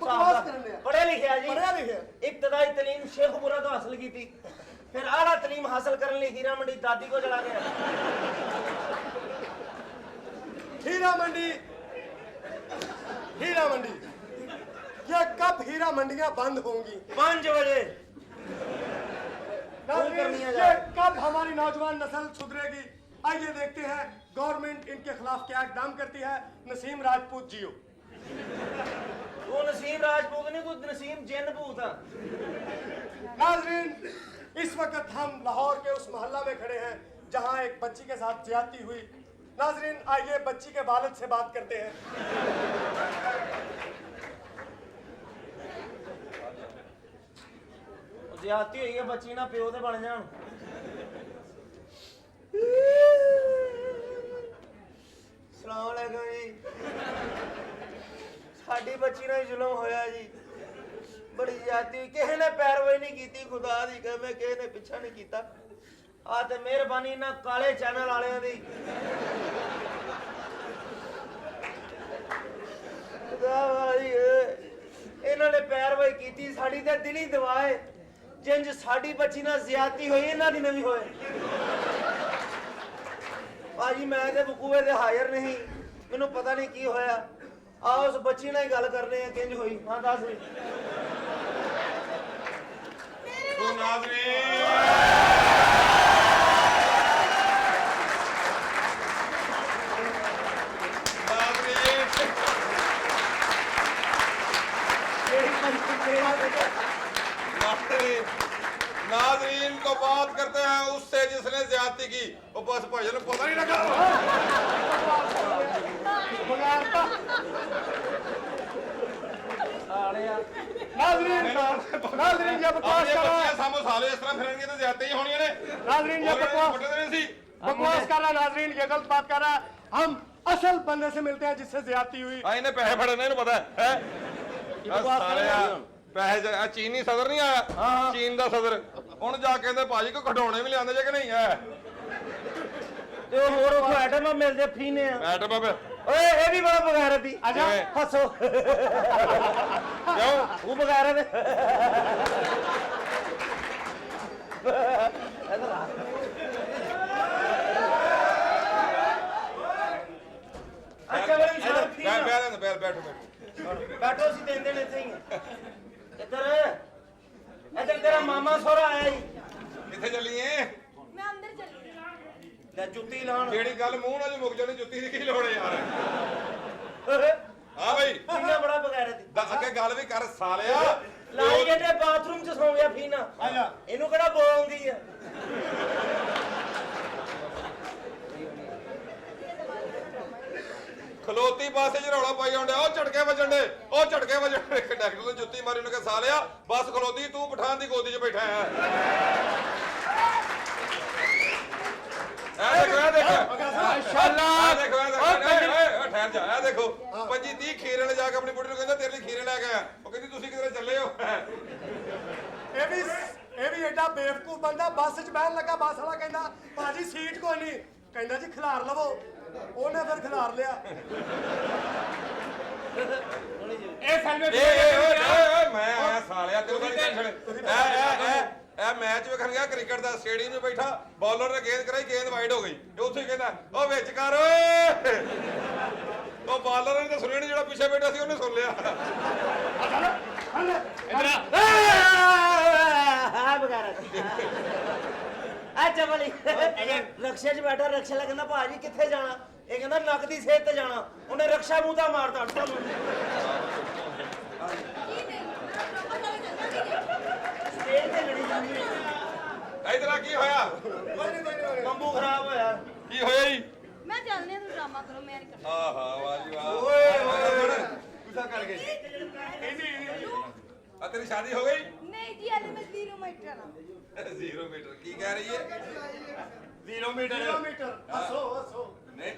ਬਕਵਾਸ ਕਰਨ ਡਿਆ ਪੜ੍ਹਿਆ ਲਿਖਿਆ ਜੀ ਪੜਿਆ ਲਿਖਿਆ ਇਬਤਦਾਈ ਤਾਲੀਮ ਸ਼ੇਖਪੁਰਾ ਤੋਂ ਹਾਸਲ ਕੀਤੀ ਫਿਰ ਆਲਾ ਤਾਲੀਮ ਹਾਸਲ ਕਰਨ ਲਈ ਹੀਰਾ ਮੰਡੀ ਦਾਦੀ ਕੋ ਚਲਾ ਗਿਆ हीरा मंडी ये कब हीरा मंडियां बंद होंगी 5 बजे नाज़रीन, ये कब हमारी नौजवान नस्ल सुधरेगी आइए देखते हैं गवर्नमेंट इनके खिलाफ क्या इकदाम करती है। नसीम राजपूत जियो वो नसीम राजपूत नहीं तू नसीम जिन भूत आ नाज़रीन, इस वक्त हम लाहौर के उस मोहल्ला में खड़े हैं जहां एक बच्ची के साथ ज्यादती हुई। नाज़रीन, आइए बच्ची के वालिद से बात करते हैं। ज्यादती हुई है बच्ची ना प्यो ते बन जान सलाम अलैकुम जी साडी बच्ची नाल जुल्म होया जी बड़ी ज्यादती हुई किसी ने पैरवाई नहीं की खुदा दी कह मैं किसी ने पिछा नहीं किया आ ते मेहरबानी ना काले चैनल वालियां दी खुदा वाली इन्हां ने पैरवाई की साडी ते दिली दवाए जिंज साडी बच्ची नाल ज्यादती होई इन्हां दी नवी होए भाजी मैं ते बकूए ते हाजिर नहीं मैनू पता नहीं की होया आ उस बच्ची नाल गल करने आ किंज होई हां दस मेरे नाज़रीन को बात करते हैं उससे जिसने ज्यादती की वो बस भजन पता नहीं लगा नाज़रीन, ये बकवास कर रहा है। सामो साले इस तरह फिरेंगे तो ज्यादती ही होनी है नाज़रीन, ये बकवास कर रहा है। नाज़रीन, ये गलत बात कर रहा है। हम असल बंदे से मिलते हैं जिससे ज्यादती हुई। इन्हें पैसे फड़ने इन्हें पता है पैसे चीनी सदर नहीं आया चीन का सदर ਹੁਣ ਜਾ ਕੇ ਕਹਿੰਦੇ ਭਾਜੀ ਕੋ ਖਡਾਉਣੇ ਵੀ ਲਿਆਂਦੇ ਜੇ ਕਿ ਨਹੀਂ ਹੈ ਤੇ ਉਹ ਹੋਰ ਉੱਥੋਂ ਆਈਟਮਾਂ ਮਿਲਦੇ ਫੀਨੇ ਆ ਮੈਡਮ ਬਾਬੇ ਓਏ ਇਹ ਵੀ ਬੜਾ ਬਗੈਰਤ ਦੀ ਆਜਾ। ਹੱਸੋ ਕਿਉਂ ਉਹ ਬਗੈਰਤ ਅੱਛਾ ਬੜੀ ਸ਼ਾਨ ਫੀਨ ਬੈਠੋ ਬੈਠੋ ਸੀ ਦਿਨ ਦਿਨ ਇੱਥੇ ਹੀ ਇੱਧਰ ਇੱਧਰ ਤੇਰਾ ਮਾਮਾ ਸੋਹਰਾ ਆਇਆ ਜੀ ਕਿੱਥੇ ਚੱਲੀਏ ਮੈਂ ਅੰਦਰ ਚੱਲੀ ਲੈ ਜੁੱਤੀ ਲਾਉਣ ਜਿਹੜੀ ਗੱਲ ਮੂੰਹ ਨਾਲ ਮੁੱਕ ਜਾਣੀ ਜੁੱਤੀ ਦੀ ਕੀ ਲੋੜ ਹੈ ਯਾਰ ਹਾਂ ਬਈ ਫੀਨਾ ਬੜਾ ਬਗੈਰਤ ਦੀ ਦੱਸ ਕੇ ਗੱਲ ਵੀ ਕਰ ਸਾਲਿਆ ਲਾਈ ਇਹਨੇ ਬਾਥਰੂਮ ਚ ਸੌਂ ਗਿਆ ਫੀਨਾ ਇਹਨੂੰ ਕਿਹੜਾ ਬੋਲਦੀ ਆ ਖਲੋਤੀ ਪਾਸੇ ਚ ਰੌਲਾ ਪਾਈ ਆਉਂਦੇ ਉਹ ਝਟਕੇ ਵੱਜਣ ਦੇ ਉਹ ਝਟਕੇ ਵੱਜਣ ਦੇ ਡਾਕਟਰ ਨੇ ਜੁੱਤੀ ਮਾਰੀ ਉਹਨੇ ਕਿਹਾ ਸਾਲਿਆ ਬਸ ਖਲੋਤੀ ਤੂੰ ਪਠਾਨ ਦੀ ਗੋਦੀ 'ਚ ਬੈਠਾ ਹੈ ਇਹ ਦੇਖੋ ਮਾਸ਼ਾਅੱਲਾ ਦੇਖੋ ਠਹਿਰ ਜਾ ਇਹ ਦੇਖੋ 25-30 ਖੀਰੇ ਲੈ ਜਾ ਕੇ ਆਪਣੀ ਬੁੱਢੀ ਨੂੰ ਕਹਿੰਦਾ ਤੇਰੇ ਲਈ ਖੀਰੇ ਲੈ ਕੇ ਆਇਆ ਉਹ ਕਹਿੰਦੀ ਤੁਸੀਂ ਕਿਧਰੇ ਚੱਲੇ ਹੋ ਇਹ ਵੀ ਐਡਾ ਬੇਵਕੂਫ ਬੰਦਾ ਬੱਸ 'ਚ ਬਹਿਣ ਲੱਗਾ ਬੱਸ ਵਾਲਾ ਕਹਿੰਦਾ ਭਾਜੀ ਸੀਟ ਕੋਈ ਨਹੀਂ ਕਹਿੰਦਾ ਜੀ ਖਿਲਾਰ ਲਵੋ ਉਹਨੇ ਫਿਰ ਖਿਲਾਰ ਲਿਆ ਇਹ ਸਲਮੇ ਓਏ ਮੈਂ ਆਇਆ ਸਾਲਿਆ ਤੈਨੂੰ ਕੋਈ ਟੈਨਸ਼ਨ ਇਹ ਮੈਚ ਵੇਖਣ ਗਿਆ ਕ੍ਰਿਕਟ ਦਾ ਸਟੇਡੀਅਮ 'ਚ ਬੈਠਾ ਬੌਲਰ ਨੇ ਗੇਂਦ ਕਰਾਈ ਗੇਂਦ ਵਾਈਡ ਹੋ ਗਈ ਤੇ ਉੱਥੇ ਕਹਿੰਦਾ ਉਹ ਵਿੱਚ ਕਰ ਓਏ ਉਹ ਬਾਲਰ ਨੇ ਤਾਂ ਸੁਣਿਆ ਨਹੀਂ ਜਿਹੜਾ ਪਿੱਛੇ ਬੈਠਾ ਸੀ ਉਹਨੇ ਸੁਣ ਲਿਆ ਆ ਬਗੈਰਤ ਅੱਛਾ ਬਲੀ ਰਕਸ਼ੇ 'ਚ ਬੈਠਾ ਰਕਸ਼ਾ ਵਾਲਾ ਕਹਿੰਦਾ ਭਾਜੀ ਕਿੱਥੇ ਜਾਣਾ ਇਹ ਕਹਿੰਦਾ ਨਕਦੀ ਸਿਹਤ ਤੇ ਜਾਣਾ ਉਹਨੇ ਰਕਸ਼ਾ ਮੂੰਹ ਦਾ ਮਾਰਤਾ ਅੱਟਾ ਸਟੇਜ ਤੇ ਲੜੀ ਜਾਂਦੀ ਇਧਰ ਆ ਕੀ ਹੋਇਆ ਕੰਬੂ ਖਰਾਬ ਹੋਇਆ ਕੀ ਹੋਇਆ ਜੀ ਮੈਂ ਚੱਲਨੇ ਤੂੰ ਡਰਾਮਾ ਕਰੋ ਮੈਂ ਨਹੀਂ ਕਰਨਾ ਆਹਾ ਵਾਹ ਜੀ ਵਾਹ ਓਏ ਗੁੱਸਾ ਕਰ ਗਈ ਆ ਤੇਰੀ ਸ਼ਾਦੀ ਹੋ ਗਈ ਨਹੀਂ ਜੀ ਅਲੇ ਮੈਂ 0 ਮੀਟਰ ਆ 0 ਮੀਟਰ ਕੀ ਕਹਿ ਰਹੀ ਹੈ 0 ਮੀਟਰ ਕਿਲੋਮੀਟਰ ਹੱਸੋ ਨਹੀਂ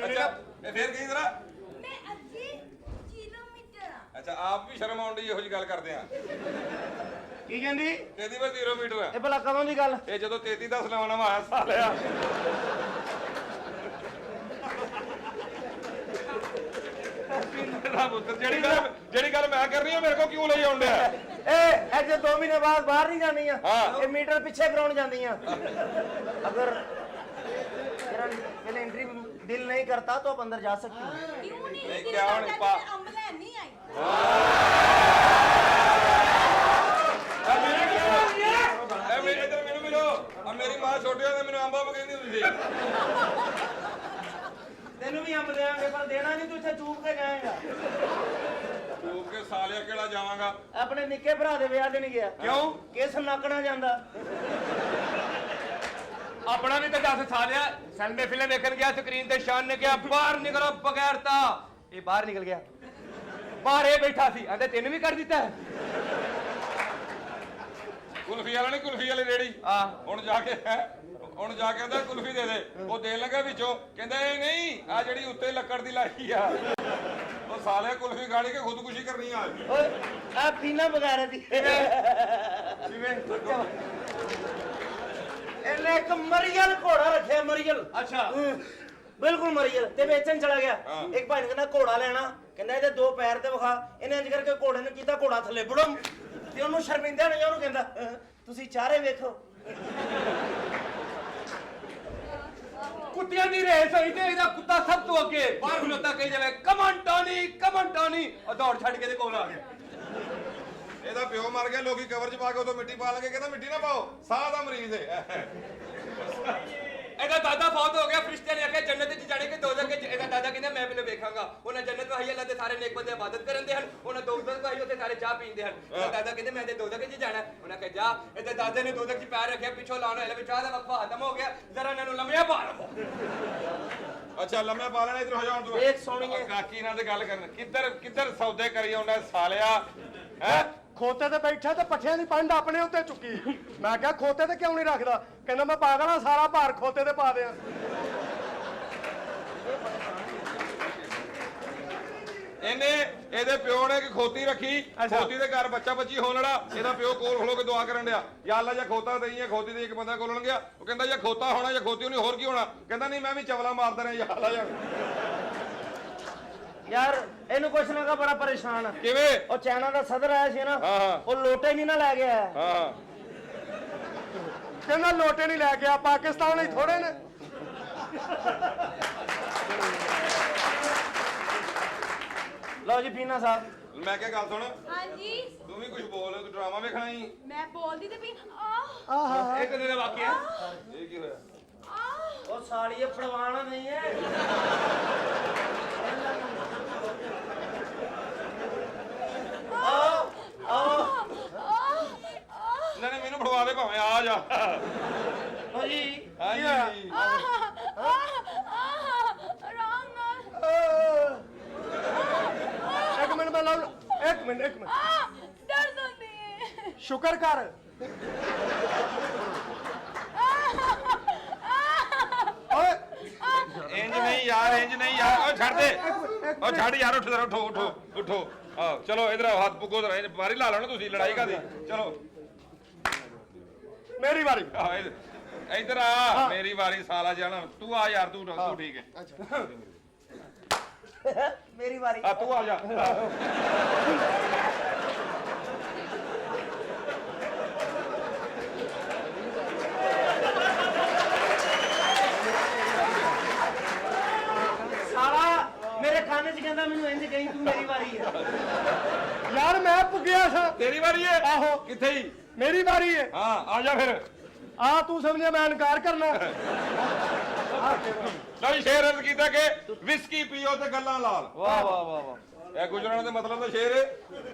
ਅੱਛਾ ਇਹ ਫੇਰ ਕਹੀ ਜ਼ਰਾ ਮੈਂ ਅੱਜੀ 0 ਮੀਟਰ ਆ ਅੱਛਾ ਆਪ ਵੀ ਸ਼ਰਮ ਆਉਂਦੀ ਇਹੋ ਜੀ ਗੱਲ ਕਰਦੇ ਆ ਕੀ ਕਹਿੰਦੀ ਤੇਦੀ ਬਸ 0 ਮੀਟਰ ਆ ਇਹ ਭਲਾ ਕਦੋਂ ਦੀ ਗੱਲ ਇਹ ਜਦੋਂ 33 ਦਾ ਸਲਾਮਾ ਆਇਆ ਸਾਲਿਆ ਜਿਹੜੀ ਗੱਲ ਮੈਂ ਕਰ ਰਹੀ ਹਾਂ ਮੇਰੇ ਕੋਲ ਕਿਉਂ ਲਈ ਆਉਂਦੇ ਆ ਇਹ ਜੇ 2 ਮਹੀਨੇ ਬਾਅਦ ਬਾਹਰ ਨਹੀਂ ਜਾਂਦੀਆਂ हाँ। ਇਹ ਮੀਟਰ ਪਿੱਛੇ ਕਰਾਉਣ ਜਾਂਦੀਆਂ अगर तेरा पहले एंट्री दिल नहीं करता तो आप अंदर जा सकती हो क्यों नहीं नहीं, इसकी क्या बात नहीं है, पा- मैं अम्बला नहीं आई ਇੱਧਰ ਮੈਨੂੰ ਮਿਲੋ ਆ ਮੇਰੀ ਮਾਂ ਛੋਟੀ ਹੁੰਦੀ ਮੈਨੂੰ ਅੰਬਾ ਕਹਿੰਦੀ ਹੁੰਦੀ ਸੀ तेनू भी अंब देंगे पर देना नहीं तू इत्थे चूक के जाएगा ਤੂੰ ਕੇ ਸਾਲਿਆ ਕਿਹੜਾ ਜਾਵਾਂਗਾ अपने निक्के भरा दे विआह देने गया क्यों? किस नाकना जांदा ਆਪਣਾ ਵੀ ਤਾਂ ਦੱਸ ਸਾਲਿਆ ਸਲਮੇ ਫਿਲਮ ਵੇਖਣ ਗਿਆ ਸਕਰੀਨ ਤੇ ਸ਼ਾਨ ਨੇ ਕਿਹਾ ਬਾਹਰ ਨਿਕਲੋ ਬਗੈਰਤਾ ਇਹ ਬਾਹਰ ਨਿਕਲ ਗਿਆ ਬਾਹਰ ਇਹ ਬੈਠਾ ਸੀ ਆਂਦੇ ਤੈਨੂੰ ਵੀ ਕਰ ਦਿੱਤਾ ਕੁਲਫੀ ਵਾਲਾ ਨਹੀਂ ਕੁਲਫੀ ਵਾਲੀ ਰੇੜੀ ਹੁਣ ਜਾ ਕੇ ਕਹਿੰਦਾ ਕੁਲਫੀ ਦੇ ਦੇ ਉਹ ਦੇਣ ਲੱਗਾ ਵਿੱਚੋਂ ਕਹਿੰਦਾ ਇਹ ਨਹੀਂ ਆ ਜਿਹੜੀ ਉੱਤੇ ਲੱਕੜ ਦੀ ਲਾਈ ਆ ਉਹ ਸਾਲਿਆ ਕੁਲਫੀ ਖਾਣੀ ਕੇ ਖੁਦਕੁਸ਼ੀ ਕਰਨੀ ਆ ओए आप पीना बगैर दी ਇਹਨੇ ਇੱਕ ਮਰੀਅਲ ਘੋੜਾ ਰੱਖਿਆ ਮਰੀਅਲ ਅੱਛਾ ਬਿਲਕੁਲ ਮਰੀਅਲ ਤੇ ਵੇਚਣ ਚਲਾ ਗਿਆ ਹਾਂ। ਇੱਕ ਭਾਈ ਨੇ ਕਹਿੰਦਾ ਘੋੜਾ ਲੈਣਾ ਕਹਿੰਦਾ ਇਹਦੇ 2 ਪੈਰ ਤੇ ਵਿਖਾ ਇਹਨੇ ਇੰਜ ਕਰਕੇ ਘੋੜੇ ਨੂੰ ਕੀਤਾ ਘੋੜਾ ਥੱਲੇ ਬੁੜਮ ਤੇ ਉਹਨੂੰ ਸ਼ਰਮਿੰਦਾ ਨਹੀਂ ਉਹਨੂੰ ਕਹਿੰਦਾ ਤੁਸੀਂ ਚਾਰੇ ਵੇਖੋ ਕੁੱਤਿਆਂ ਦੀ ਰੇਸ ਹੋਈ ਤੇ ਇਹਦਾ ਕੁੱਤਾ ਸਭ ਤੋਂ ਅੱਗੇ ਬਾਹਰ ਖਲੋਤਾ ਕਹੀ ਜਾਵੇ ਕਮਨ ਟੋਨੀ ਉਹ ਦੌੜ ਛੱਡ ਕੇ ਦੇ ਕੋਲ ਆ ਗਿਆ ਇਹਦਾ ਪਿਓ ਮਰ ਗਿਆ ਲੋਕੀ ਕਵਰ 'ਚ ਪਾ ਕੇ ਉਦੋਂ ਮਿੱਟੀ ਪਾ ਲਗੇ ਕਹਿੰਦਾ ਮਿੱਟੀ ਨਾ ਪਾਓ ਸਾਹ ਦਾ ਮਰੀਜ਼ ਹੈ ਇਹਦਾ ਦਾਦਾ ਫੌਤ ਹੋ ਗਿਆ ਫਰਿਸ਼ਤੇ ਨੇ ਆਖਿਆ ਜੰਨਤ ਵਿੱਚ ਜਾਣੇ ਕਿ ਦੋਜ਼ਖ ਵਿੱਚ ਇਹਦਾ ਦਾਦਾ ਕਹਿੰਦਾ ਮੈਂ ਪਹਿਲੇ ਵੇਖਾਂਗਾ ਉਹਨਾਂ ਜੰਨਤ ਵਾਹੀ ਅੱਲਾਹ ਦੇ ਸਾਰੇ ਨੇਕ ਬੰਦੇ ਇਬਾਦਤ ਕਰਦੇ ਹਨ ਉਹਨਾਂ ਦੋਜ਼ਖ ਵਾਹੀ ਉੱਥੇ ਸਾਰੇ ਚਾਹ ਪੀਂਦੇ ਹਨ ਉਹਦਾ ਦਾਦਾ ਕਹਿੰਦੇ ਮੈਂ ਤੇ ਦੋਜ਼ਖ ਵਿੱਚ ਜਾਣਾ ਉਹਨਾਂ ਕਹੇ ਜਾ ਇਹਦੇ ਦਾਦੇ ਨੇ ਦੋਜ਼ਖ 'ਚ ਪੈਰ ਰੱਖਿਆ ਪਿੱਛੋਂ ਲਾਉਣ ਵਾਲੇ ਵਿੱਚ ਚਾਹ ਦਾ ਵਕਫਾ ਖਤਮ ਹੋ ਗਿਆ ਜ਼ਰਾ ਇਹਨਾਂ ਨੂੰ ਲੰਮਿਆ ਪਾ ਲਵੋ ਅੱਛਾ ਲੰਮੇ ਪਾ ਲੈਣਾ ਇਧਰ ਹੋ ਜਾਣ ਤੂੰ ਦੇਖ ਸੋਹਣੀਏ। ਕਾਕੀ ਨਾਲ ਤੇ ਗੱਲ ਕਰਨ ਕਿੱਧਰ ਸੌਦੇ ਕਰੀ ਆਉਂਦਾ ਸਾਲਿਆ ਹੈ ਖੋਤੇ ਤੇ ਬੈਠਾ ਤੇ ਪੱਠਿਆਂ ਦੀ ਪੰਡ ਆਪਣੇ ਉੱਤੇ ਚੁੱਕੀ ਮੈਂ ਕਿਹਾ ਖੋਤੇ ਤੇ ਕਿਉਂ ਨਹੀਂ ਰੱਖਦਾ ਕਹਿੰਦਾ ਮੈਂ ਪਾਗਲ ਆ ਸਾਰਾ ਭਾਰ ਖੋਤੇ ਤੇ ਪਾ ਦਿਆਂ ਇਹਨੇ ਇਹਦੇ ਪਿਓ ਨੇ ਇੱਕ ਖੋਤੀ ਰੱਖੀ, ਖੋਤੀ ਦੇ ਘਰ ਬੱਚਾ ਬੱਚੀ ਹੋਣ ਵਾਲਾ, ਇਹਦਾ ਪਿਓ ਕੋਲ ਖਲੋ ਕੇ ਦੁਆ ਕਰਨ ਡਿਆ, ਯਾ ਅੱਲਾ ਜਾਂ ਖੋਤਾ ਦੇਈਏ, ਖੋਤੀ ਦੇ ਇੱਕ ਬੰਦਾ ਕੋਲਣ ਗਿਆ, ਉਹ ਕਹਿੰਦਾ ਜਾਂ ਖੋਤਾ ਹੋਣਾ ਜਾਂ ਖੋਤੀ ਹੋਣੀ, ਹੋਰ ਕੀ ਹੋਣਾ, ਕਹਿੰਦਾ ਨਹੀਂ ਮੈਂ ਵੀ ਚਵਲਾ ਮਾਰਦਾ ਰਿਹਾ, ਯਾ ਅੱਲਾ ਜਾਂ ਯਾਰ ਇਹਨੂੰ ਕੁਛ ਨਾ ਕਾ ਬੜਾ ਪਰੇਸ਼ਾਨ ਆ। ਕਿਵੇਂ? ਉਹ ਚਾਈਨਾ ਦਾ ਸਦਰ ਆਇਆ ਸੀ ਨਾ, ਹਾਂ। ਉਹ ਲੋਟੇ ਨਹੀਂ ਨਾ ਲੈ ਗਿਆ। ਹਾਂ ਕਹਿੰਦਾ ਲੋਟੇ ਨਹੀਂ ਲੈ ਗਿਆ, ਪਾਕਿਸਤਾਨ ਲਈ ਥੋੜੇ ਨੇ। ਲਓ ਜੀ ਪੀਨਾ ਸਾਹਿਬ, ਮੈਂ ਕਿਹਾ ਗੱਲ ਸੁਣ, ਹਾਂਜੀ ਤੂੰ ਵੀ ਕੁਝ ਬੋਲ, ਤੂੰ ਡਰਾਮਾ ਵੇਖਣਾ ਹੀ। ਮੈਂ ਬੋਲਦੀ ਤੇ ਵੀ ਆਹਾ ਇੱਕ ਦਿਨ ਦਾ ਵਾਕਿਆ ਇਹ ਕੀ ਹੋਇਆ? ਉਹ ਸਾਲੀਏ ਫੜਵਾਣਾ ਨਹੀਂ ਹੈ। ਨਹੀਂ ਨਹੀਂ ਮੈਨੂੰ ਫੜਵਾ ਦੇ ਭਾਵੇਂ, ਆ ਜਾ। ਓ ਜੀ ਹਾਂਜੀ ਆਰਾਮ ਨਾਲ ਇੱਕ ਮਿੰਟ ਮੈਂ ਲਾਉਂ, ਇੱਕ ਮਿੰਟ ਦਰਦ ਹੁੰਦੀ ਹੈ ਸ਼ੁਕਰ ਕਰ। ਓਏ ਇੰਜ ਨਹੀਂ ਯਾਰ, ਇੰਜ ਨਹੀਂ ਯਾਰ, ਉਹ ਛੱਡ ਦੇ, ਉਹ ਛੱਡ ਯਾਰ, ਉੱਠ ਜਰਾ, ਉਠੋ ਉਠੋ ਉਠੋ। ਆਹ ਚਲੋ ਇਧਰ ਹੱਥ ਪੁੱਗੋ, ਜਰਾ ਬਾਰੀ ਲਾ ਲੈਣਾ ਤੁਸੀਂ, ਲੜਾਈ ਕਾਦੀ, ਚਲੋ ਮੇਰੀ ਵਾਰੀ। ਆਹ ਇਧਰ ਆ, ਮੇਰੀ ਵਾਰੀ ਸਾਲਾ ਜਾਣਾ, ਤੂੰ ਆ ਯਾਰ, ਤੂੰ ਠੀਕ ਹੈ, ਮੇਰੀ ਵਾਰੀ। ਆ ਤੂੰ ਆ ਜਾ। ਸਾਲਾ ਮੇਰੇ ਖਾਨੇ 'ਚ ਕਹਿੰਦਾ ਮੈਨੂੰ ਇੰਜ ਕਹੀਂ ਤੂੰ ਮੇਰੀ ਵਾਰੀ ਹੈ। ਯਾਰ ਮੈਂ ਪੁੱਗਿਆ ਸਾਂ। ਤੇਰੀ ਵਾਰੀ ਹੈ? ਆਹੋ ਕਿੱਥੇ ਹੀ? ਮੇਰੀ ਵਾਰੀ ਹੈ। ਹਾਂ ਆ ਜਾ ਫਿਰ। ਆ ਤੂੰ ਸਮਝਿਆ ਮੈਂ ਇਨਕਾਰ ਕਰਨਾ? ਨਹੀਂ, ਸ਼ੇਰ ਅਰਜ਼ ਕੀਤਾ ਕਿ ਵਿਸਕੀ ਪੀਓ ਤੇ ਗੱਲਾਂ ਲਾਲ। ਵਾਹ ਵਾਹ ਵਾਹ ਵਾਹ। ਇਹ ਗੁਜਰਨ ਦਾ ਮਤਲਬ ਦਾ ਸ਼ੇਰ ਹੈ।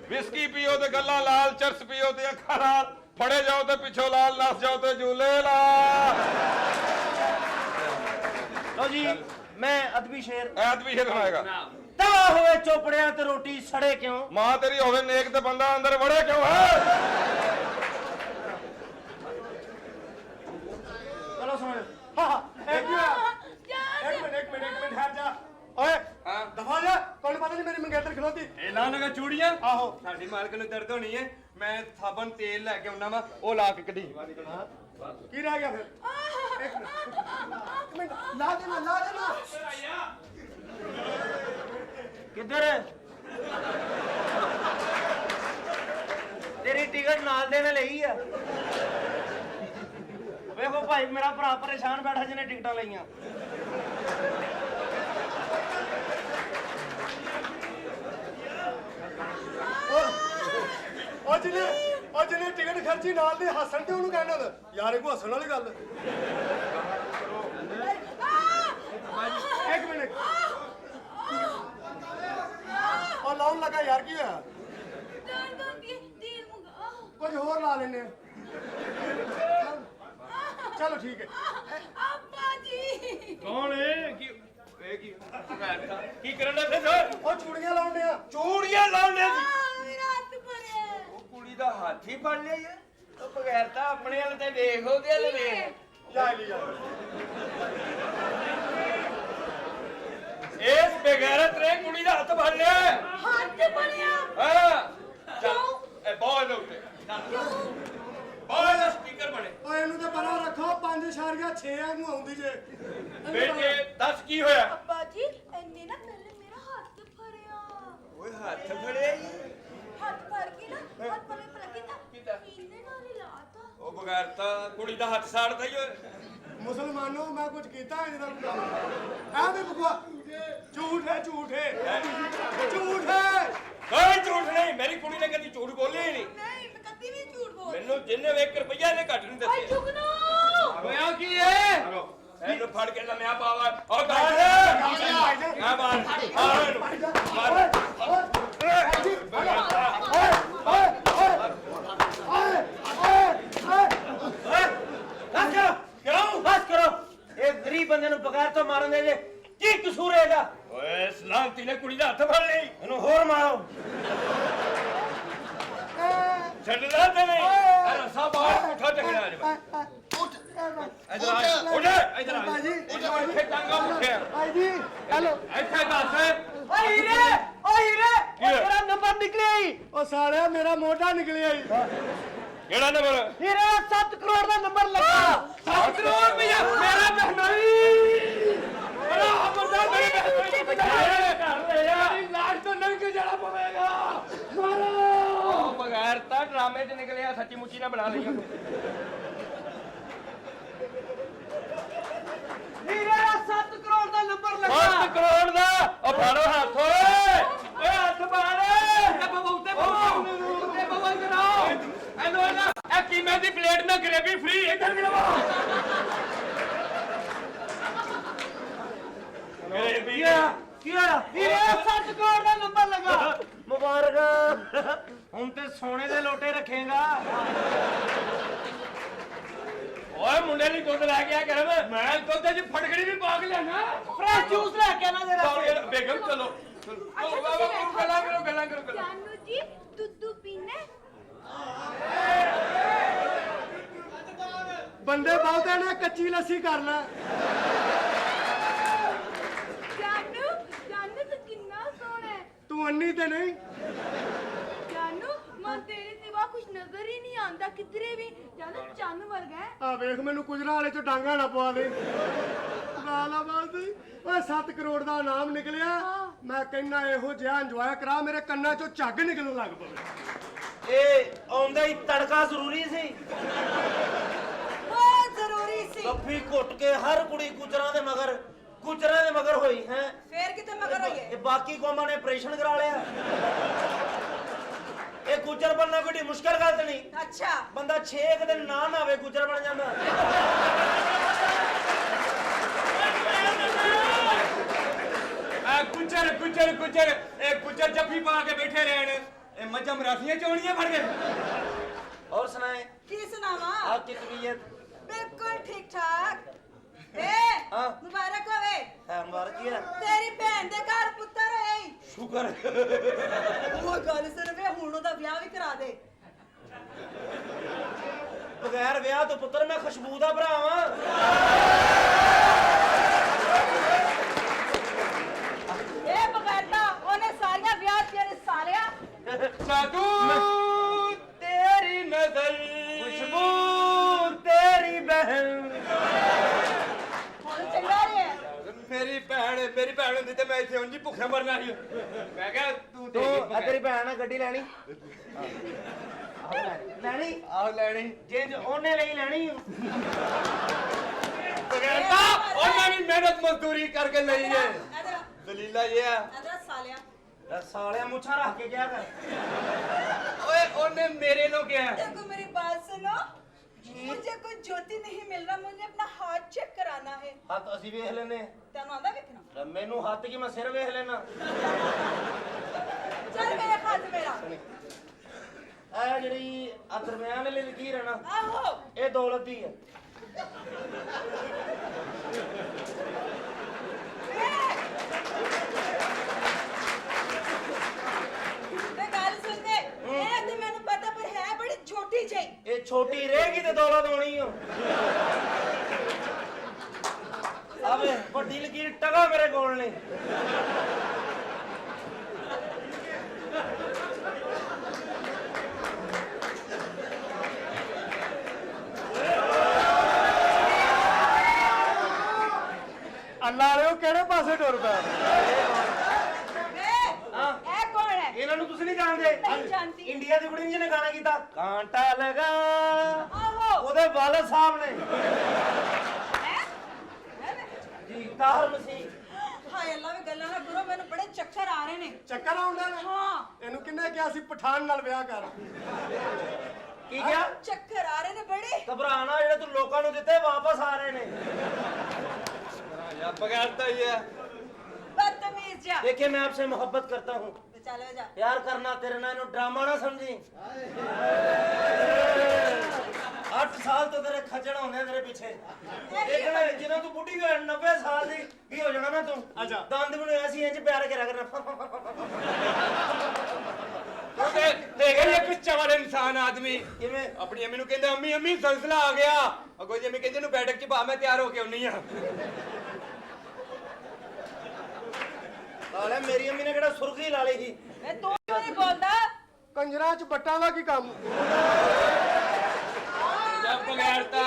ਵਿਸਕੀ ਪੀਓ ਤੇ ਗੱਲਾਂ ਲਾਲ, ਚਰਸ ਪੀਓ ਤੇ ਅੱਖਾਂ ਲਾਲ, ਫੜੇ ਜਾਓ ਤੇ ਪਿੱਛੋਂ ਲਾਲ, ਨੱਸ ਜਾਓ ਤੇ ਝੂਲੇ ਲਾਲ। ਲਓ ਜੀ ਮੈਂ ਅਦਬੀ ਸ਼ੇਰ। ਐਤ ਵੀ ਸ਼ੇਰ ਸੁਣਾਏਗਾ। ਤਵਾ ਹੋਵੇ ਚੋਪੜਿਆਂ ਤੇ ਰੋਟੀ ਸੜੇ ਕਿਉਂ? ਮਾਂ ਤੇਰੀ ਹੋਵੇ ਨੇਕ ਤੇ ਬੰਦਾ ਅੰਦਰ ਵੜੇ ਕਿਉਂ ਹੈ? ਚਲੋ ਸੁਣੋ। ਹਾਂ ਇੱਕ ਮਿੰਟ ਠਹਿਰ ਜਾ। ਓਏ ਦਫਾ ਜਾ, ਤੁਹਾਨੂੰ ਪਤਾ ਨਹੀਂ ਮੇਰੀ ਮੰਗੇਤਰ ਖਲੋਤੀ। ਇਹ ਲਾ ਲਗਾ ਚੂੜੀਆਂ। ਆਹੋ ਸਾਡੀ ਮਾਲਕ ਨੂੰ ਦਰਦ ਹੋਣੀ ਹੈ, ਮੈਂ ਸਾਬਣ ਤੇਲ ਲੈ ਕੇ ਆਉਣਾ ਵਾ, ਉਹ ਲਾ ਕੇ ਕੱਢੀ। ਕੀ ਰਹਿ ਗਿਆ ਫਿਰ? ਇੱਕ ਮਿੰਟ ਲਾ ਦੇਣਾ। ਕਿੱਧਰ? ਤੇਰੀ ਟਿਕਟ ਨਾਲ ਦੇਣ ਲਈ ਆ। ਵੇਖੋ ਭਾਈ, ਮੇਰਾ ਭਰਾ ਪਰੇਸ਼ਾਨ ਬੈਠਾ ਜਿਹਨੇ ਟਿਕਟਾਂ ਲਈਆਂ। ਉਹ ਜਿਹਨੇ ਟਿਕਟ ਖਰਚੀ ਨਾਲ ਦੇ ਹੱਸਣ ਤੇ ਉਹਨੂੰ ਕਹਿਣਾ ਯਾਰ, ਇਹ ਕੋ ਹੱਸਣ ਵਾਲੀ ਗੱਲ। ਇੱਕ ਮਿੰਟ ਉਹ ਲਾਉਣ ਲੱਗਾ ਯਾਰ, ਕੀ ਹੋਇਆ? ਦਰਦ ਹੁੰਦੀ ਹੈ ਦਿਲ ਮੁੰਗਾ। ਕੁਝ ਹੋਰ ਲਾ ਲੈਨੇ ਆ। ਚਲੋ ਠੀਕ ਹੈ। ਅੱਬਾ ਜੀ ਕੌਣ ਹੈ? ਕੀ ਕਰਨ ਦਾ ਫਿਰ? ਉਹ ਚੂੜੀਆਂ ਲਾਉਂਦੇ ਆ। ਚੂੜੀਆਂ ਲਾਉਣੇ ਸੀ। ਮੇਰਾ ਹੱਥ ਭਰਿਆ। ਉਹ ਕੁੜੀ ਦਾ ਹੱਥ ਹੀ ਫੜ ਲਿਆ ਯਾਰ। ਉਹ ਬਗੈਰ ਤਾਂ ਆਪਣੇ ਵੱਲ ਤੇ ਵੇਖ, ਉਹਦੇ ਵੱਲ ਵੇਖ। ਜਾ ਲਈ ਜਾ। ਇਸ ਬਗੈਰਤ ਨੇ ਕੁੜੀ ਦਾ ਹੱਥ ਫੜ ਲਿਆ। ਹੱਥ ਭਰਿਆ। ਹਾਂ ਚੱਲ, ਇਹ ਬਹੁਤ ਉੱਤੇ ਬਹੁਤ ਸਪੀਕਰ ਬਣੇ। ਓਏ ਇਹਨੂੰ ਤੇ ਪਰਾਂ ਰੱਖੋ, 5.6 ਵਾਂਗੂ ਆਉਂਦੀ ਜੇ। ਬੇਟੇ ਦੱਸ ਕੀ ਹੋਇਆ? ਅੱਬਾ ਜੀ ਇੰਨੇ ਨਾ ਪਹਿਲੇ ਮੇਰਾ ਹੱਥ ਭਰਿਆ। ਓਏ ਹੱਥ ਫੜਿਆ ਜੀ। ਹੱਥ ਭਰ ਕੇ ਨਾ ਹੱਥ ਭਰੇ ਕੀਤਾ ਇਹਨੇ ਨਾਲ ਹੀ ਲਾਤਾ। ਉਹ ਬਗੈਰ ਤਾਂ ਕੁੜੀ ਦਾ ਹੱਥ ਸਾੜਦਾ ਹੀ ਓਏ। ਮੁਸਲਮਾਨੋ, ਮੈਂ ਕੁਝ ਕੀਤਾ ਇਹਦਾ ਕੰਮ? ਐਵੇਂ ਬਕਵਾ ਝੂਠ ਹੈ। ਝੂਠ ਹੈ। ਕੋਈ ਝੂਠ ਨਹੀਂ, ਮੇਰੀ ਕੁੜੀ ਨੇ ਕਦੀ ਝੂਠ ਬੋਲਿਆ ਹੀ ਨਹੀਂ। ਨਹੀਂ ਮੈਂ ਕਦੀ ਵੀ ਝੂਠ ਬੋਲ। ਮੈਨੂੰ ਜਿੰਨੇ 1 ਰੁਪਈਆ ਨੇ ਘੱਟ ਨਹੀਂ ਓਏ ਦਿੱਤੇ। ਚੁਗਨੋ ਹੋਇਆ ਕੀ ਹੈ? ਇਹਨੂੰ ਫੜ ਕੇ ਲੰਮਿਆ ਪਾਵਾ। ਉਹ ਮਾਰ ਬਸ ਕਰੋ। ਇਹ ਗਰੀਬ ਬੰਦੇ ਨੂੰ ਬਗੈਰ ਤੋਂ ਮਾਰਨ ਦੇ ਜੇ ਕੀ ਕਸੂਰ ਹੈਗਾ? ਓਏ ਸਲਾਮਤੀ ਨੇ ਕੁੜੀ ਦਾ ਹੱਥ ਫੜ ਲਈ। ਇਹਨੂੰ ਹੋਰ ਮਾਰੋ। ਛੱਡਦਾ ਤੇ ਨਹੀਂ। ਇਹ ਰਸਾ ਬਾਹਰ ਉੱਠਾ ਟੰਗਣਾ ਜੇ। ਉੱਠ ਇਧਰ ਆ, ਉੱਠ ਇਧਰ ਆ। ਭਾਜੀ, ਇੱਥੇ ਟੰਗਾ ਉੱਠਿਆ। ਭਾਈ ਜੀ ਹੈਲੋ। ਇੱਥੇ ਦੱਸ। ਓ ਹੀਰੇ, ਓ ਹੀਰੇ, ਕੀ ਹੈ? ਨਿਕਲਿਆ ਜੀ ਕਿਹੜਾ ਨੰਬਰ ਹੀਰੇ 7 ਕਰੋੜ ਦਾ ਨੰਬਰ ਲੱਗਾ 7 ਕਰੋੜ ਰੁਪਇਆ ਮੇਰਾ ਬਹਿਨੋਈ ਬੜਾ ਅਮਰਦਾਰ ਮੇਰੇ ਬਹਿਨੋਈ ਕਰ ਲਿਆ ਲਾਸ਼ ਤੋਂ ਨੰਗ ਕੇ ਜਾਣਾ ਪਵੇਗਾ ਮਾਰੋ ਬਗੈਰ ਤਾਂ ਡਰਾਮੇ 'ਚ ਨਿਕਲਿਆ ਸੱਚੀ ਮੁੱਚੀ ਨਾ ਬਣਾ ਲਈ ਹੀਰੇ 7 ਕਰੋੜ ਦਾ ਨੰਬਰ 7 ਲੱਗਾ ਕਰੋੜ ਦਾ ਉਹ ਫੜੋ ਹੱਥ ਓਏ ਹੱਥ ਮਾਰ ਤੇ ਬਬੂਤੇ ਬਬੂਤੇ ਕਰਾਓ ਐਨੋ ਇਹ ਕੀਮੇ ਦੀ ਪਲੇਟ ਨਾਲ ਗਰੇਵੀ ਫ੍ਰੀ ਇੱਧਰ ਗਿਰਵਾ ਗਰੇਵੀ ਕੀ ਹੋਇਆ ਹੀਰੇ 7 ਕਰੋੜ ਦਾ ਨੰਬਰ ਲੱਗਾ ਮੁਬਾਰਕ ਹੁਣ ਤੇ ਸੋਨੇ ਦੇ ਲੋਟੇ ਰੱਖੇਗਾ ਓਏ ਮੁੰਡੇ ਲਈ ਦੁੱਧ ਲੈ ਕੇ ਆ ਕਰ ਮੈਂ ਦੁੱਧ 'ਚ ਫਟਕੜੀ ਵੀ ਪਾ ਕੇ ਲਿਆਣਾ ਫਰੈਸ਼ ਜੂਸ ਲੈ ਕੇ ਆਣਾ ਜਰਾ ਬੇਗਮ ਚਲੋ ਗੱਲਾਂ ਕਰੋ ਜਾਨੂ ਜੀ ਦੁੱਧ ਪੀਣਾ ਬੰਦੇ ਬਹੁਤੇ ਨੇ ਕੱਚੀ ਲੱਸੀ ਕਰ ਲੈ ਜਾਨੂ ਤੂੰ ਕਿੰਨਾ ਸੋਹਣਾ ਹੈ ਤੂੰ ਅੰਨੀ ਤੇ ਨਹੀਂ ਜਾਨੂ ਮਨ ਤੇਰੇ ਸਿਵਾ ਕੁਝ ਨਜ਼ਰ ਹੀ ਨਹੀਂ ਆਉਂਦਾ ਕਿਧਰੇ ਵੀ ਜਾਨੂ ਚੰਨ ਵਰਗਾ ਹੈ ਆ ਵੇਖ ਮੈਨੂੰ ਕੁਜਰਾ ਵਾਲੇ ਚ ਡਾਂਗਾ ਨਾ ਪਵਾ ਦੇ ਗਾਲਾ ਬਾਜ਼ੀ ਓਏ 7 ਕਰੋੜ ਦਾ ਨਾਮ ਨਿਕਲਿਆ ਮੈਂ ਕਹਿੰਨਾ ਇਹੋ ਜਿਹਾ ਇੰਜੋਏ ਕਰਾ ਮੇਰੇ ਕੰਨਾਂ ਚੋਂ ਝੱਗ ਨਿਕਲਣ ਲੱਗ ਪਵੇ ਇਹ ਆਉਂਦਾ ਹੀ ਤੜਕਾ ਜ਼ਰੂਰੀ ਸੀ ਬਹੁਤ ਜ਼ਰੂਰੀ ਸੀ ਕੱਫੀ ਘੁੱਟ ਕੇ ਹਰ ਕੁੜੀ ਗੁਜਰਾਂ ਦੇ ਮਗਰ ਹੋਈ ਹੈ ਫੇਰ ਕਿਤੇ ਮਗਰ ਹੋਈਏ ਇਹ ਬਾਕੀ ਕੌਮਾਂ ਨੇ ਆਪਰੇਸ਼ਨ ਕਰਾ ਲਿਆ ਇਹ ਗੁਜਰ ਬਣਨਾ ਕੋਈ ਮੁਸ਼ਕਲ ਗੱਲ ਤੇ ਨਹੀਂ ਅੱਛਾ ਬੰਦਾ 6 ਦਿਨ ਨਾ ਨਾਵੇ ਗੁਜਰ ਬਣ ਜਾਂਦਾ ਗੁੱਜਰ ਇਹ ਗੁੱਜਰ ਜੱਫੀ ਪਾ ਕੇ ਬੈਠੇ ਰਹਿਣ ਇਹ ਮੱਝਾਂ ਮਰਾਸੀਆਂ ਚੋਣੀਆਂ ਫੜ ਕੇ और सुनाए ਕੀ ਸੁਣਾਵਾਂ आपकी तबीयत ਬਿਲਕੁਲ ਠੀਕ ਠਾਕ हाँ। ਮੁਬਾਰਕ ਹੋਵੇ है मुबारक है ਤੇਰੀ ਭੈਣ ਦੇ ਘਰ ਪੁੱਤਰ ਹੋਏ शुक्र ਉਹ ਗੱਲ ਸੁਣ ਵੇ ਹੁਣ ਉਹਦਾ ਵਿਆਹ ਵੀ ਕਰਾ ਦੇ बगैर ब्याह तो पुत्र मैं खुशबू दा भरा वां ਇਹ ਬਗੈਰਤਾ ਉਹਨੇ ਸਾਰੀਆਂ ਵਿਆਹ ਤੇਰੇ ਸਾਲਿਆ ਸਾਧੂ ਤੇਰੀ ਨਜ਼ਰ खुशबू तेरी बहन ਹੁਣ ਚੰਗਾ ਰਿਹਾ ਮੇਰੀ ਭੈਣ ਹੁੰਦੀ ਤੇ ਮੈਂ ਇੱਥੇ ਉਂਝ ਹੀ ਭੁੱਖਾ ਮਰਨਾ ਸੀ ਮੈਂ ਕਿਹਾ ਤੂੰ तो आ तेरी भैन ने गड्डी लैनी लैनी ਆਹ ਲੈਣੀ जिंज ओने ले लैनी ਬਗੈਰਤਾ ਉਹਨੇ ਵੀ ਮਿਹਨਤ ਮਜ਼ਦੂਰੀ ਕਰਕੇ ਲਈ ਹੈ ਅਦਰ ਦਲੀਲਾ ਇਹ ਆ ਸਾਲਿਆ सालिया मुछा रख के क्या कर ਓਏ ਉਹਨੇ ਮੇਰੇ ਨੂੰ ਕਿਹਾ देखो मेरी बात सुनो मुझे कोई ज्योति नहीं मिल रहा मुझे अपना हाथ चेक कराना है हाथ असी वेख लेने तेन आंदा देखना मैनू हाथ की मैं सिर वेख लेना चल मेरे हाथ मेरा आ जड़ी आ दरम्यान वाली लकीर है ना आहो ये दौलत दी है मैं गाल सुन दे ये तो मैंने पता पर है बड़ी छोटी जई ये छोटी रहेगी तो दौलत होनी हो अब बड़ी लकीर टका मेरे कोल ने ਅੱਲਾ ਵਾਲਿਓ ਕਿਹੜੇ ਪਾਸੇ ਟੁਰ ਪਿਆ हाँ। ए कौन है ਇਹਨਾਂ ਨੂੰ ਤੁਸੀਂ ਨਹੀਂ ਜਾਣਦੇ नहीं जानती ਇੰਡੀਆ ਦੀ ਕੁੜੀ ਨੇ ਜਿਹਨੇ ਗਾਣਾ ਕੀਤਾ ਕਾਂਟਾ ਲਗਾ आहो ਉਹਦੇ ਵਾਲਦ ਸਾਹਿਬ ਨੇ हैं ਜੀ ਤਾਹਰ ਮਸੀਹ हाय अल्लाह वे गल्ला ना करो मैंने बड़े चक्कर आ रहे ने ਚੱਕਰ ਆਉਂਦਾ ਨੇ हां ਇਹਨੂੰ ਕਿੰਨੇ ਕਿਹਾ ਸੀ ਪਠਾਨ ਨਾਲ ਵਿਆਹ ਕਰ ਕੀ ਕਿਹਾ चक्कर आ रहे ने बड़े ਘਬਰਾਣਾ ਜਿਹੜੇ ਤੂੰ ਲੋਕਾਂ ਨੂੰ ਦਿੱਤੇ ਵਾਪਸ ਆ ਰਹੇ ਨੇ ਯਾ ਬਗੈਰਤਾ ਹੀ ਹੈ बदतमीज जा देखिए मैं आपसे मोहब्बत करता हूँ तो चलो जा प्यार करना तेरे ना इन्हों ड्रामा ना समझी 8 साल तो तेरे खचड़ होने तेरे पीछे एक ना जिन्हों तू बुढ़ी हो 90 साल दी की हो जाना ना तू अच्छा। दंद भी ऐसी इंच प्यार करा करना ਦੇਖ ਇਹ ਕਿ ਚਵਲ ਇਨਸਾਨ ਆਦਮੀ किवें ਆਪਣੀ ਅੰਮੀ ਨੂੰ ਕਹਿੰਦਾ ਅੰਮੀ ਅੰਮੀ ਸਲਸਲਾ ਆ ਗਿਆ ਅਗੋ ਜੀ ਅੰਮੀ ਕਹਿੰਦੇ ਨੂੰ ਬੈਠਕ ਚ ਪਾ ਮੈਂ ਤਿਆਰ ਹੋ ਕੇ ਆਉਣੀ ਆ साले मेरी अम्मी ने केड़ा सुर्खी ला ली थी ए तू क्यों नहीं बोलता ਕੰਜਰਾਂ 'ਚ ਬੱਟਾਂ ਦਾ ਕੀ ਕੰਮ? ਜੱਬ ਬਗੈਰਤਾ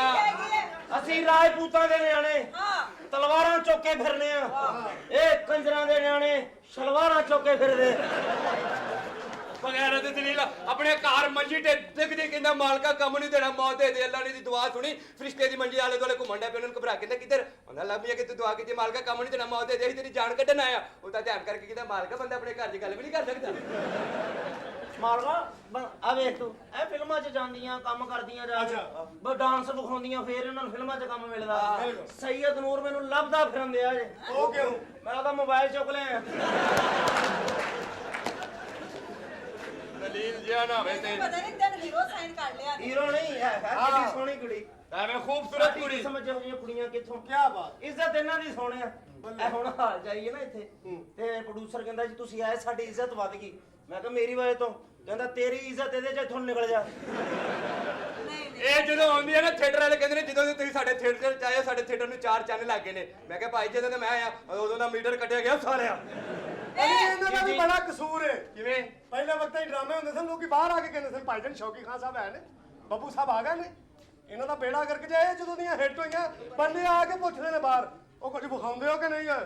ਅਸੀਂ ਰਾਜਪੂਤਾਂ ਦੇ ਨਿਆਣੇ ਹਾਂ ਤਲਵਾਰਾਂ ਚੁੱਕ ਕੇ ਫਿਰਨੇ ਆ। ਇਹ ਕੰਜਰਾਂ ਦੇ ਨਿਆਣੇ ਸ਼ਲਵਾਰਾਂ ਚੁੱਕ ਕੇ ਫਿਰਦੇ। ਬਗੈਰ ਤੇ ਦਲੀਲ ਆਪਣੇ ਘਰ ਮੰਜੀ ਤੇ ਦਿਖਦੇ ਕਹਿੰਦਾ ਮਾਲਕਾ ਕੰਮ ਨਹੀਂ ਦੇਣਾ ਮੌਤ ਦੇ ਦੇ। ਅੱਲਾ ਨੇ ਦੀ ਦੁਆ ਸੁਣੀ ਫਰਿਸ਼ਤੇ ਦੀ ਮੰਜੀ ਆਲੇ ਦੁਆਲੇ ਘੁੰਮਣ ਡਿਆ ਪਏ ਉਹਨਾਂ ਨੂੰ ਘਬਰਾ ਕਹਿੰਦਾ ਕਿੱਧਰ ਉਹਨਾਂ ਲੱਭਿਆ ਕਿ ਤੂੰ ਦੁਆ ਕੀਤੀ ਮਾਲਕਾ ਕੰਮ ਨਹੀਂ ਦੇਣਾ ਮੌਤ ਦੇ ਦੇ ਤੇਰੀ ਜਾਨ ਕੱਢਣ ਆਇਆ। ਉਹ ਤਾਂ ਧਿਆਨ ਕਰਕੇ ਕਹਿੰਦਾ ਮਾਲਕਾ ਬੰਦਾ ਆਪਣੇ ਘਰ ਦੀ ਗੱਲ ਵੀ ਨਹੀਂ ਕਰ ਸਕਦਾ। ਮਾਲਵਾ ਆ ਵੇਖ ਤੂੰ ਇਹ ਫਿਲਮਾਂ 'ਚ ਜਾਂਦੀਆਂ ਕੰਮ ਕਰਦੀਆਂ ਜਾ ਕੇ ਬਸ ਡਾਂਸ ਵਿਖਾਉਂਦੀਆਂ ਫੇਰ ਇਹਨਾਂ ਨੂੰ ਫਿਲਮਾਂ 'ਚ ਕੰਮ ਮਿਲਦਾ। ਸੈਯਦ ਨੂਰ ਮੈਨੂੰ ਲੱਭਦਾ ਫਿਰਨ ਦਿਆ ਜੇ। ਉਹ ਕਿਉਂ? ਮੈਂ ਉਹਦਾ ਮੋਬਾਈਲ ਚੁੱਕ ਲਿਆ। ਦਲੀਲ ਜਿਆ ਨਾ ਹੋਵੇ ਤੇ ਪਤਾ ਨਹੀਂ ਤੈਨੂੰ ਹੀਰੋ ਸਾਈਨ ਕਰ ਲਿਆ ਹੀਰੋ ਨਹੀਂ ਹੈ ਕਿੰਨੀ ਸੋਹਣੀ ਕੁੜੀ। ਐਵੇਂ ਖੂਬਸੂਰਤ ਕੁੜੀ ਸਮਝੋ ਇਹ ਕੁੜੀਆਂ ਕਿੱਥੋਂ ਕੀ ਬਾਤ। ਇੱਜ਼ਤ ਇਹਨਾਂ ਦੀ ਸੋਹਣਿਆ। ਇਹ ਹੁਣ ਹਾਲ ਜਾਈਏ ਨਾ ਇੱਥੇ ਤੇ ਪ੍ਰੋਡਿਊਸਰ ਕਹਿੰਦਾ ਜੀ ਤੁਸੀਂ ਆਏ ਸਾਡੀ ਇੱਜ਼ਤ ਵੱਧ ਗਈ। ਮੈਂ ਕਿਹਾ ਮੇਰੀ ਵਜ੍ਹਾ ਤੋਂ। ਕਹਿੰਦਾ ਤੇਰੀ ਇੱਜ਼ਤ ਇਹਦੇ ਚ ਇੱਥੋਂ ਨਿਕਲ ਜਾ। ਨਹੀਂ ਨਹੀਂ ਇਹ ਜਦੋਂ ਆਉਂਦੀ ਹੈ ਨਾ ਥੀਏਟਰ ਵਾਲੇ ਕਹਿੰਦੇ ਨੇ ਜਦੋਂ ਦੇ ਤੁਸੀਂ ਸਾਡੇ ਥੀਏਟਰ ਚ ਆਏ ਸਾਡੇ ਥੀਏਟਰ ਨੂੰ 4 ਚੰਨ ਲੱਗ ਗਏ ਨੇ। ਮੈਂ ਕਿਹਾ ਭਾਈ ਜਦੋਂ ਦਾ ਮੈਂ ਆਇਆ ਉਦੋਂ ਦਾ ਮੀਟਰ ਕੱਟਿਆ ਗਿਆ ਸਾਲਿਆ। ਇਹਨਾਂ ਦਾ ਵੀ ਬੜਾ ਕਸੂਰ ਹੈ। ਕਿਵੇਂ ਪਹਿਲੇ ਵਕਤਾਂ 'ਚ ਡਰਾਮੇ ਹੁੰਦੇ ਸਨ ਲੋਕੀ ਬਾਹਰ ਆ ਕੇ ਕਹਿੰਦੇ ਸਨ ਭਾਈਜਾਨ ਸ਼ੌਕੀ ਖਾਨ ਸਾਹਿਬ ਆਏ ਨੇ ਬੱਬੂ ਸਾਹਿਬ ਆ ਗਏ ਨੇ। ਇਹਨਾਂ ਦਾ ਬੇੜਾ ਕਰਕੇ ਜਾਏ ਜਦੋਂ ਦੀਆਂ ਹਿੱਟ ਹੋਈਆਂ ਬੰਦੇ ਆ ਕੇ ਪੁੱਛਦੇ ਨੇ ਬਾਹਰ ਉਹ ਕੁਝ ਵਿਖਾਉਂਦੇ ਹੋ ਕਿ ਨਹੀਂ ਹੈ।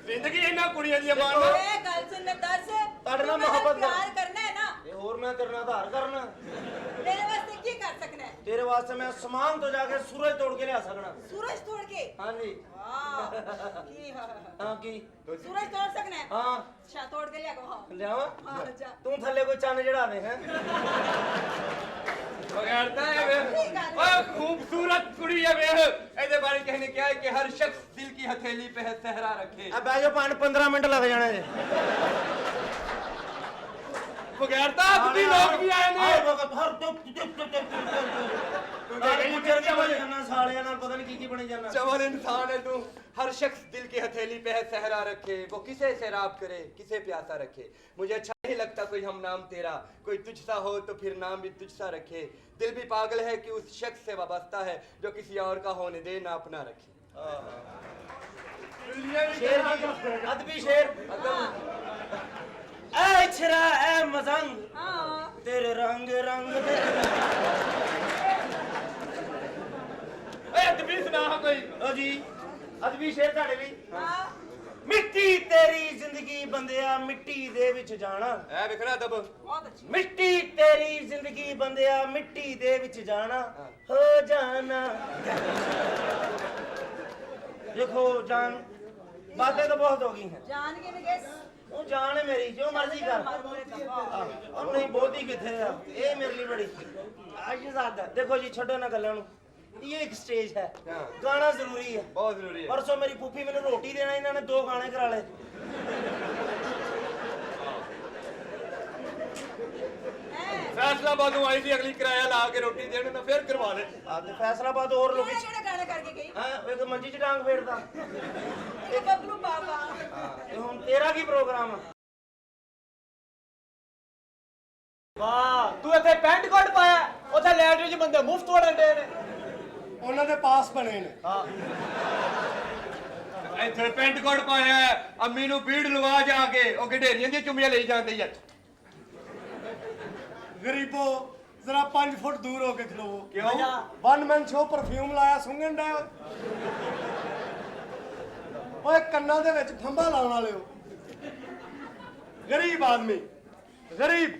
ਜ਼ਿੰਦਗੀ ਇਹਨਾਂ ਕੁੜੀਆਂ ਦੀ ਮਾਣ ਲਓ। ਇਹ ਗੱਲ ਸੁਣ ਲੈ ਦੱਸ ਤੁਹਾਡੇ ਨਾਲ ਤੂੰ ਮੇਰਾ ਮੁਹੱਬਤ ਕਰ। ਪਿਆਰ ਕਰਨਾ ਹੈ ਨਾ ਤੇ ਹੋਰ ਮੈਂ ਤੇਰੇ ਨਾਲ ਆਧਾਰ ਕਰਨਾ। ਮੇਰੇ ਵਾਸਤੇ ਕੀ ਕਰ ਸਕਣਾ ਹੈ? ਤੇਰੇ ਵਾਸਤੇ ਮੈਂ ਅਸਮਾਨ ਤੋਂ ਜਾ ਕੇ ਸੂਰਜ ਤੋੜ ਕੇ ਲਿਆ ਸਕਣਾ। ਸੂਰਜ ਤੋੜ ਕੇ ਹਾਂਜੀ ਵਾਹ ਕੀ ਹਾਂ ਕੀ ਸੂਰਜ ਤੋੜ ਸਕਣਾ ਹੈ ਹਾਂ ਅੱਛਾ ਤੋੜ ਕੇ ਲਿਆ ਕੋ ਹਾਂ ਲਿਆਵਾਂ ਹਾਂ ਜਾ ਤੂੰ ਥੱਲੇ ਕੋਈ ਚੰਨ ਚੜਾ ਦੇ ਹੈ। ਬਗੈਰਤਾ ਹੈ ਵੇ ਓਏ ਖੂਬਸੂਰਤ ਕੁੜੀ ਹੈ ਵੇ। ਇਹਦੇ ਬਾਰੇ ਕਿਸੇ ਨੇ ਕਿਹਾ ਹੈ ਕਿ ਹਰ ਸ਼ਖਸ ਦਿਲ की हथेली पे है सहरा रखे। ਆ ਬਹਿ ਜਾ 15 ਮਿੰਟ ਲੱਗ ਜਾਣੇ ਜੇ। ਬਗੈਰਤਾ ਅੱਧੀ ਲੋਕ ਵੀ ਆਏ ਨੇ। ਹਰ ਸਾਲਿਆਂ ਨਾਲ ਪਤਾ ਨਹੀਂ ਕੀ ਬਣੀ ਜਾਣਾ। चवल इंसान है तू। हर शख्स दिल की हथेली पे है सहरा रखे वो किसे सैराब करे किसे प्यासा रखे। मुझे अच्छा नहीं लगता कोई हम नाम तेरा कोई तुझसा हो तो फिर नाम भी तुझसा रखे। दिल भी पागल है कि उस शख्स से वाबस्ता है जो किसी और का होने दे ना अपना रखे। शेर अदबी शेर ऐ छरा ऐ मजंग ਹਾਂ तेरे रंग रंग दे। ओए अदबी सुना कोई। लो जी अदबी शेर ਤੁਹਾਡੇ ਲਈ। ਹਾਂ ਮਿੱਟੀ ਤੇਰੀ ਜ਼ਿੰਦਗੀ ਬੰਦਿਆ ਮਿੱਟੀ ਦੇ ਵਿੱਚ ਜਾਣਾ। ऐ देखना दब ਬਹੁਤ ਅੱਛੀ ਮਿੱਟੀ ਤੇਰੀ ਜ਼ਿੰਦਗੀ ਬੰਦਿਆ ਮਿੱਟੀ ਦੇ ਵਿੱਚ ਜਾਣਾ ਹੋ ਜਾਣਾ। देखो जान बातें तो बहुत हो गई हैं। ਜਾਣ ਕੇ ਨਿਕਸ ਉਹ ਜਾਨ ਹੈ ਮੇਰੀ ਜੋ ਮਰਜ਼ੀ ਕਰ। ਉਹ ਨਹੀਂ ਬਹੁਤੀ ਕਿੱਥੇ ਆ ਇਹ ਮੇਰੇ ਲਈ ਬੜੀ ਆਸ਼ੀਜ਼ਾਦਾ। ਦੇਖੋ ਜੀ ਛੱਡੋ ਨਾ ਗੱਲਾਂ ਨੂੰ ਇਹ ਇੱਕ ਸਟੇਜ ਹੈ ਗਾਣਾ ਜ਼ਰੂਰੀ ਹੈ बहुत जरूरी है। ਪਰਸੋਂ ਮੇਰੀ ਫੂਫੀ ਮੈਨੂੰ ਰੋਟੀ ਦੇਣਾ ਇਹਨਾਂ ਨੇ 2 ਗਾਣੇ ਕਰਾ ਲਏ। फैसलाबाद आई थी अगली किराया ला के रोटी देने ना फिर करवा ले। ਆ ਤੇ ਫੈਸਲਾਬਾਦ ਹੋਰ ਲੋਕੀ ਕਿਹੜਾ ਗਾਣਾ ਕਰਕੇ ਗਈ ਹਾਂ ਵੇਖ ਮੰਜੀ 'ਚ ਡਾਂਗ ਫੇਰਦਾ। ਇਹ ਬੱਬਲੂ ਬਾਬਾ ਤੇ ਹੁਣ ਤੇਰਾ ਕੀ ਪ੍ਰੋਗਰਾਮ ਆ? ਵਾਹ ਤੂੰ ਇੱਥੇ ਪੈਂਟ ਕੋਟ ਪਾਇਆ ਉੱਥੇ ਲੈਟਰੀ 'ਚ ਬੰਦੇ ਮੁਫਤ ਵੜਨ ਦੇ ਨੇ। ਉਹਨਾਂ ਦੇ ਪਾਸ ਬਣੇ ਨੇ। ਇੱਥੇ ਪੈਂਟ ਕੋਟ ਪਾਇਆ ਹੈ, ਅੰਮੀ ਨੂੰ ਬੀੜ ਲਵਾ ਜਾ ਕੇ ਉਹ ਗਡੇਰੀਆਂ ਦੀਆਂ ਚੁੰਮੀਆਂ ਲਈ ਜਾਂਦੀ ਹੈ। ਗਰੀਬੋ ਜ਼ਰਾ 5 ਫੁੱਟ ਦੂਰ ਹੋ ਕੇ ਖਲੋਵੋ। ਕਿਉਂ? ਵਨ ਮੈਨ ਸ਼ੋ ਪਰਫਿਊਮ ਲਾਇਆ ਸੁੰਘਣ ਦਾ। ਓਏ ਕੰਨਾਂ ਦੇ ਵਿੱਚ ਫੰਬਾ ਲਾਉਣ ਵਾਲਿਓ ਗਰੀਬ ਆਦਮੀ ਗਰੀਬ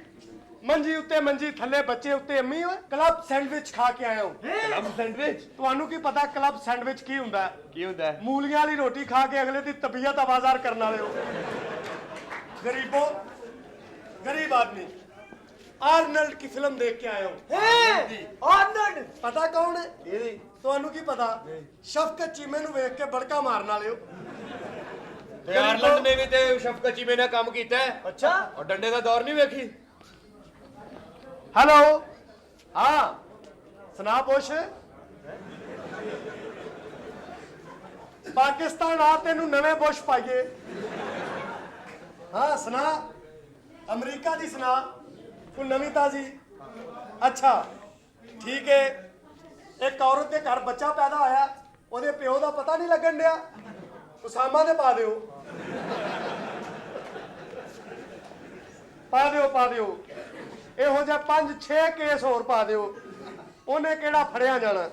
ਮੰਜੀ ਉੱਤੇ ਮੰਜੀ ਥੱਲੇ ਬੱਚੇ ਉੱਤੇ ਅੰਮੀ ਓਏ ਕਲੱਬ ਸੈਂਡਵਿਚ ਖਾ ਕੇ ਆਇਆ ਹਾਂ। ਕਲੱਬ ਸੈਂਡਵਿਚ ਤੁਹਾਨੂੰ ਕੀ ਪਤਾ ਕਲੱਬ ਸੈਂਡਵਿਚ ਕੀ ਹੁੰਦਾ ਹੈ? ਕੀ ਹੁੰਦਾ ਹੈ? ਮੂਲੀਆਂ ਵਾਲੀ ਰੋਟੀ ਖਾ ਕੇ ਅਗਲੇ ਦੀ ਤਬੀਅਤ ਆਵਾਜ਼ਾਰ ਕਰਨ ਵਾਲੇ ਹੋ। ਗਰੀਬੋ ਗਰੀਬ ਆਦਮੀ ਆਰਨਲਡ ਕੀ ਫਿਲਮ ਦੇਖ ਕੇ ਆਇਆ ਹਾਂ। ਆਨੰਦ ਪਤਾ ਕੌਣ ਹੈ? ਤੁਹਾਨੂੰ ਕੀ ਪਤਾ? ਸ਼ਫਕਤ ਚੀਮੇ ਨੂੰ ਵੇਖ ਕੇ ਬੜਕਾ ਮਾਰਨ ਵਾਲੇ ਹੋ। ਤੇ ਆਇਰਲੈਂਡ ਨੇ ਵੀ ਤੇ ਸ਼ਫਕਤ ਚੀਮੇ ਨੇ ਕੰਮ ਕੀਤਾ ਹੈ। ਅੱਛਾ ਔਰ ਡੰਡੇ ਦਾ ਦੌਰ ਨਹੀਂ ਵੇਖੀ। ਹੈਲੋ ਹਾਂ ਸੁਣਾ ਪੁੱਛ। ਪਾਕਿਸਤਾਨ ਆ ਤੈਨੂੰ ਨਵੇਂ ਬੁਸ਼ ਪਾਈਏ। ਹਾਂ ਸੁਣਾ ਅਮਰੀਕਾ ਦੀ ਸੁਣਾ ਕੋਈ ਨਵੀਂ ਤਾਜ਼ੀ। ਅੱਛਾ ਠੀਕ ਹੈ। ਇੱਕ ਔਰਤ ਦੇ ਘਰ ਬੱਚਾ ਪੈਦਾ ਹੋਇਆ ਉਹਦੇ ਪਿਓ ਦਾ ਪਤਾ ਨਹੀਂ ਲੱਗਣ ਡਿਆ। ਉਸਾਮਾ ਦੇ ਪਾ ਦਿਓ ਪਾ ਦਿਓ ਇਹੋ ਜਿਹਾ 5-6 ਕੇਸ ਹੋਰ ਪਾ ਦਿਓ ਉਹਨੇ ਕਿਹੜਾ ਫੜਿਆ ਜਾਣਾ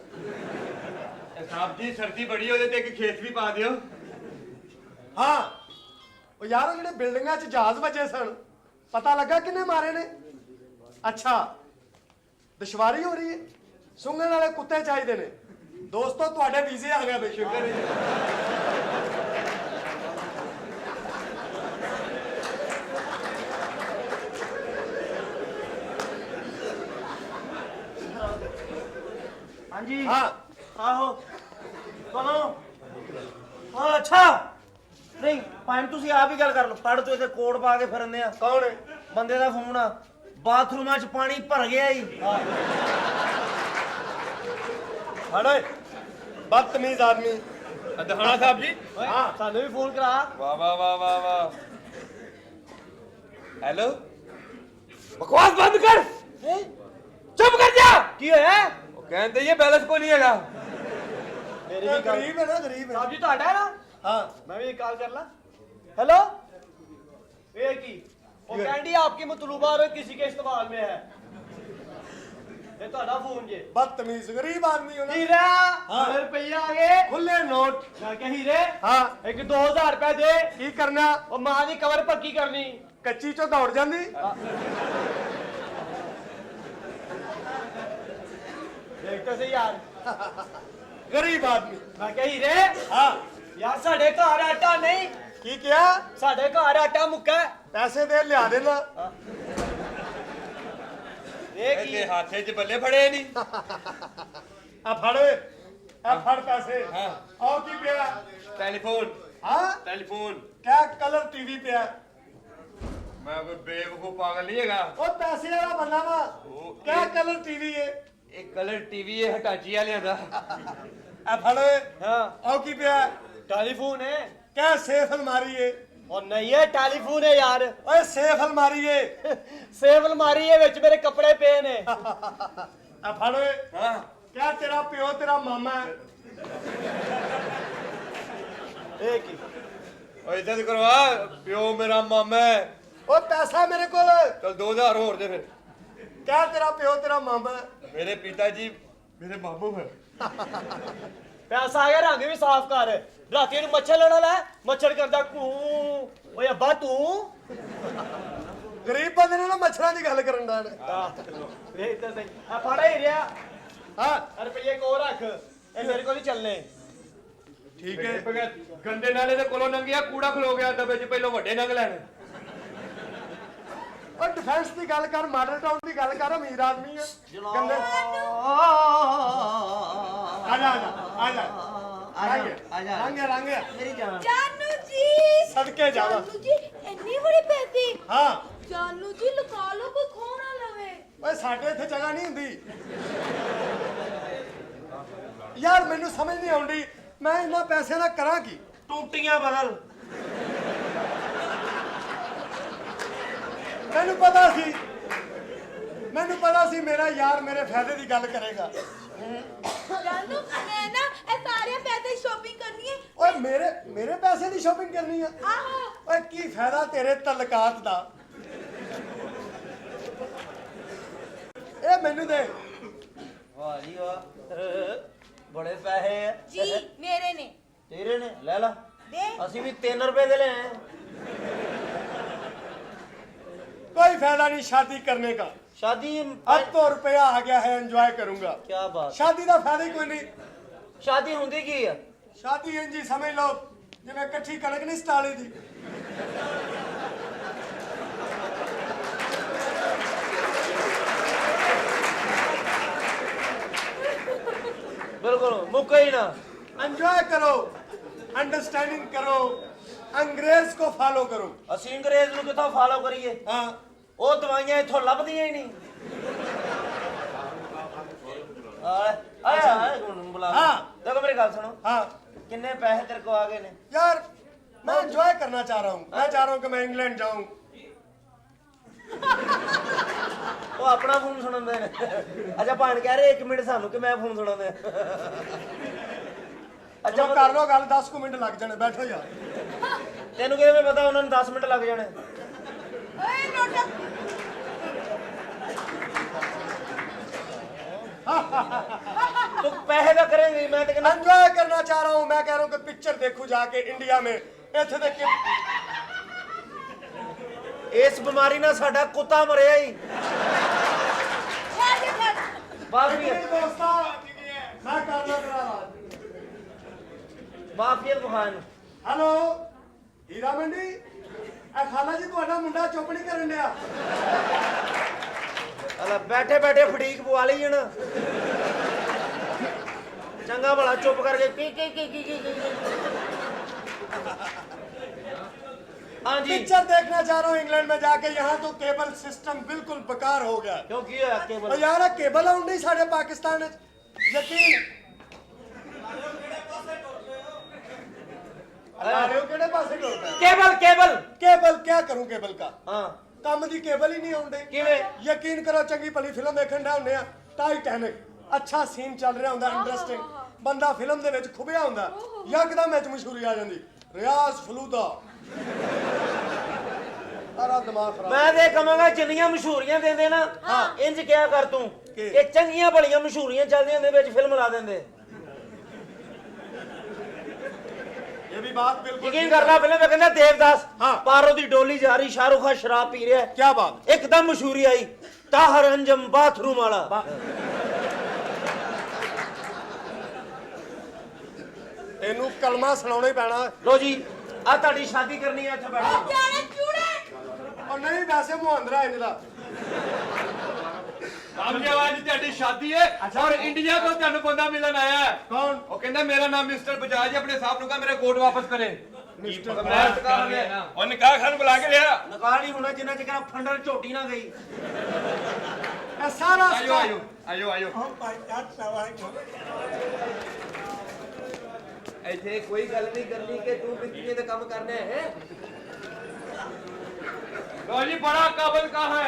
ਸਾਹਿਬ ਜੀ ਸਰਦੀ ਬੜੀ ਉਹਦੇ ਤੇ ਇੱਕ ਖੇਸ ਵੀ ਪਾ ਦਿਓ ਹਾਂ ਉਹ ਯਾਰ ਉਹ ਜਿਹੜੇ ਬਿਲਡਿੰਗਾਂ 'ਚ ਜਹਾਜ਼ ਵੱਜੇ ਸਨ ਪਤਾ ਲੱਗਾ ਕਿੰਨੇ ਮਾਰੇ ਨੇ ਅੱਛਾ ਦੁਸ਼ਵਾਰੀ ਹੋ ਰਹੀ ਹੈ ਸੁੰਘਣ ਵਾਲੇ ਕੁੱਤੇ ਚਾਹੀਦੇ ਨੇ ਦੋਸਤੋ ਤੁਹਾਡੇ ਵੀਜ਼ੇ ਆ ਗਏ ਬੇਸ਼ੁਕਰ ਹਾਂਜੀ ਹਾਂ ਆਹੋ ਕਦੋਂ ਹਾਂ ਅੱਛਾ ਨਹੀਂ ਭਾਵੇਂ ਤੁਸੀਂ ਆਪ ਹੀ ਗੱਲ ਕਰ ਲਓ ਪੜ ਤੋਂ ਇੱਥੇ ਕੋਡ ਪਾ ਕੇ ਫਿਰਦੇ ਆ ਕੌਣ ਹੈ ਬੰਦੇ ਦਾ ਫੋਨ ਆ ਬਾਥਰੂਮਾਂ 'ਚ ਪਾਣੀ ਭਰ ਗਿਆ ਜੀ ਹੜੇ ਬਦਤਮੀਜ਼ ਆਦਮੀ ਦਹਾਣਾ ਸਾਹਿਬ ਜੀ ਹਾਂ ਸਾਨੂੰ ਵੀ ਫੋਨ ਕਰਾ ਵਾਹ ਵਾਹ ਵਾਹ ਵਾਹ ਵਾਹ ਹੈਲੋ ਬਕਵਾਸ ਬੰਦ ਕਰ ਚੁੱਪ ਕਰ ਜਾ ਕੀ ਹੋਇਆ ਉਹ ਕਹਿੰਦੇ ਇਹ ਬੈਲੈਂਸ ਕੋ ਨਹੀਂ ਹੈਗਾ ਮੇਰੀ ਇਹ ਵੀ ਗੱਲ ਗਰੀਬ ਹੈ ਨਾ ਗਰੀਬ ਹੈ ਸਾਹਿਬ ਜੀ ਤੁਹਾਡਾ ਹੈ ਨਾ हाँ मैं भी एक कॉल कर ला हेलो ये की वो कैंडी आपकी मतलूबा और किसी के इस्तेमाल में है ये ਤੁਹਾਡਾ ਫੋਨ ਜੇ बदतमीज गरीब आदमी हो ना हीरा हाँ। रुपया आ गए खुले नोट मैं क्या हीरे हाँ एक 2000 रुपए दे की करना और मां ਦੀ कवर पक्की करनी कच्ची चो दौड़ जांदी देख तो सही यार गरीब आदमी मैं क्या हीरे हाँ यार ਸਾਡੇ ਘਰ ਆਟਾ ਨਹੀਂ की क्या ਸਾਡੇ ਘਰ ਆਟਾ ਮੁੱਕਾ पैसे दे लिया देना ਇਹ ਕੀ ਇਹਦੇ ਹੱਥੇ 'ਚ ਬੱਲੇ ਫੜੇ ਨਹੀਂ आ फड़ पैसे हाँ। और की पिया ਟੈਲੀਫੋਨ हाँ ਟੈਲੀਫੋਨ क्या कलर टीवी पे है ਮੈਂ ਕੋਈ ਬੇਵਕੂਫ ਪਾਗਲ ਨਹੀਂ ਹੈਗਾ ओ पैसे वाला बंदा वा क्या कलर टीवी है ਇਹ ਕਲਰ ਟੀਵੀ ਇਹ ਹਟਾਚੀ ਵਾਲਿਆਂ ਦਾ आ फड़ हाँ और की पिया टेलीफोन है क्या सेफ अलमारी है और नहीं है टेलीफोन है यार ओए सेफ अलमारी है ਸੇਵ ਅਲਮਾਰੀ ਹੈ ਵਿੱਚ ਮੇਰੇ ਕੱਪੜੇ ਪਏ ਨੇ आ फड़ ਹਾਂ क्या तेरा प्यो तेरा मामा है ਇਹ ਕੀ ਓ ਇਦਾਂ ਕਰਵਾ ਪਿਓ ਮੇਰਾ ਮਾਮਾ ਹੈ ओ पैसा मेरे को ਚਲ 2000 ਹੋਰ ਦੇ ਫਿਰ क्या तेरा प्यो तेरा मामा है ਮੇਰੇ ਪਿਤਾ ਜੀ ਮੇਰੇ ਮਾਮੂ ਹੈ ਪੈਸਾ ਆ ਗਿਆ ਰੰਗ ਵੀ ਸਾਫ਼ ਕਰ ਰਾਤੀ ਨੂੰ ਮੱਛਰ ਲੜਾ ਲੈ ਮੱਛਰ ਕਰਦਾ ਕੂ ਓਏ ਅੱਬਾ ਤੂੰ गरीब बंदे ने ना मच्छरां दी गल करन दा ਵੇਖ ਤਾਂ ਸਹੀ ਆ ਫੜਾ ਹੀ ਰਿਹਾ हां ਰੁਪਏ ਕੋ ਰੱਖ ਇਹ ਮੇਰੇ ਕੋਲ ਹੀ ਚੱਲਨੇ ठीक है ਗੰਦੇ ਨਾਲੇ ਦੇ ਕੋਲੋਂ ਲੰਘਿਆ ਕੂੜਾ ਖਲੋ ਗਿਆ ਦਬੇ 'ਚ ਪਹਿਲੋਂ ਵੱਡੇ ਨੰਗ ਲੈਣ और डिफेंस की गल कर मॉडल टाउन की गल कर अमीर आदमी है गंदे आजा आजा आजा रंगे ਮੇਰੀ ਜਾਨ ਜਾਨੂ ਜੀ सदके जावा ਜਾਨੂ ਜੀ ਇੰਨੀ ਬੜੀ ਪੈਦੀ हाँ ਜਾਨੂ ਜੀ ਲੁਕਾ ਲੋ ਕੋਈ ਖੋ ਨਾ ਲਵੇ ओए साडे इत्थे जगह नहीं हुंदी यार मैनू समझ नहीं आउंदी मैं इन्ना पैसे ना करा की ਟੂਟੀਆਂ ਬਦਲ ਮੈਨੂੰ ਪਤਾ ਸੀ ਮੇਰਾ ਯਾਰ ਮੇਰੇ ਫਾਇਦੇ ਦੀ ਗੱਲ ਕਰੇਗਾ ਜਾਨੂ ਮੈਂ ਨਾ ਇਹ ਸਾਰੇ ਪੈਸੇ ਸ਼ਾਪਿੰਗ ਕਰਨੀ ਹੈ ਓਏ ਮੇਰੇ ਪੈਸੇ ਦੀ ਸ਼ਾਪਿੰਗ ਕਰਨੀ ਆ ਆਹੋ ਓਏ ਕੀ ਫਾਇਦਾ ਤੇਰੇ ਤਲਕਾਤ ਦਾ ਇਹ ਮੈਨੂੰ ਦੇ ਵਾਹ ਜੀ ਵਾਹ ਬੜੇ ਪੈਸੇ ਆ ਜੀ ਮੇਰੇ ਨੇ ਤੇਰੇ ਨੇ ਲੈ ਲਾ ਦੇ ਅਸੀਂ ਵੀ 3 ਰੁਪਏ ਦੇ ਲੈ ਆਏ कोई फायदा नहीं शादी करने का शादी अब तो रुपया आ गया है एंजॉय करूंगा क्या बात शादी का फायदा ही कोई नहीं शादी ਹੁੰਦੀ ਕੀ ਆ शादी इंजी समझ लो जिवें इकट्ठी कणक नहीं सटाली दी ਬਿਲਕੁਲ ਮੁੱਕਾ ਹੀ ਨਾ एंजॉय करो अंडरस्टैंडिंग करो अंग्रेज को फॉलो करो ਅਸੀਂ ਅੰਗਰੇਜ਼ ਨੂੰ ਕਿੱਥੋਂ ਫਾਲੋ ਕਰੀਏ हाँ ਉਹ ਦਵਾਈਆਂ ਇੱਥੋਂ ਲੱਭਦੀਆਂ ਹੀ ਨਹੀਂ ਆਇਆ ਹੁਣ ਬੁਲਾ ਹਾਂ। ਦੇਖੋ ਮੇਰੀ ਗੱਲ ਸੁਣੋ हाँ ਕਿੰਨੇ ਪੈਸੇ ਤੇਰੇ ਕੋ ਆ ਗਏ ਨੇ यार मैं एंजॉय करना चाह रहा हूँ मैं चाह रहा हूँ कि मैं इंग्लैंड जाऊँ ਉਹ ਆਪਣਾ ਫੋਨ ਸੁਣਾਉਂਦੇ ਨੇ ਅੱਛਾ ਭਾਣ ਕਹਿ ਰਹੇ 1 ਮਿੰਟ ਸਾਨੂੰ ਕਿ ਮੈਂ ਫੋਨ ਸੁਣਾਉਂਦੇ ਅੱਛਾ ਕਰ ਲੋ ਗੱਲ 10 ਕੁ ਮਿੰਟ ਲੱਗ ਜਾਣੇ ਬੈਠੋ ਯਾਰ ਤੈਨੂੰ ਕਿਵੇਂ ਪਤਾ ਉਹਨਾਂ ਨੂੰ 10 ਮਿੰਟ ਲੱਗ ਜਾਣੇ ਓਏ ਨੋਟਾ ਤੂੰ ਪੈਸੇ ਦਾ ਕरेंगी मैं तो कहना एंजॉय करना चाह रहा हूँ मैं कह रहा हूँ कि पिक्चर देखूं जाके इंडिया में इत्थे देख के इस बीमारी ਨਾਲ ਸਾਡਾ ਕੁੱਤਾ ਮਰਿਆ ਹੀ ਬਾਕੀ दोस्ता मैं करना करा ਮਾਫੀਆ ਬਖਾਨ हेलो हीरा मंडी ए खाला जी ਤੁਹਾਡਾ ਮੁੰਡਾ ਚੁੱਪ ਨਹੀਂ ਕਰਨ ਡਿਆ ਅਲਾ ਬੈਠੇ ਬੈਠੇ ਫੜੀਕ ਪਵਾ ਲਈ ਜਣ ਚੰਗਾ ਭਲਾ ਚੁੱਪ ਕਰਕੇ ਕੀ हाँ जी पिक्चर देखना चाह रहा हूँ इंग्लैंड में जाके यहाँ तो केबल सिस्टम बिल्कुल बेकार हो गया क्यों की होया और केबल यार केबल आउंड नहीं साढ़े पाकिस्तान यकीन केड़े पासे डोलता है केबल केबल केबल क्या करूं केबल का हाँ ਕੰਮ ਦੀ ਕੇਬਲ ਹੀ ਨਹੀਂ ਆਉਂਦੇ ਕਿਵੇਂ? ਯਕੀਨ ਕਰੋ ਚੰਗੀ ਭਲੀ ਫਿਲਮ ਵੇਖਣ ਦਾ ਹੁੰਦੇ ਆ ਟਾਈਟੈਨਿਕ ਅੱਛਾ ਸੀਨ ਚੱਲ ਰਿਹਾ ਹੁੰਦਾ ਇੰਟਰਸਟਿੰਗ ਬੰਦਾ ਫਿਲਮ ਦੇ ਵਿੱਚ ਖੁੱਬਿਆ ਹੁੰਦਾ ਯਕਦਮ ਵਿੱਚ ਮਸ਼ਹੂਰੀ ਆ ਜਾਂਦੀ ਰਿਆਜ਼ ਫਲੂਦਾ ਆਰਾ ਦਿਮਾਗ ਖਰਾਬ ਮੈਂ ਤੇ ਕਹਾਂਗਾ ਜਿੰਨੀਆਂ ਮਸ਼ਹੂਰੀਆਂ ਦਿੰਦੇ ਨਾ ਹਾਂ ਇੰਜ ਕਿਆ ਕਰ ਤੂੰ ਇਹ ਚੰਗੀਆਂ ਭਲੀਆਂ ਮਸ਼ਹੂਰੀਆਂ ਚੱਲਦੀਆਂ ਹੁੰਦੇ ਵਿੱਚ ਫਿਲਮ ਲਾ ਦਿੰਦੇ ये भी बात बिल्कुल ਯਕੀਨ ਕਰਨਾ ਫਿਲਮ ਵਿੱਚ ਕਹਿੰਦਾ ਦੇਵਦਾਸ ਹਾਂ। ਪਾਰੋ ਦੀ ਡੋਲੀ ਜਾ ਰਹੀ ਸ਼ਾਹਰੁਖ ਖਾਨ ਸ਼ਰਾਬ ਪੀ ਰਿਹਾ क्या बात ਇੱਕਦਮ ਮਸ਼ਹੂਰੀ ਆਈ ਤਾਹਰ ਅੰਜਮ ਬਾਥਰੂਮ ਵਾਲਾ ਇਹਨੂੰ ਕਲਮਾ ਸੁਣਾਉਣਾ ਹੀ ਪੈਣਾ ਲੋ ਜੀ ਆ ਤੁਹਾਡੀ ਸ਼ਾਦੀ ਕਰਨੀ ਹੈ ਇੱਥੇ ਬੈਠੋ ਜਾਣੇ ਚੂੜੇ ਔਰ ਨਹੀਂ ਵੈਸੇ ਮੁਹੰਦਰਾ ਇਹਦਾ आपकी आवाज ਤੁਹਾਡੀ शादी है और इंडिया को ਤੁਹਾਨੂੰ ਬੰਦਾ ਮਿਲਣ ਆਇਆ ਹੈ ਕੌਣ ਉਹ ਕਹਿੰਦਾ ਮੇਰਾ ਨਾਮ ਮਿਸਟਰ ਬਜਾਜ ਆਪਣੇ ਸਾਹਿਬ ਨੂੰ ਕਹਾ ਮੇਰਾ ਕੋਟ ਵਾਪਸ ਕਰੇ ਮਿਸਟਰ ਬਜਾਜ ਕਰ ਰਿਹਾ ਉਹ ਨਿਕਾਹ ਖਾਨ ਬੁਲਾ ਕੇ ਲਿਆ ਨਕਾਲ ਹੀ ਹੋਣਾ ਜਿੰਨਾ ਚਿਰ ਫੰਡਰ ਝੋਟੀ ਨਾ ਗਈ ਇਹ ਸਾਰਾ ਆਇਓ ਆਇਓ ਆਇਓ ਆਇਓ ਇੱਥੇ ਕੋਈ ਗੱਲ ਨਹੀਂ ਕਰਨੀ ਕਿ ਤੂੰ ਬਿਜਲੀ ਦਾ ਕੰਮ ਕਰਨਾ ਹੈ लो जी बड़ा काबल का है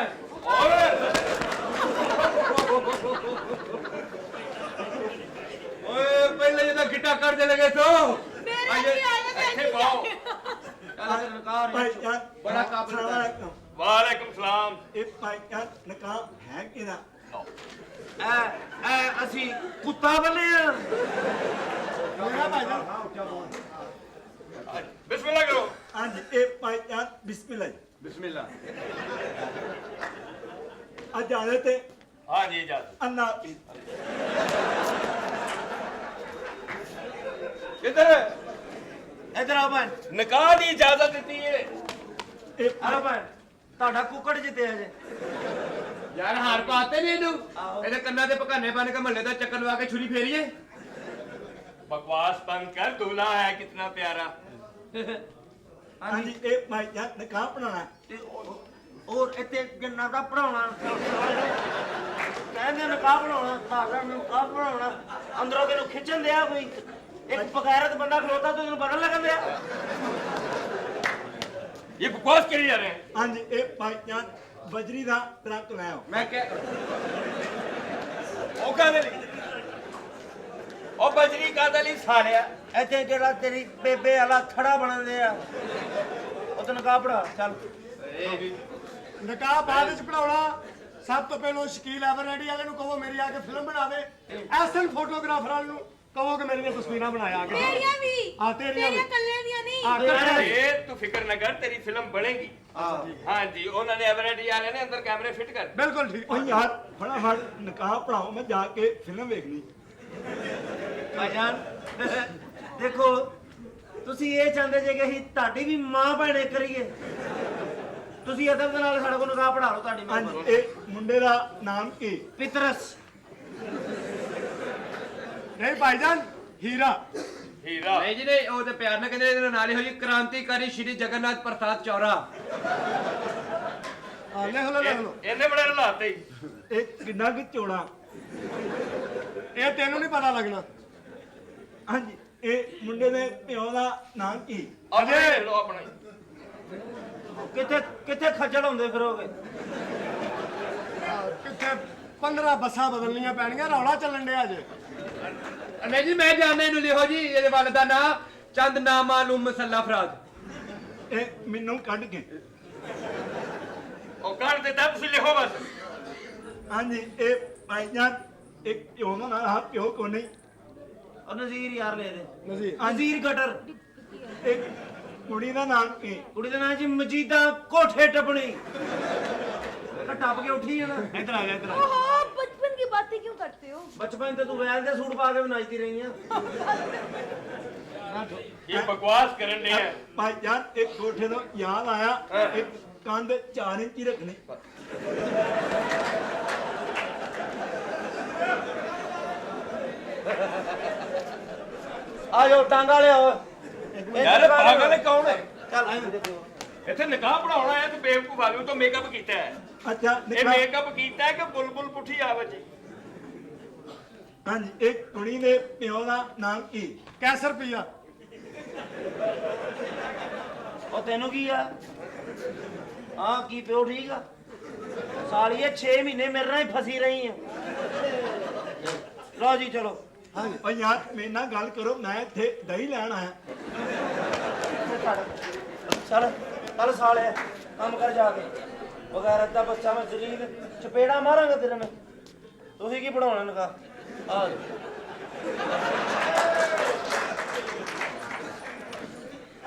ओए पहले ये तो गिटा कर दे लगे तो मेरे भी आया ਇੱਥੇ ਪਾਓ बड़ा काबल का है वालेकुम सलाम ਅਸੀਂ ਕੁੱਤਾ ਬਣੇ ਆ ਮੇਰਾ ਭਾਈਜਾਨ बिस्मिल्लाह करो बिस्मिल्लाह बिस्मिल्लाह इजाजत है हाँ जी इजाजत अल्लाह इधर ਇਧਰ ਆ ਭੈਣ निकाह की इजाजत दी है ਆ ਭੈਣ ਤੁਹਾਡਾ ਕੁੱਕੜ ਜਿੱਤਿਆ ਜੇ यार हार पाते नहीं ਇਹਨੂੰ ਇਹਦੇ ਕੰਨਾਂ ਦੇ ਪਕਾਨੇ ਬਣ ਕੇ ਮਹੱਲੇ ਦਾ ਚੱਕਰ ਲਵਾ ਕੇ ਛੁਰੀ ਫੇਰੀਏ बकवास बंद कर दूल्हा है कितना प्यारा हाँ जी एक भाईजान निकाह पढ़ाना ਤੇ ਹੋਰ ਇੱਥੇ ਜੰਨਾ ਦਾ ਪੜਾਉਣਾ ਕਹਿੰਦੇ ਨਕਾਬ ਬਣਾਉਣਾ ਸਾਡਾ ਨਕਾਬ ਬਣਾਉਣਾ ਅੰਦਰੋਂ ਤੈਨੂੰ ਖਿੱਚਣ ਦਿਆ ਕੋਈ ਇੱਕ ਬਗੈਰਤ ਬੰਦਾ ਖਲੋਤਾ ਤੈਨੂੰ ਪਤਾ ਲੱਗਣ ਦਿਆ ये बकवास करी जा रहे हैं हाँ जी एक भाईजान बजरी दा ट्रक ले आओ मैं क्या ਉਹ ਕਾਹਦੇ ਲਈ ਉਹ ਬਜਰੀ ਕਾਹਦੇ ਲਈ ਸਾਲਿਆ ਇੱਥੇ ਜਿਹੜਾ ਤੇਰੀ ਬੇਬੇ ਵਾਲਾ ਥੜਾ ਬਣਦੇ ਆ ਉਹ ਤੇ ਨਕਾਬ ਪੜਾ ਚੱਲ ਨਿਕਾਹ ਬਾਅਦ ਵਿੱਚ ਪੜਾਉਣਾ ਸਭ ਤੋਂ ਪਹਿਲਾਂ ਸ਼ਕੀਲ ਐਵਰੈਡੀ ਵਾਲੇ ਨੂੰ ਕਹੋ ਮੇਰੀ ਆ ਕੇ ਫਿਲਮ ਬਣਾਵੇ ਐਸਐਨ ਫੋਟੋਗ੍ਰਾਫਰਾਂ ਨੂੰ ਕਹੋ ਕਿ ਮੇਰੀਆਂ ਤਸਵੀਰਾਂ ਬਣਾਇਆ ਆ ਕੇ ਤੇਰੀਆਂ ਵੀ ਹਾਂ ਤੇਰੀਆਂ ਵੀ ਕੱਲੇ ਦੀਆਂ ਨਹੀਂ ਹਾਂ ਕੱਲੇ ये तू फिक्र न कर तेरी फिल्म बनेगी हाँ जी उन्होंने एवरेडी वाले ने अंदर कैमरे फिट कर ਬਿਲकुल ਠੀਕ ओ यार फटाफट निकाह पढ़ाओ मैं जाके फिल्म देखनी ਭਾਈਜਾਨ ਦੇਖੋ ਤੁਸੀਂ ਇਹ ਚਾਹੁੰਦੇ ਜੇ ਕਿ ਅਸੀਂ ਤੁਹਾਡੀ ਵੀ ਮਾਂ ਭੈਣੇ ਕਰੀਏ ਤੁਸੀਂ ਅਦਬ ਦੇ ਨਾਲ ਸਾਡੇ ਕੋਲ ਨਕਾਬ ਪੜਾ ਲਓ ਤੁਹਾਡੀ ਮਾਂ हाँ जी एक मुंडे दा नाम की ਪਿਤਰਸ ਨਹੀਂ ਭਾਈਜਾਨ ਹੀਰਾ हीरा नहीं जी नहीं वो तो प्यार ना कहते ਇਹਦੇ ਨਾਲ ਹੀ ਹੋਈ ਕ੍ਰਾਂਤੀਕਾਰੀ ਸ਼੍ਰੀ ਜਗਨਨਾਥ ਪ੍ਰਸਾਦ ਚੌਰਾ ਆ ਲਿਖ ਲਓ ਲਿਖ ਲਓ ਇਹਨੇ ਬੜੇ ਰਲਾਤੇ एक किन्ना की चौड़ा ਇਹ ਤੈਨੂੰ ਨਹੀਂ ਪਤਾ ਲੱਗਣਾ हाँ जी एक मुंडे दे प्यो दा नाम की ਅਜੇ ਲੋ ਆਪਣਾ ਕਿੱਥੇ ਕਿੱਥੇ ਖੱਜਲ ਹੁੰਦੇ ਫਿਰੋਗੇ ਕਿੱਥੇ 15 ਬੱਸਾਂ ਬਦਲਣੀਆਂ ਪੈਣੀਆਂ ਰੌਲਾ ਚੱਲਣ ਡਿਆ ਜੇ ਨਹੀਂ ਜੀ ਮੈਂ ਜਾਣਦਾ ਇਹਨੂੰ ਲਿਖੋ ਜੀ ਇਹਦੇ ਵੱਲ ਦਾ ਨਾਂ ਚੰਦ ਨਾਮਾਲੂਮ ਮਸੱਲਾ ਫਰਾਦ ਇਹ ਮੈਨੂੰ ਕੱਢ ਕੇ ਉਹ ਕੱਢ ਦਿੱਤਾ ਤੁਸੀਂ ਲਿਖੋ ਬਸ ਹਾਂਜੀ ਇਹ ਭਾਈਜਾਨ ਇੱਕ ਪਿਓ ਦਾ ਨਾਂ ਆ ਪਿਓ ਕੋ ਨਹੀਂ ਉਹ ਨਜ਼ੀਰ ਯਾਰ ਲੈ ਦੇ ਨਜ਼ੀਰ ਨਜ਼ੀਰ ਗਟਰ ਇੱਕ ਕੁੜੀ ਦਾ ਨਾਮ ਕੀ ਕੁੜੀ ਦਾ ਨਾਂ ਜੀ ਮਜੀਦਾ ਕੋਠੇ ਟੱਪਣੀ ਟੱਪ ਕੇ ਉੱਠੀ ਹੈ ਨਾ ਇੱਧਰ ਆ ਜਾ ਇੱਧਰ ਆ ओहो बचपन की बातें क्यों करते हो ਬਚਪਨ ਤੇ ਤੂੰ ਵੈਲ ਦੇ ਸੂਟ ਪਾ ਕੇ ਵੀ ਨੱਚਦੀ ਰਹੀ ਆ ਇਹ ਬਕਵਾਸ ਕਰਨ ਦੇ ਹੈ ਭਾਈਜਾਨ ਇੱਕ ਕੋਠੇ ਤੋਂ ਯਾਦ ਆਇਆ ਇੱਕ ਕੰਧ 4 ਇੰਚ ਹੀ ਰੱਖਣੀ ਆ ਜਾਓ ਟਾਂਗਾ ਲਿਆਓ ਯਾਰ ਪਾਗਲ ਕੌਣ ਹੈ ਚੱਲ ਆਈ ਦੇਖੋ ਇੱਥੇ ਨਿਕਾਹ ਪੜਾਉਣਾ ਹੈ ਤੇ ਬੇਵਕੂਫ ਆਦਮੀ ਤੋਂ ਮੇਕਅਪ ਕੀਤਾ ਹੈ ਅੱਛਾ ਇਹ ਨਿਕਲ ਮੇਕਅਪ ਕੀਤਾ ਹੈ ਕਿ ਬੁਲਬੁਲ ਪੁੱਠੀ ਆ ਬੱਚੀ ਹਾਂਜੀ ਇੱਕ ਕੁੜੀ ਦੇ ਪਿਓ ਦਾ ਨਾਮ ਕੀ ਕੈਸਰ ਪੀਆ ਉਹ ਤੈਨੂੰ ਕੀ ਆ ਹਾਂ ਕੀ ਪਿਓ ਠੀਕ ਆ ਸਾਲੀਏ 6 ਮਹੀਨੇ ਮੇਰੇ ਨਾਲ ਹੀ ਫਸੀ ਰਹੀ ਆ ਲਓ ਜੀ ਚਲੋ ਓ ਯਾਰ ਮੇਰੇ ਨਾਲ ਗੱਲ ਕਰੋ ਮੈਂ ਇੱਥੇ ਦਹੀਂ ਲੈਣ ਆਇਆ ਚੱਲ ਚੱਲ ਸਾਲਿਆ ਕੰਮ ਕਰ ਜਾ ਕੇ ਵਗੈਰਾ ਦਾ ਬੱਚਾ ਮੈਂ ਜ਼ਲੀਲ ਚਪੇੜਾ ਮਾਰਾਂਗਾ ਤੇਰੇ ਨਾਲ ਤੁਸੀਂ ਕੀ ਪੜਾਉਣਾ ਨਕਾ ਆ ਜਾਓ।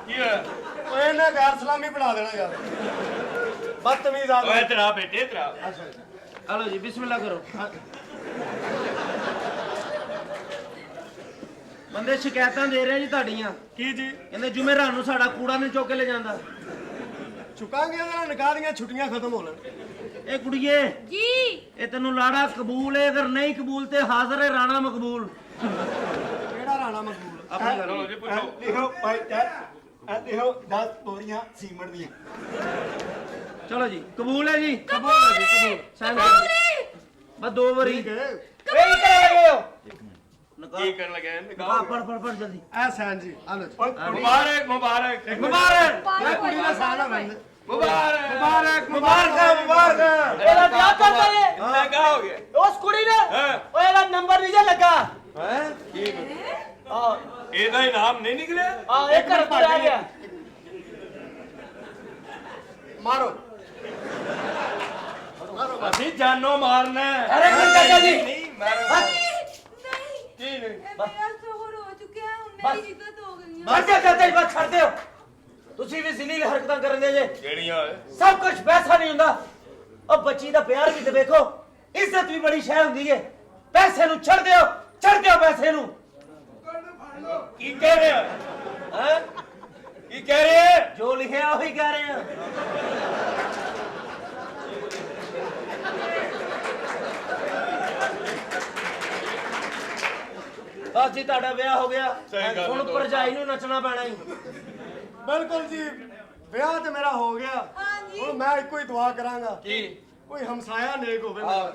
ਕੀ ਹੋਇਆ ਓਏ ਇਹਨੇ ਗੈਰ ਸਲਾਮੀ ਬਣਾ ਦੇਣਾ ਯਾਰ ਬਦਤਮੀਜ਼ ਆ ਓਏ ਤੇਰਾ ਬੇਟੇ ਤੇਰਾ ਹਲੋ ਜੀ ਬਿਸਮਿਲ੍ਲਾ ਕਰੋ ਬੰਦੇ ਸ਼ਿਕਾਇਤਾਂ ਦੇ ਰਹੇ ਜੀ ਤੁਹਾਡੀਆਂ ਕੀ ਜੀ ਕਹਿੰਦੇ ਜੁਮੇਰਾਤ ਨੂੰ ਸਾਡਾ ਕੂੜਾ ਨਹੀਂ ਚੁੱਕ ਕੇ ਲੈ ਜਾਂਦਾ ਚੁਕਾਂਗੇ ਉਹਦਾ ਨਿਕਾਹ ਦੀਆਂ ਛੁੱਟੀਆਂ ਖਤਮ ਹੋ ਲੈਣ ਇਹ ਕੁੜੀਏ जी ਇਹ ਤੈਨੂੰ ਲਾੜਾ ਕਬੂਲ ਹੈ ਅਗਰ ਨਹੀਂ ਕਬੂਲ ਤੇ ਹਾਜ਼ਰ ਹੈ ਰਾਣਾ ਮਕਬੂਲ ਕਿਹੜਾ ਰਾਣਾ ਮਕਬੂਲ ਆਪਣੀ ਗੱਲ ਚਲੋ ਜੀ ਪੁੱਛੋ ਲਿਖੋ ਭਾਈਜਾਨ ਇਹ ਲਿਖੋ 10 ਬੋਰੀਆਂ ਸੀਮਟ ਦੀਆਂ ਚਲੋ ਜੀ ਕਬੂਲ ਹੈ ਜੀ कबूल कबूल ਬਸ 2 ਵਾਰੀ ਠੀਕ ਹੈ ਵੇਈ ਕਰ ਲਗੇ ਹੋ ਕੀ ਕਰਨ ਲੱਗੇ ਨਿਕਾਹ ਪੜ ਪੜ ਪੜ ਜਲਦੀ ਐ ਸੈਨ ਜੀ ਆਲੋ ਜੀ ਮੁਬਾਰਕ ਮੁਬਾਰਕ ਮੁਬਾਰਕ ਇਹ ਕੁੜੀ ਦਾ ਸਾਲ ਹੋਵੇ ਮੁਬਾਰਕ ਮੁਬਾਰਕ ਮੁਬਾਰਕ ਇਹਦਾ ਵਿਆਹ ਕਰ ਦਈਏ ਲੱਗਾ ਹੋ ਗਿਆ ਉਸ ਕੁੜੀ ਨੇ ਹਾਂ। ਓਏ ਇਹਦਾ ਨੰਬਰ ਨਹੀਂ ਜੇ ਲੱਗਾ ਹੈ ਹਾਂ ਇਹਦਾ ਇਨਾਮ ਨਹੀਂ ਨਿਕਲਿਆ ਹਾਂ ਇੱਕ ਘਰ ਤੋਂ ਰਹਿ ਗਿਆ ਮਾਰੋ ਅਸੀਂ ਜਾਨੋਂ ਮਾਰਨਾ ਹੈ। ਅਰੇ ਚਾਚਾ ਜੀ ਨਹੀਂ ਮਾਰੋ नहीं नहीं? मेरा शोहर हो चुका है मेरी इज्जत हो गई है ਬਸ ਚਾਚਾ ਜੀ ਬਸ ਛੱਡ ਦਿਓ ਤੁਸੀਂ ਵੀ ਜ਼ਲੀਲ ਹਰਕਤਾਂ ਕਰਨ ਦੇ ਜੇ ਕਿਹੜੀਆਂ ਓਏ ਸਭ ਕੁਝ ਪੈਸਾ ਨਹੀਂ ਹੁੰਦਾ ਉਹ ਬੱਚੀ ਦਾ ਪਿਆਰ ਵੀ ਤੇ ਵੇਖੋ ਇੱਜ਼ਤ ਵੀ ਬੜੀ ਸ਼ੈ ਹੁੰਦੀ ਹੈ ਪੈਸੇ ਨੂੰ ਛੱਡ ਦਿਓ ਪੈਸੇ ਨੂੰ ਕੀ ਕਹਿ ਰਿਹਾ ਹੈ ਕੀ ਕਹਿ ਰਿਹਾ ਜੋ ਲਿਖਿਆ ਉਹੀ ਕਹਿ ਰਹੇ ਆ ਬਸ ਜੀ ਤੁਹਾਡਾ ਵਿਆਹ ਹੋ ਗਿਆ ਸਹੀ ਗੱਲ ਹੈ ਹੁਣ ਦੋਸਤ। ਭਰਜਾਈ ਨੂੰ ਨੱਚਣਾ ਪੈਣਾ ਹੀ ਬਿਲਕੁਲ ਜੀ ਵਿਆਹ ਤੇ ਮੇਰਾ ਹੋ ਗਿਆ हाँ जी ਹੁਣ ਮੈਂ ਇੱਕੋ ਹੀ ਦੁਆ ਕਰਾਂਗਾ ਕੀ ਕੋਈ ਹਮਸਾਇਆ ਨੇਕ ਹੋਵੇ ਮੇਰਾ।